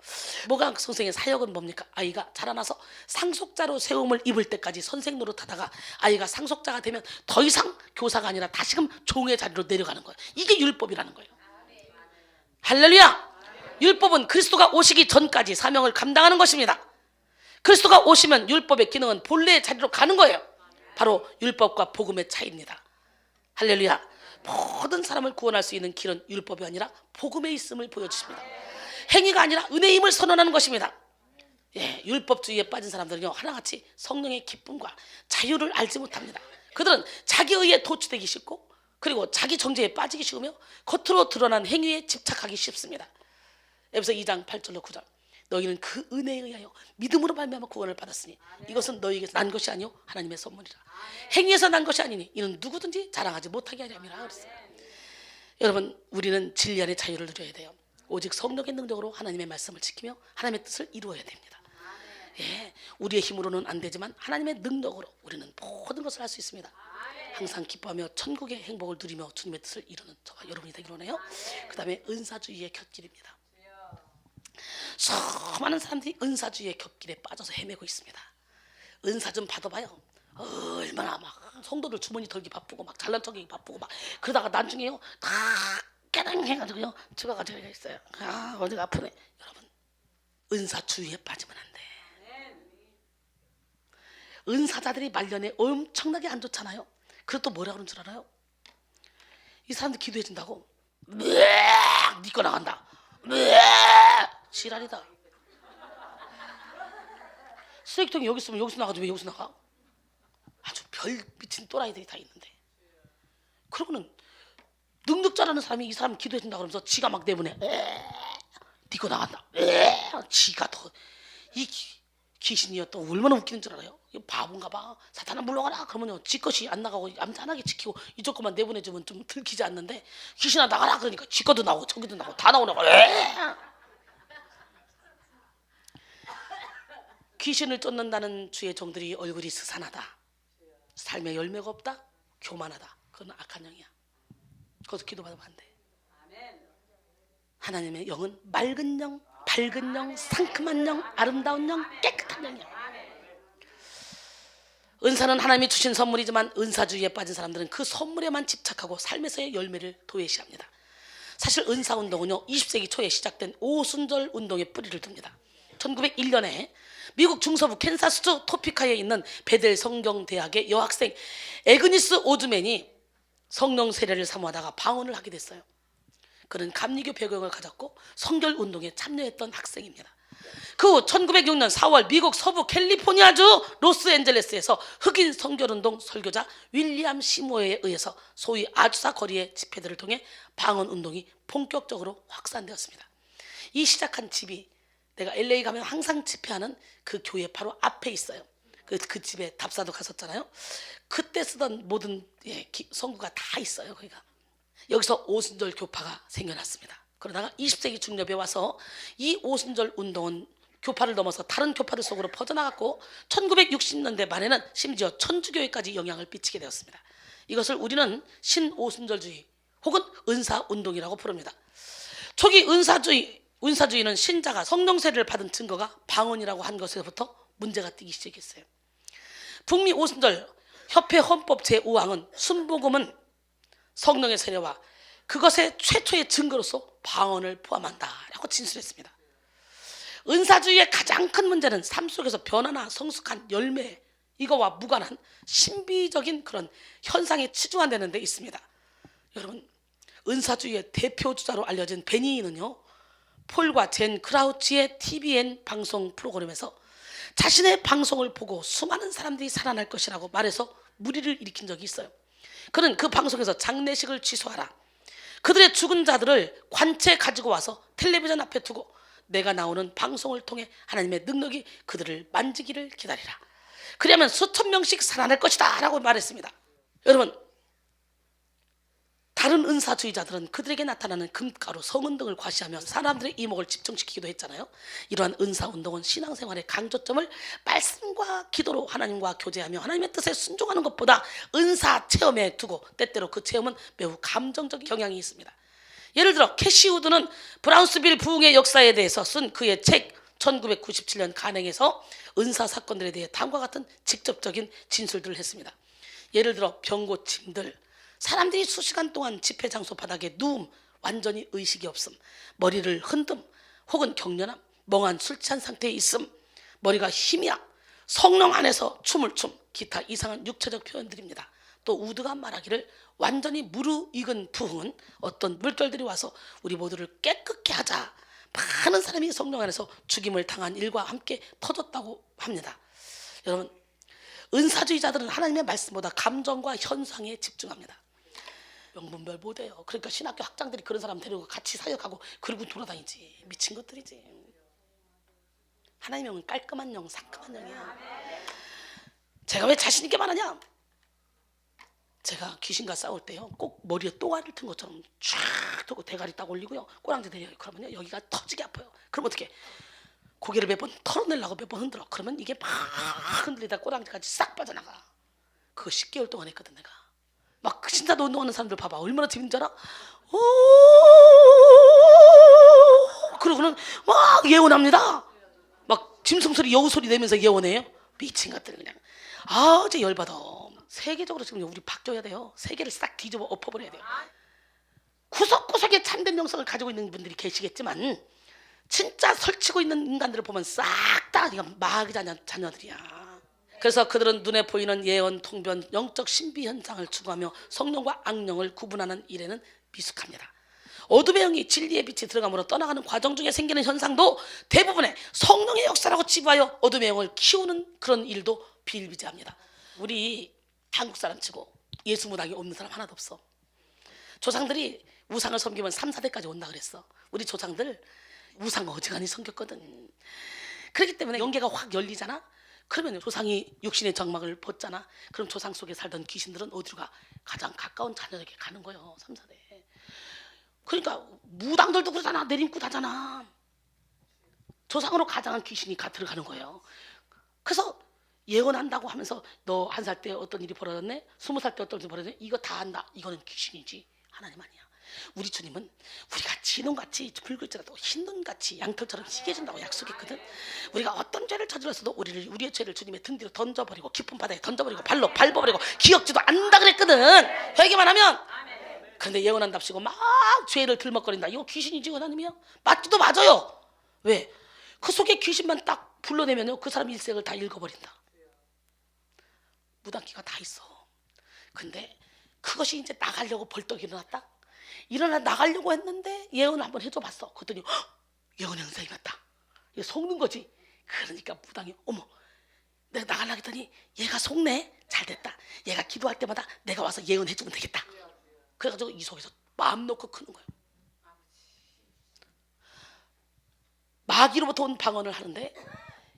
몽학 선생의 사역은 뭡니까? 아이가 자라나서 상속자로 세움을 입을 때까지 선생 노릇하다가 아이가 상속자가 되면 더 이상 교사가 아니라 다시금 종의 자리로 내려가는 거예요. 이게 율법이라는 거예요. 할렐루야. 율법은 그리스도가 오시기 전까지 사명을 감당하는 것입니다. 그리스도가 오시면 율법의 기능은 본래의 자리로 가는 거예요. 바로 율법과 복음의 차이입니다. 할렐루야. 모든 사람을 구원할 수 있는 길은 율법이 아니라 복음에 있음을 보여주십니다. 행위가 아니라 은혜의 힘을 선언하는 것입니다. 예, 율법주의에 빠진 사람들은요 하나같이 성령의 기쁨과 자유를 알지 못합니다. 그들은 자기 의에 도취되기 쉽고 그리고 자기 정죄에 빠지기 쉬우며 겉으로 드러난 행위에 집착하기 쉽습니다. 에베소 2장 8절로 9절 너희는 그 은혜에 의하여 믿음으로 말미암아 구원을 받았으니 이것은 너희에게서 난 것이 아니요 하나님의 선물이라. 행위에서 난 것이 아니니 이는 누구든지 자랑하지 못하게 하려 함이라 그랬어요. 여러분 우리는 진리 안의 자유를 누려야 돼요. 오직 성령의 능력으로 하나님의 말씀을 지키며 하나님의 뜻을 이루어야 됩니다. 예, 우리의 힘으로는 안 되지만 하나님의 능력으로 우리는 모든 것을 할 수 있습니다. 항상 기뻐하며 천국의 행복을 누리며 주님의 뜻을 이루는 저와 여러분이 되기로 하네요. 그 다음에 은사주의의 곁길입니다. 수많은 사람들이 은사주의의 곁길에 빠져서 헤매고 있습니다. 은사 좀 받아봐요. 얼마나 막 성도들 주머니 털기 바쁘고 막 잘난 척하기 바쁘고 막 그러다가 나중에요 다 깨랑해가지고요 집에 가지고 있어요. 아 어디가 아프네. 여러분 은사주의에 빠지면 안 돼. 은사자들이 말년에 엄청나게 안 좋잖아요. 그래도 또 뭐라 그러는 줄 알아요? 이 사람들 기도해 준다고 니꺼 나간다. 지랄이다. 쓰레기통이 여기 있으면 여기서 나가지 왜 여기서 나가? 아주 별 미친 또라이들이 다 있는데 그러고는 능력자라는 사람이 이 사람 기도해 준다 그러면서 지가 막 내보내. 니꺼 나간다. 지가 더 이 귀신이요 또 얼마나 웃기는 줄 알아요? 바본가 봐. 사탄아 물러가라 그러면요 지 것이 안 나가고 얌전하게 지키고 이쪽 것만 내보내주면 좀 들키지 않는데 귀신아 나가라 그러니까 지 것도 나오고 저기도 나오고 다 나오라고. 귀신을 쫓는다는 주의 종들이 얼굴이 스산하다, 삶에 열매가 없다, 교만하다, 그건 악한 영이야. 그것도 기도받으면 안 돼. 하나님의 영은 맑은 영, 밝은 영, 상큼한 영, 아름다운 영, 깨끗한 영이야. 은사는 하나님이 주신 선물이지만 은사주의에 빠진 사람들은 그 선물에만 집착하고 삶에서의 열매를 도외시합니다. 사실 은사운동은요 20세기 초에 시작된 오순절 운동의 뿌리를 둡니다. 1901년에 미국 중서부 캔사스주 토피카에 있는 베델 성경대학의 여학생 에그니스 오즈맨이 성령 세례를 사모하다가 방언을 하게 됐어요. 그는 감리교 배경을 가졌고 성결운동에 참여했던 학생입니다. 그 후 1906년 4월 미국 서부 캘리포니아주 로스앤젤레스에서 흑인 성결운동 설교자 윌리엄 시모어에 의해서 소위 아주사 거리의 집회들을 통해 방언운동이 본격적으로 확산되었습니다. 이 시작한 집이 내가 LA 가면 항상 집회하는 그 교회 바로 앞에 있어요. 그 집에 답사도 갔었잖아요. 그때 쓰던 모든 성구가 다 있어요. 거기가. 여기서 오순절 교파가 생겨났습니다. 그러다가 20세기 중엽에 와서 이 오순절 운동은 교파를 넘어서 다른 교파들 속으로 퍼져나갔고 1960년대 말에는 심지어 천주교회까지 영향을 끼치게 되었습니다. 이것을 우리는 신오순절주의 혹은 은사운동이라고 부릅니다. 초기 은사주의는 신자가 성령 세례를 받은 증거가 방언이라고 한 것에서부터 문제가 뜨기 시작했어요. 북미 오순절 협회 헌법 제5항은 순복음은 성령의 세례와 그것의 최초의 증거로서 방언을 포함한다라고 진술했습니다. 은사주의의 가장 큰 문제는 삶 속에서 변화나 성숙한 열매, 이거와 무관한 신비적인 그런 현상에 치중한다는 데 있습니다. 여러분, 은사주의의 대표주자로 알려진 베니는요 폴과 젠 크라우치의 TVN 방송 프로그램에서 자신의 방송을 보고 수많은 사람들이 살아날 것이라고 말해서 무리를 일으킨 적이 있어요. 그는 그 방송에서 장례식을 취소하라, 그들의 죽은 자들을 관체에 가지고 와서 텔레비전 앞에 두고 내가 나오는 방송을 통해 하나님의 능력이 그들을 만지기를 기다리라, 그러면 수천 명씩 살아날 것이다 라고 말했습니다. 여러분, 다른 은사주의자들은 그들에게 나타나는 금가루, 성은 등을 과시하며 사람들의 이목을 집중시키기도 했잖아요. 이러한 은사운동은 신앙생활의 강조점을 말씀과 기도로 하나님과 교제하며 하나님의 뜻에 순종하는 것보다 은사 체험에 두고 때때로 그 체험은 매우 감정적 경향이 있습니다. 예를 들어 캐시 우드는 브라운스빌 부흥의 역사에 대해서 쓴 그의 책 1997년 간행에서 은사 사건들에 대해 다음과 같은 직접적인 진술들을 했습니다. 예를 들어 병고침들, 사람들이 수시간 동안 집회 장소 바닥에 누움, 완전히 의식이 없음, 머리를 흔듦, 혹은 경련함, 멍한 술 취한 상태에 있음, 머리가 힘이야, 성령 안에서 춤을 춤, 기타 이상한 육체적 표현들입니다. 또 우드가 말하기를 완전히 무르익은 부흥은 어떤 물결들이 와서 우리 모두를 깨끗게 하자, 많은 사람이 성령 안에서 죽임을 당한 일과 함께 터졌다고 합니다. 여러분, 은사주의자들은 하나님의 말씀보다 감정과 현상에 집중합니다. 명분별 못해요. 그러니까 신학교 학장들이 그런 사람 데리고 같이 사역하고 그러고 돌아다니지. 미친 것들이지. 하나님의 영은 깔끔한 영, 상큼한 영이야. 제가 왜 자신 있게 말하냐? 제가 귀신과 싸울 때요 꼭 머리에 똥알을 튼 것처럼 쫙 들고 대가리 딱 올리고요 꼬랑지 내려요. 그러면요 여기가 터지게 아파요. 그럼 어떻게? 고개를 몇 번 털어내려고 몇 번 흔들어. 그러면 이게 막 흔들리다 꼬랑지까지 싹 빠져나가. 그거 10개월 동안 했거든 내가. 막 신사도 운동하는 사람들 봐봐. 얼마나 재밌는 줄 알아? 오 그러고는 막 예언합니다. 막 짐승소리 여우소리 내면서 예언해요. 미친 것들 그냥. 아 제 열받아. 세계적으로 지금 우리 바뀌어야 돼요. 세계를 싹 뒤집어 엎어버려야 돼요. 구석구석에 참된 영성을 가지고 있는 분들이 계시겠지만 진짜 설치고 있는 인간들을 보면 싹 다 마귀 자녀들이야. 그래서 그들은 눈에 보이는 예언, 통변, 영적 신비 현상을 추구하며 성령과 악령을 구분하는 일에는 미숙합니다. 어둠의 영이 진리의 빛이 들어감으로 떠나가는 과정 중에 생기는 현상도 대부분의 성령의 역사라고 치부하여 어둠의 영을 키우는 그런 일도 비일비재합니다. 우리 한국 사람 치고 예수 문학이 없는 사람 하나도 없어. 조상들이 우상을 섬기면 3, 4대까지 온다 그랬어. 우리 조상들 우상 어지간히 섬겼거든. 그렇기 때문에 영계가 확 열리잖아. 그러면 조상이 육신의 정막을 벗잖아. 그럼 조상 속에 살던 귀신들은 어디로 가? 가장 가까운 자녀에게 가는 거예요. 3, 4대. 그러니까 무당들도 그러잖아. 내림굿 하잖아. 조상으로 가장한 귀신이 들어가는 거예요. 그래서 예언한다고 하면서 너 1살 때 어떤 일이 벌어졌네, 20살 때 어떤 일이 벌어졌네, 이거 다 한다. 이거는 귀신이지 하나님 아니야. 우리 주님은 우리가 진홍같이 붉을지라도 흰 눈같이 양털처럼 희게 해준다고 약속했거든. 우리가 어떤 죄를 저질렀어도 우리의 죄를 주님의 등 뒤로 던져버리고 깊은 바다에 던져버리고 발로 밟아버리고 기억지도 않는다 그랬거든. 회개만 하면. 그런데 예언한답시고 막 죄를 들먹거린다. 이거 귀신이지 하나님이야? 맞기도 맞아요. 왜? 그 속에 귀신만 딱 불러내면요, 그 사람 일생을 다 읽어버린다. 무당기가 다 있어. 근데 그것이 이제 나가려고 벌떡 일어났다. 나가려고 했는데 예언을 한번 해줘 봤어. 그랬더니 예언 형상이 맞다. 이거 속는 거지. 그러니까 무당이 어머, 내가 나가려고 했더니 얘가 속네. 잘 됐다. 얘가 기도할 때마다 내가 와서 예언해주면 되겠다. 그래가지고 이 속에서 마음 놓고 크는 거예요. 마귀로부터 온 방언을 하는데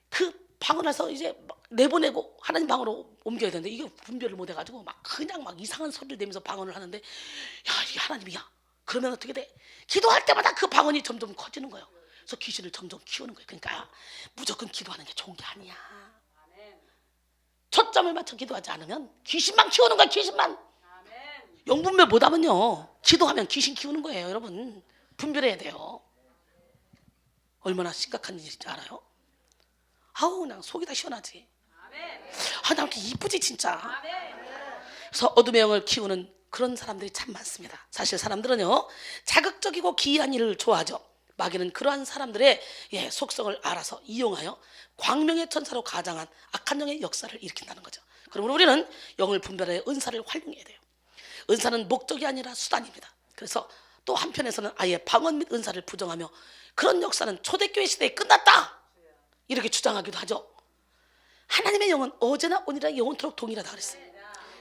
그 방언에서 이제 막 내보내고 하나님 방언으로 옮겨야 되는데 이게 분별을 못 해가지고 막 그냥 막 이상한 소리를 내면서 방언을 하는데, 야, 이게 하나님이야. 그러면 어떻게 돼? 기도할 때마다 그 방언이 점점 커지는 거예요. 그래서 귀신을 점점 키우는 거예요. 그러니까 무조건 기도하는 게 좋은 게 아니야. 초점을 맞춰 기도하지 않으면 귀신만 키우는 거야. 귀신만. 영분별 못하면요, 기도하면 귀신 키우는 거예요. 여러분 분별해야 돼요. 얼마나 심각한 일인지 알아요? 아우, 그냥 속이 다 시원하지. 아, 나 이렇게 이쁘지 진짜. 그래서 어둠의 영을 키우는 그런 사람들이 참 많습니다. 사실 사람들은요, 자극적이고 기이한 일을 좋아하죠. 마귀는 그러한 사람들의 속성을 알아서 이용하여 광명의 천사로 가장한 악한 영의 역사를 일으킨다는 거죠. 그러므로 우리는 영을 분별하여 은사를 활용해야 돼요. 은사는 목적이 아니라 수단입니다. 그래서 또 한편에서는 아예 방언 및 은사를 부정하며 그런 역사는 초대교회 시대에 끝났다 이렇게 주장하기도 하죠. 하나님의 영은 어제나 오늘이나 영원토록 동일하다 그랬어요.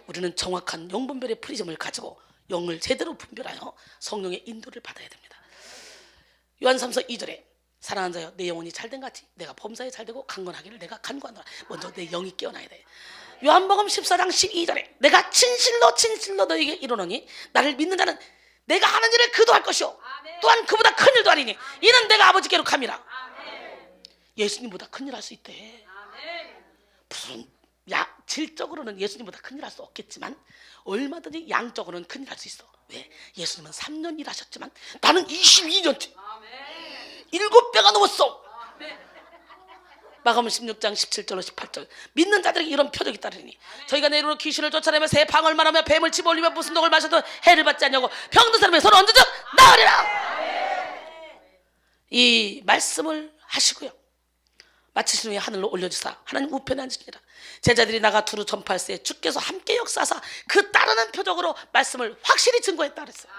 우리는 정확한 영분별의 프리즘을 가지고 영을 제대로 분별하여 성령의 인도를 받아야 됩니다. 요한 3서 2절에 사랑하는 자여, 내 영혼이 잘된 같이 내가 범사에 잘되고 강건하기를 내가 간구하노라. 먼저 내 영이 깨어나야 돼. 요한복음 14장 12절에 내가 진실로 너에게 이르노니 나를 믿는 자는 내가 하는 일을 그도 할 것이요 또한 그보다 큰 일도 하리니 이는 내가 아버지께로 감이라. 예수님보다 큰 일 할 수 있대. 무슨 질적으로는 예수님보다 큰 일 할 수 없겠지만 얼마든지 양적으로는 큰 일 할 수 있어. 왜? 예수님은 3년 일하셨지만 나는 22년째 7배가 넘었어. 마가복음 16장 17절로 18절 믿는 자들에게 이런 표적이 따르니 저희가 내 이름으로 귀신을 쫓아내며 새 방을 말하며 뱀을 집어올리며 무슨 독을 마셔도 해를 받지 않냐고 병든 사람이 서로 언제든 나으리라. 이 말씀을 하시고요, 마치신 후에 하늘로 올려주사 하나님 우편에 앉으시니라. 제자들이 나가 두루 전파할세 주께서 함께 역사하사 그 따르는 표적으로 말씀을 확실히 증거했다 그랬어요.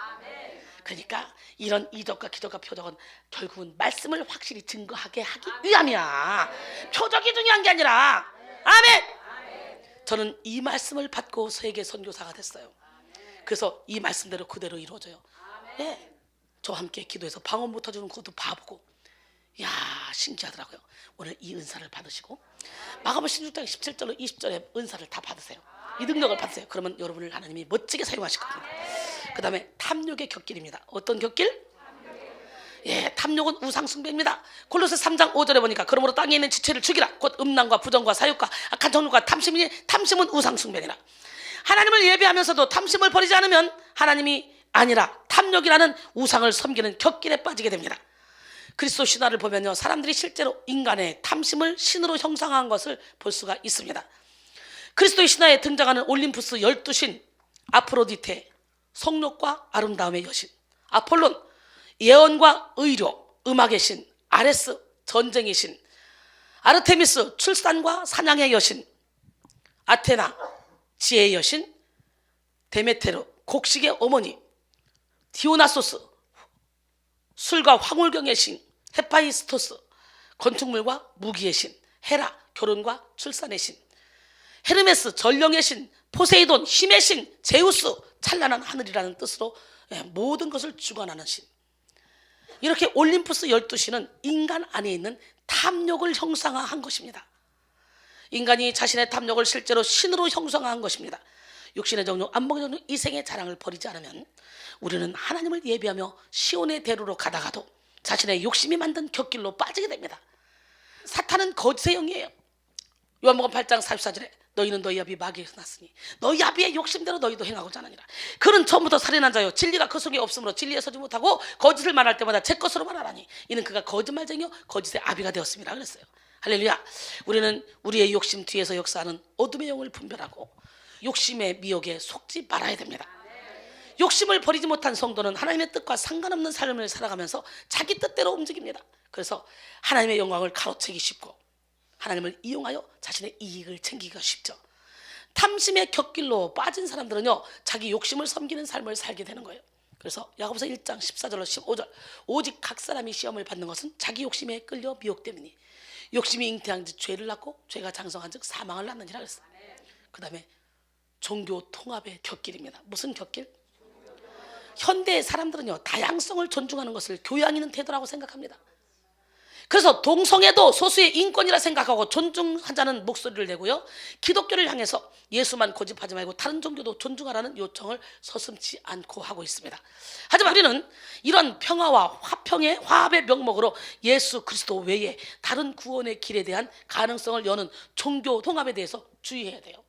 그러니까 이런 이적과 기적과 표적은 결국은 말씀을 확실히 증거하게 하기 위함이야. 표적이 중요한 게 아니라. 아멘. 저는 이 말씀을 받고 세계 선교사가 됐어요. 그래서 이 말씀대로 그대로 이루어져요. 네. 저와 함께 기도해서 방언 못해주는 것도 봐보고, 야, 신기하더라고요. 오늘 이 은사를 받으시고 마가복음 16장 17절로 20절에 은사를 다 받으세요. 이 능력을 받으세요. 그러면 여러분을 하나님이 멋지게 사용하실 겁니다. 그 다음에 탐욕의 격길입니다. 어떤 격길? 탐욕은 우상숭배입니다. 골로새 3장 5절에 보니까 그러므로 땅에 있는 지체를 죽이라. 곧 음란과 부정과 사욕과 악한 정욕과 탐심은 우상숭배니라. 하나님을 예배하면서도 탐심을 버리지 않으면 하나님이 아니라 탐욕이라는 우상을 섬기는 격길에 빠지게 됩니다. 그리스도 신화를 보면요, 사람들이 실제로 인간의 탐심을 신으로 형상화한 것을 볼 수가 있습니다. 그리스도의 신화에 등장하는 올림푸스 12신, 아프로디테, 성욕과 아름다움의 여신, 아폴론, 예언과 의료, 음악의 신, 아레스, 전쟁의 신, 아르테미스, 출산과 사냥의 여신, 아테나, 지혜의 여신, 데메테르, 곡식의 어머니, 디오나소스, 술과 황홀경의 신, 헤파이스토스, 건축물과 무기의 신, 헤라, 결혼과 출산의 신, 헤르메스, 전령의 신, 포세이돈, 힘의 신, 제우스, 찬란한 하늘이라는 뜻으로 모든 것을 주관하는 신. 이렇게 올림푸스 12신은 인간 안에 있는 탐욕을 형상화한 것입니다. 인간이 자신의 탐욕을 실제로 신으로 형상화한 것입니다. 육신의 정욕, 안목의 정욕, 이생의 자랑을 버리지 않으면 우리는 하나님을 예비하며 시온의 대로로 가다가도 자신의 욕심이 만든 격길로 빠지게 됩니다. 사탄은 거짓의 영이에요. 요한복음 8장 44절에 너희는 너희 아비 마귀에서 났으니 너희 아비의 욕심대로 너희도 행하고자 하느니라. 그는 처음부터 살인한 자요 진리가 그 속에 없으므로 진리에 서지 못하고 거짓을 말할 때마다 제 것으로 말하라니 이는 그가 거짓말쟁이요 거짓의 아비가 되었습니다 그랬어요. 할렐루야. 우리는 우리의 욕심 뒤에서 역사하는 어둠의 영을 분별하고 욕심의 미혹에 속지 말아야 됩니다. 욕심을 버리지 못한 성도는 하나님의 뜻과 상관없는 삶을 살아가면서 자기 뜻대로 움직입니다. 그래서 하나님의 영광을 가로채기 쉽고 하나님을 이용하여 자신의 이익을 챙기기가 쉽죠. 탐심의 곁길로 빠진 사람들은요 자기 욕심을 섬기는 삶을 살게 되는 거예요. 그래서 야고보서 1장 14절로 15절 오직 각 사람이 시험을 받는 것은 자기 욕심에 끌려 미혹되느니 욕심이 잉태한 즉 죄를 낳고 죄가 장성한 즉 사망을 낳느니라 그랬어요. 그 다음에 종교 통합의 곁길입니다. 무슨 곁길? 현대의 사람들은요 다양성을 존중하는 것을 교양 있는 태도라고 생각합니다. 그래서 동성애도 소수의 인권이라 생각하고 존중하자는 목소리를 내고요 기독교를 향해서 예수만 고집하지 말고 다른 종교도 존중하라는 요청을 서슴지 않고 하고 있습니다. 하지만 우리는 이런 평화와 화평의 화합의 명목으로 예수 그리스도 외에 다른 구원의 길에 대한 가능성을 여는 종교 통합에 대해서 주의해야 돼요.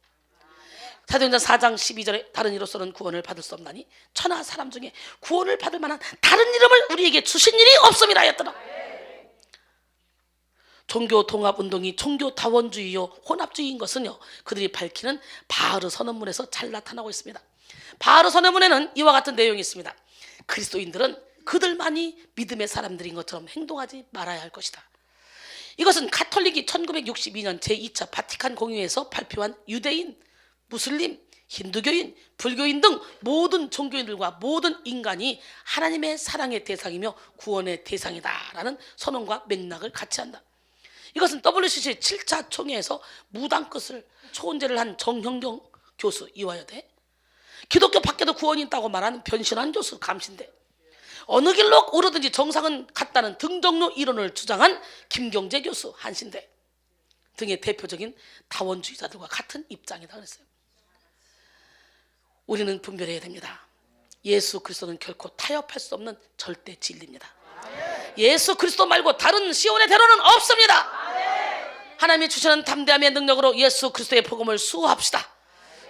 사도행전 4장 12절에 다른 이로서는 구원을 받을 수 없나니 천하 사람 중에 구원을 받을 만한 다른 이름을 우리에게 주신 일이 없음이라 하였더라. 종교 통합 운동이 종교 다원주의요 혼합주의인 것은요 그들이 밝히는 바하르 선언문에서 잘 나타나고 있습니다. 바하르 선언문에는 이와 같은 내용이 있습니다. 그리스도인들은 그들만이 믿음의 사람들인 것처럼 행동하지 말아야 할 것이다. 이것은 가톨릭이 1962년 제2차 바티칸 공의회에서 발표한 유대인, 무슬림, 힌두교인, 불교인 등 모든 종교인들과 모든 인간이 하나님의 사랑의 대상이며 구원의 대상이다라는 선언과 맥락을 같이 한다. 이것은 WCC 7차 총회에서 무당 끝을 초혼제를 한 정형경 교수 이화여대, 기독교 밖에도 구원이 있다고 말하는 변신환 교수 감신대, 어느 길로 오르든지 정상은 같다는 등정로 이론을 주장한 김경재 교수 한신대 등의 대표적인 다원주의자들과 같은 입장이다 그랬어요. 우리는 분별해야 됩니다. 예수 그리스도는 결코 타협할 수 없는 절대 진리입니다. 예수 그리스도 말고 다른 시온의 대로는 없습니다. 하나님이 주시는 담대함의 능력으로 예수 그리스도의 복음을 수호합시다.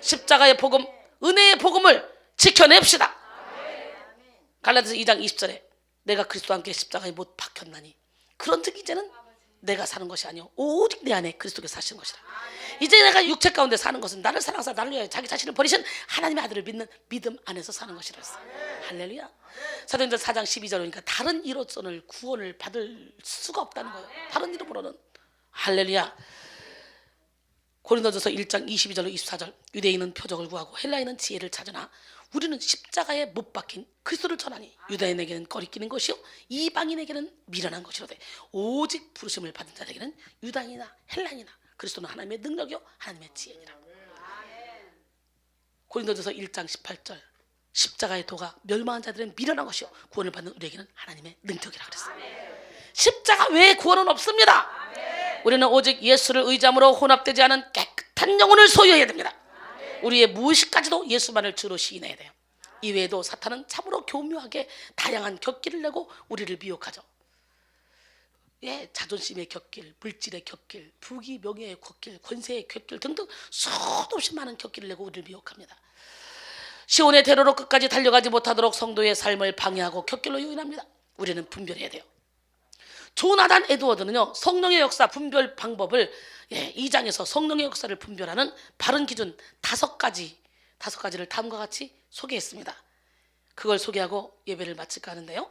십자가의 복음, 은혜의 복음을 지켜냅시다. 갈라디아서 2장 20절에 내가 그리스도와 함께 십자가에 못 박혔나니 그런즉 이제는 내가 사는 것이 아니요 오직 내 안에 그리스도께서 사시는 것이라. 이제 내가 육체 가운데 사는 것은 나를 사랑하사 나를 위하여 자기 자신을 버리신 하나님의 아들을 믿는 믿음 안에서 사는 것이라 했어요. 할렐루야. 사도행전 4장 12절 그러니까 다른 이로서는 구원을 받을 수가 없다는 거예요. 다른 이름으로는. 할렐루야. 고린도전서 1장 22절로 24절 유대인은 표적을 구하고 헬라인은 지혜를 찾으나 우리는 십자가에 못 박힌 그리스도를 전하니 유다인에게는 꺼리끼는 것이요 이방인에게는 미련한 것이로되 오직 부르심을 받은 자에게는 유다인이나 헬라인이나 그리스도는 하나님의 능력이요 하나님의 지혜니라. 고린도전서 1장 18절 십자가의 도가 멸망한 자들은 미련한 것이요 구원을 받는 우리에게는 하나님의 능력이라 그랬어요. 십자가 외에 구원은 없습니다. 우리는 오직 예수를 의지함으로 혼합되지 않은 깨끗한 영혼을 소유해야 됩니다. 우리의 무의식까지도 예수만을 주로 시인해야 돼요. 이외에도 사탄은 참으로 교묘하게 다양한 곁길을 내고 우리를 미혹하죠. 예, 자존심의 곁길, 물질의 곁길, 부귀 명예의 곁길, 권세의 곁길 등등 수도 없이 많은 곁길을 내고 우리를 미혹합니다. 시온의 대로로 끝까지 달려가지 못하도록 성도의 삶을 방해하고 곁길로 유인합니다. 우리는 분별해야 돼요. 조나단 에드워드는요 성령의 역사 분별 방법을 2장에서 성령의 역사를 분별하는 바른 기준 5가지를 다음과 같이 소개했습니다. 그걸 소개하고 예배를 마칠까 하는데요.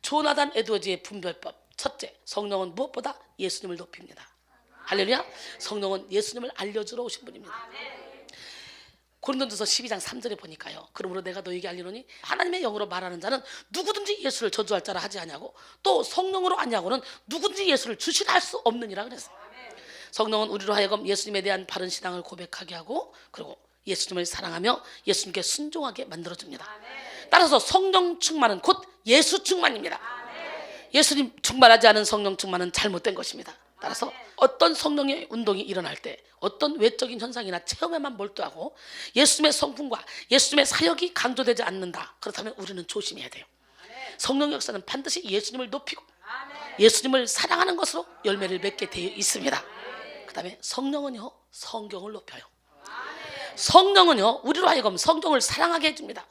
조나단 에드워즈의 분별법. 첫째, 성령은 무엇보다 예수님을 높입니다. 할렐루야. 성령은 예수님을 알려주러 오신 분입니다. 고린도전서 12장 3절에 보니까요. 그러므로 내가 너에게 알리노니 하나님의 영으로 말하는 자는 누구든지 예수를 저주할 자라 하지 아니하고 또 성령으로 아니하고는 누구든지 예수를 주시라 할 수 없느니라 그랬어요. 성령은 우리로 하여금 예수님에 대한 바른 신앙을 고백하게 하고 그리고 예수님을 사랑하며 예수님께 순종하게 만들어줍니다. 따라서 성령 충만은 곧 예수 충만입니다. 예수님 충만하지 않은 성령 충만은 잘못된 것입니다. 따라서 어떤 성령의 운동이 일어날 때 어떤 외적인 현상이나 체험에만 몰두하고 예수님의 성품과 예수님의 사역이 강조되지 않는다. 그렇다면 우리는 조심해야 돼요. 성령 역사는 반드시 예수님을 높이고 예수님을 사랑하는 것으로 열매를 맺게 되어 있습니다. 그 다음에 성령은요, 성경을 높여요. 성령은요, 우리로 하여금 성경을 사랑하게 해줍니다.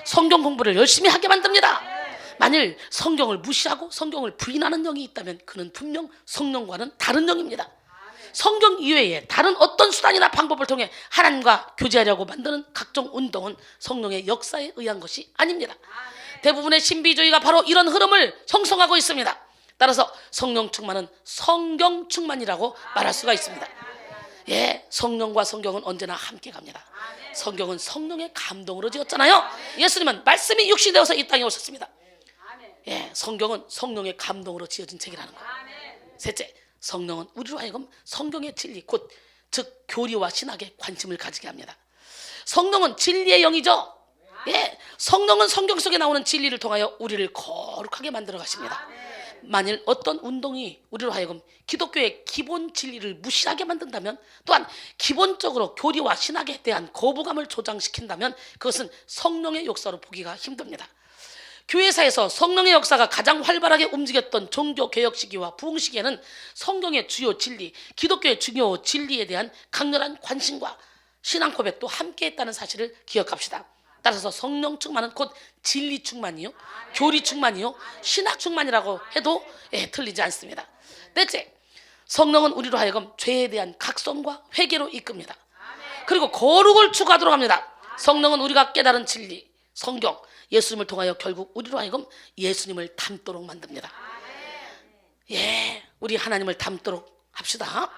성경 공부를 열심히 하게 만듭니다. 만일 성경을 무시하고 성경을 부인하는 영이 있다면 그는 분명 성령과는 다른 영입니다. 성경 이외에 다른 어떤 수단이나 방법을 통해 하나님과 교제하려고 만드는 각종 운동은 성령의 역사에 의한 것이 아닙니다. 대부분의 신비주의가 바로 이런 흐름을 형성하고 있습니다. 따라서 성령 충만은 성경 충만이라고 말할 수가 있습니다. 예, 성령과 성경은 언제나 함께 갑니다. 성경은 성령의 감동으로 지었잖아요. 예수님은 말씀이 육신이 되어서 이 땅에 오셨습니다. 예, 성경은 성령의 감동으로 지어진 책이라는 거예요. 셋째, 성령은 우리로 하여금 성경의 진리, 곧 즉 교리와 신학에 관심을 가지게 합니다. 성령은 진리의 영이죠. 예, 성령은 성경 속에 나오는 진리를 통하여 우리를 거룩하게 만들어 가십니다. 만일 어떤 운동이 우리로 하여금 기독교의 기본 진리를 무시하게 만든다면, 또한 기본적으로 교리와 신학에 대한 거부감을 조장시킨다면 그것은 성령의 역사로 보기가 힘듭니다. 교회사에서 성령의 역사가 가장 활발하게 움직였던 종교개혁 시기와 부흥 시기에는 성경의 주요 진리, 기독교의 중요 진리에 대한 강렬한 관심과 신앙 고백도 함께했다는 사실을 기억합시다. 따라서 성령 충만은 곧 진리 충만이요, 교리 충만이요, 신학 충만이라고 해도 틀리지 않습니다. 넷째, 성령은 우리로 하여금 죄에 대한 각성과 회개로 이끕니다. 그리고 거룩을 추구하도록 합니다. 성령은 우리가 깨달은 진리, 성경, 예수님을 통하여 결국 우리로 하여금 예수님을 닮도록 만듭니다. 예, 우리 하나님을 닮도록 합시다.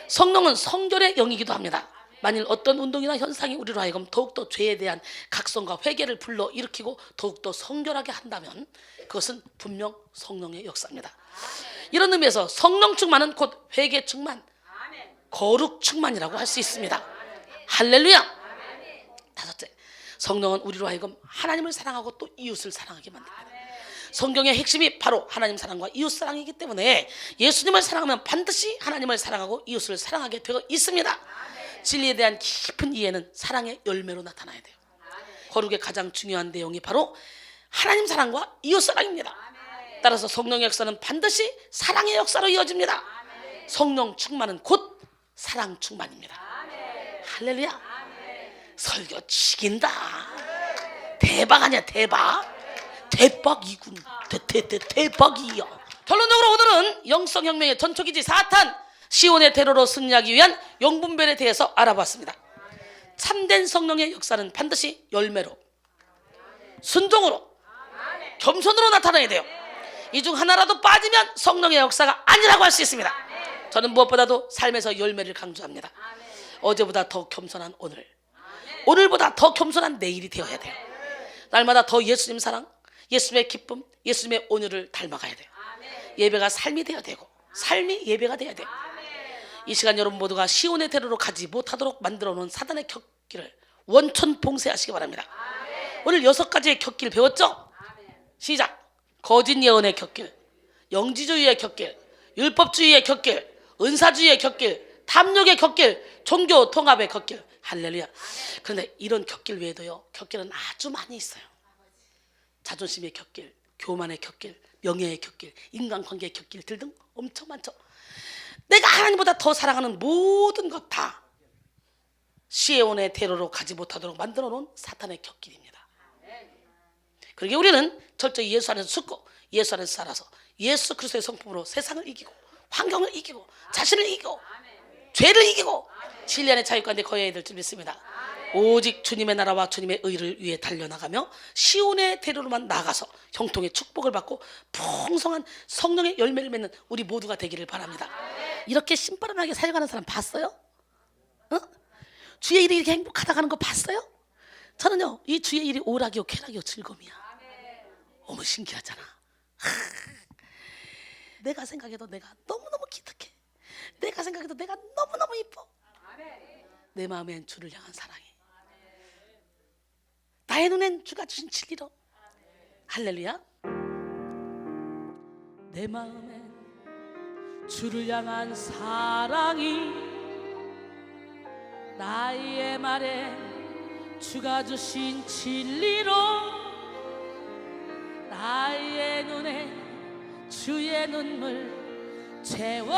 성령은 성결의 영이기도 합니다. 만일 어떤 운동이나 현상이 우리로 하여금 더욱더 죄에 대한 각성과 회개를 불러일으키고 더욱더 성결하게 한다면 그것은 분명 성령의 역사입니다. 이런 의미에서 성령 충만은 곧 회개 충만, 거룩 충만이라고 할 수 있습니다. 할렐루야. 다섯째, 성령은 우리로 하여금 하나님을 사랑하고 또 이웃을 사랑하게 만듭니다. 성경의 핵심이 바로 하나님 사랑과 이웃 사랑이기 때문에 예수님을 사랑하면 반드시 하나님을 사랑하고 이웃을 사랑하게 되어 있습니다. 진리에 대한 깊은 이해는 사랑의 열매로 나타나야 돼요. 거룩의 가장 중요한 내용이 바로 하나님 사랑과 이웃 사랑입니다. 따라서 성령의 역사는 반드시 사랑의 역사로 이어집니다. 성령 충만은 곧 사랑 충만입니다. 할렐루야. 설교 죽인다. 대박 아니야, 대박. 대박이군. 대박이요. 결론적으로 오늘은 영성혁명의 전초기지 사탄 시온의 테러로 승리하기 위한 영분별에 대해서 알아봤습니다. 참된 성령의 역사는 반드시 열매로, 순종으로, 겸손으로 나타나야 돼요. 이 중 하나라도 빠지면 성령의 역사가 아니라고 할 수 있습니다. 저는 무엇보다도 삶에서 열매를 강조합니다. 어제보다 더 겸손한 오늘, 오늘보다 더 겸손한 내일이 되어야 돼요. 날마다 더 예수님 사랑, 예수님의 기쁨, 예수님의 온유를 닮아가야 돼요. 예배가 삶이 되어야 되고 삶이 예배가 되어야 돼요. 이 시간 여러분 모두가 시온의 테러로 가지 못하도록 만들어 놓은 사단의 격기를 원천 봉쇄하시기 바랍니다. 오늘 6가지의 격기를 배웠죠? 시작. 거짓 예언의 격길, 영지주의의 격길, 율법주의의 격길, 은사주의의 격길, 탐욕의 격길, 종교 통합의 격길. 할렐루야. 그런데 이런 격길 외에도요, 격길은 아주 많이 있어요. 자존심의 격길, 교만의 격길, 명예의 격길, 인간관계의 격길 등등 엄청 많죠. 내가 하나님보다 더 사랑하는 모든 것 다 시온의 테러로 가지 못하도록 만들어 놓은 사탄의 격길입니다. 그러기에 우리는 철저히 예수 안에서 죽고 예수 안에서 살아서 예수 그리스도의 성품으로 세상을 이기고 환경을 이기고 자신을 이기고 죄를 이기고 진리 안의 자유 가운데 거해야 될 줄 믿습니다. 오직 주님의 나라와 주님의 의를 위해 달려나가며 시온의 대로로만 나가서 형통의 축복을 받고 풍성한 성령의 열매를 맺는 우리 모두가 되기를 바랍니다. 이렇게 심바람하게 살아가는 사람 봤어요? 주의 일이 이렇게 행복하다 가는 거 봤어요? 저는요, 이 주의 일이 오락이요 쾌락이요 즐거움이야. 어머 신기하잖아. 내가 생각해도 내가 너무너무 기특해. 내가 생각해도 내가 너무너무 이뻐. 내 마음엔 주를 향한 사랑이, 나의 눈엔 주가 주신 진리로. 할렐루야. 내 마음엔 주를 향한 사랑이, 나의 말엔 주가 주신 진리로, 나의 눈에 주의 눈물 채워주소.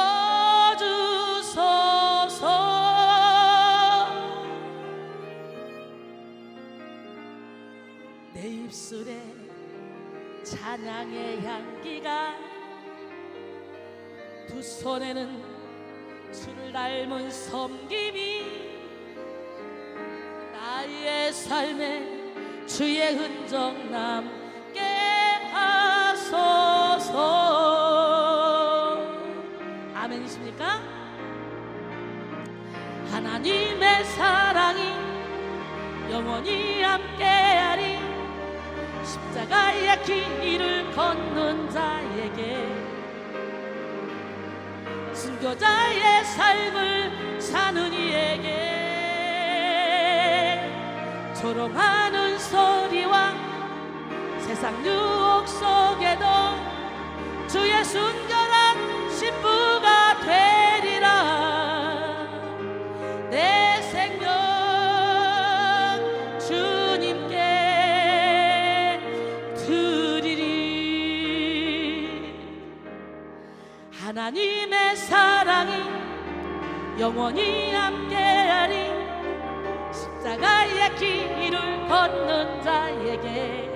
내 입술에 찬양의 향기가, 두 손에는 주를 닮은 섬김이, 나의 삶에 주의 흔적 남게 하소서. 아멘이십니까? 하나님의 사랑이 영원히 함께하리. 십자가의 길을 걷는 자에게, 순교자의 삶을 사는 이에게, 조롱하는 소리와 세상 유혹 속에도 주의 순결한 신부가 되리라. 내 생명 주님께 드리리. 하나님의 사랑이 영원히 함께하리. 십자가의 길을 걷는 자에게,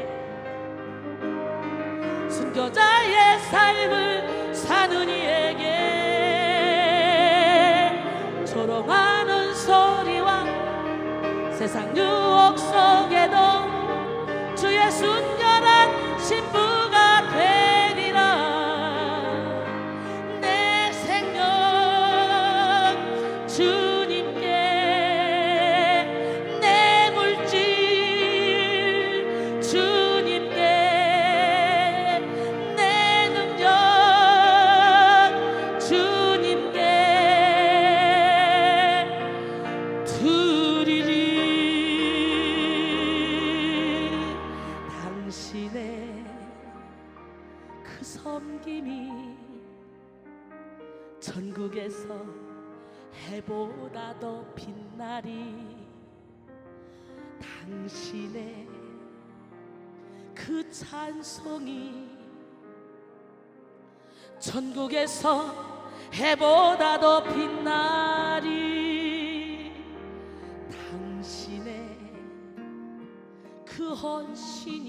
순교자의 삶을 사는 이에게, 조롱하는 소리와 세상 유혹 속에도 주의 순결한 신부가 되리라. 내 생명 주님께, 내 물질 주님께, 내 능력 주님께 드리리. 당신의 그 섬김이 전국에서 해보다 더 빛나리. 당신의 그 찬송이 전국에서 해보다 더 빛나리. 당신의 그 헌신이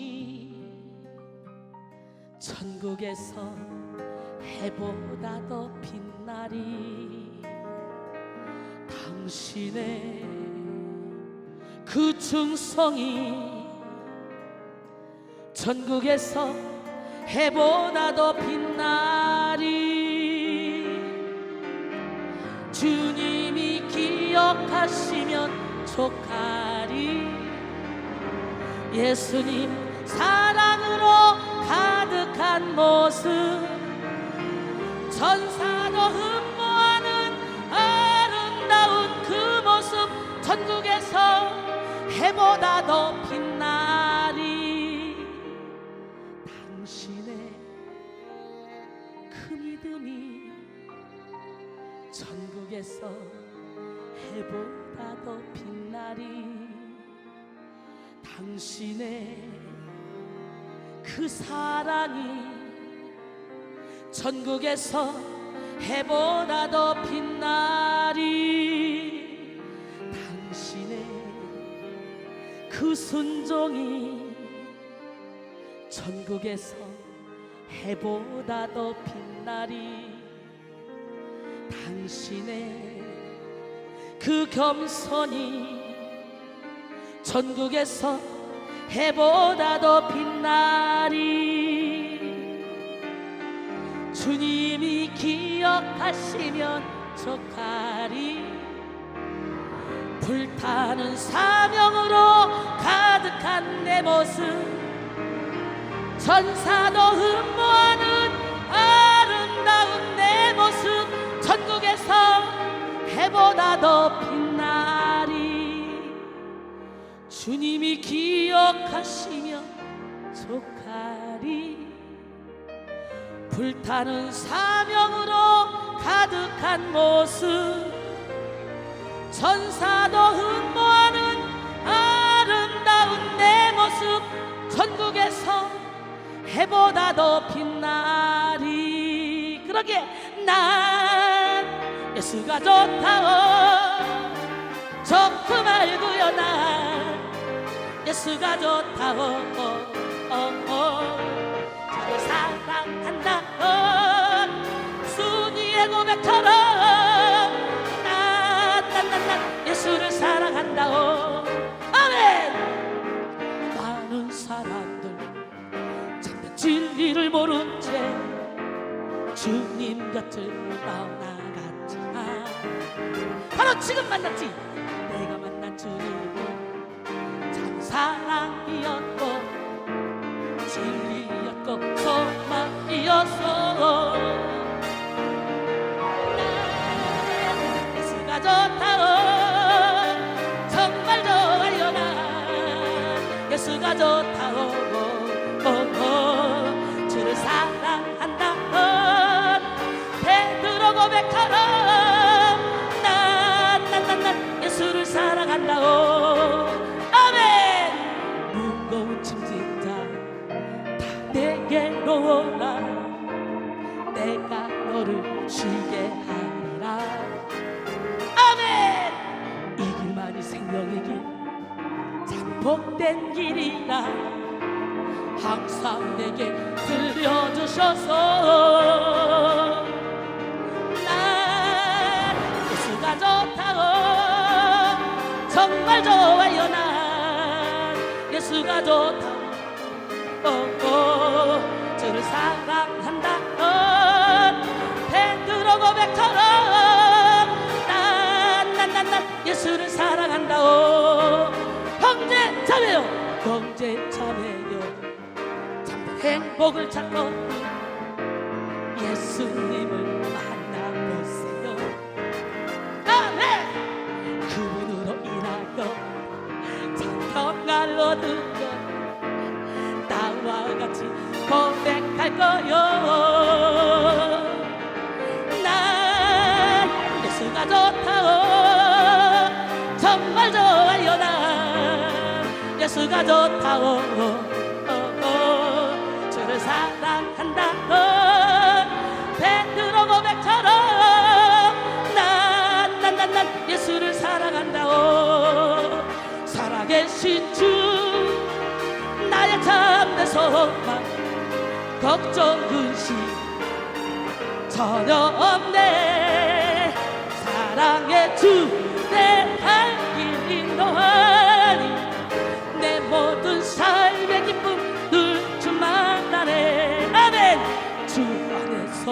전국에서 해보다 더 빛나리. 당신의 그 충성이 전국에서 해보다 더 빛나리. 주님이 기억하시면 족하리. 예수님 사랑으로 가득한 모습, 천사도 흠모하는 아름다운 그 모습, 전국에서 해보다 더 빛나리. 당신의 그 믿음이 전국에서 해보다 더 빛나리. 당신의 그 사랑이 전국에서 해보다 더 빛나리. 당신의 그 순종이 전국에서 해보다 더 빛나리. 당신의 그 겸손이 전국에서 해보다 더 빛나리. 주님이 기억하시면 족하리. 불타는 사명으로 가득한 내 모습, 천사도 흠모하는 아름다운 내 모습, 전국에서 해보다 더 빛나리. 주님이 기억하시며 족하리. 불타는 사명으로 가득한 모습, 천사도 흠모하는 아름다운 내 모습, 전국에서 해보다 더 빛나리. 그러기에 난 예수가 좋다오, 좋고 말고요. 난 예수가 좋다 주를 사랑한다 순이의 고백처럼 난 예수를 사랑한다 아멘. 많은 사람들 참된 진리를 모른 채 주님 곁을 떠나갔지만 바로 지금 만났지. 내가 만난 주님은 참 사랑이었고 진리였고 소망이었어. 난 예수가 좋다 정말 좋아요. 난 예수가 좋다 주를 사랑한다 베드로 고백처럼 난 예수를 사랑한다 아멘. 무거운 짐진 자 다 내게로 오라 내가 너를 쉬게 하리라 아멘. 이 길만이 생명의 길 참 복된 길이라 항상 내게 들려주셔서 난 예수가 좋다고 정말 좋아요. 난 예수가 좋다고 주를 사랑한다 베드로 고백처럼 난 예수를 사랑한다 형제 자매요 형제 자매요 행복을 찾고 예수님을 만나보세요 아멘. 그분으로 인하여 참 평안을 얻으며 나와 같이 고백할 거요. 난 예수가 좋다고 정말 좋아요. 난 예수가 좋다고 주를 사랑한다 베드로 고백처럼 난 예수를 사랑한다 살아계신 주 나의 참된 소망 걱정 근심 전혀 없네. 사랑의 주 내 할 길 인도하니 내 모든 삶의 기쁨 늘 주만 아네 아멘. 주 안에서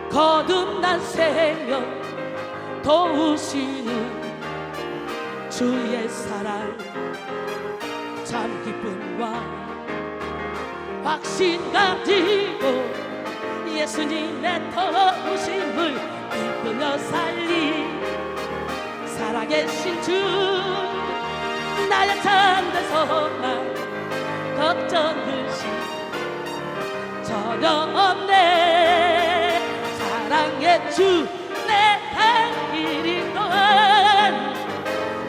거듭난 생명 도우시는 주의 사랑 참 기쁨과 확신 가지고 예수님의 도우심을 기쁘며 살리 살아계신 주 나의 참된 소망 걱정 근심 전혀 없네. 사랑의 주 내 할 길 인도한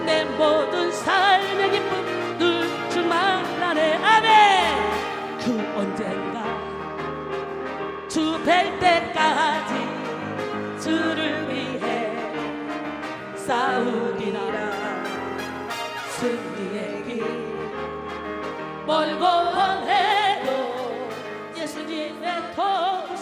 내 모든 삶의 기쁨 늘 주만 아네 아멘. 그 언젠가 주 뵐 때까지 주를 위해 싸우리라. 승리의 길 멀고 먼 해도 예수님의 도움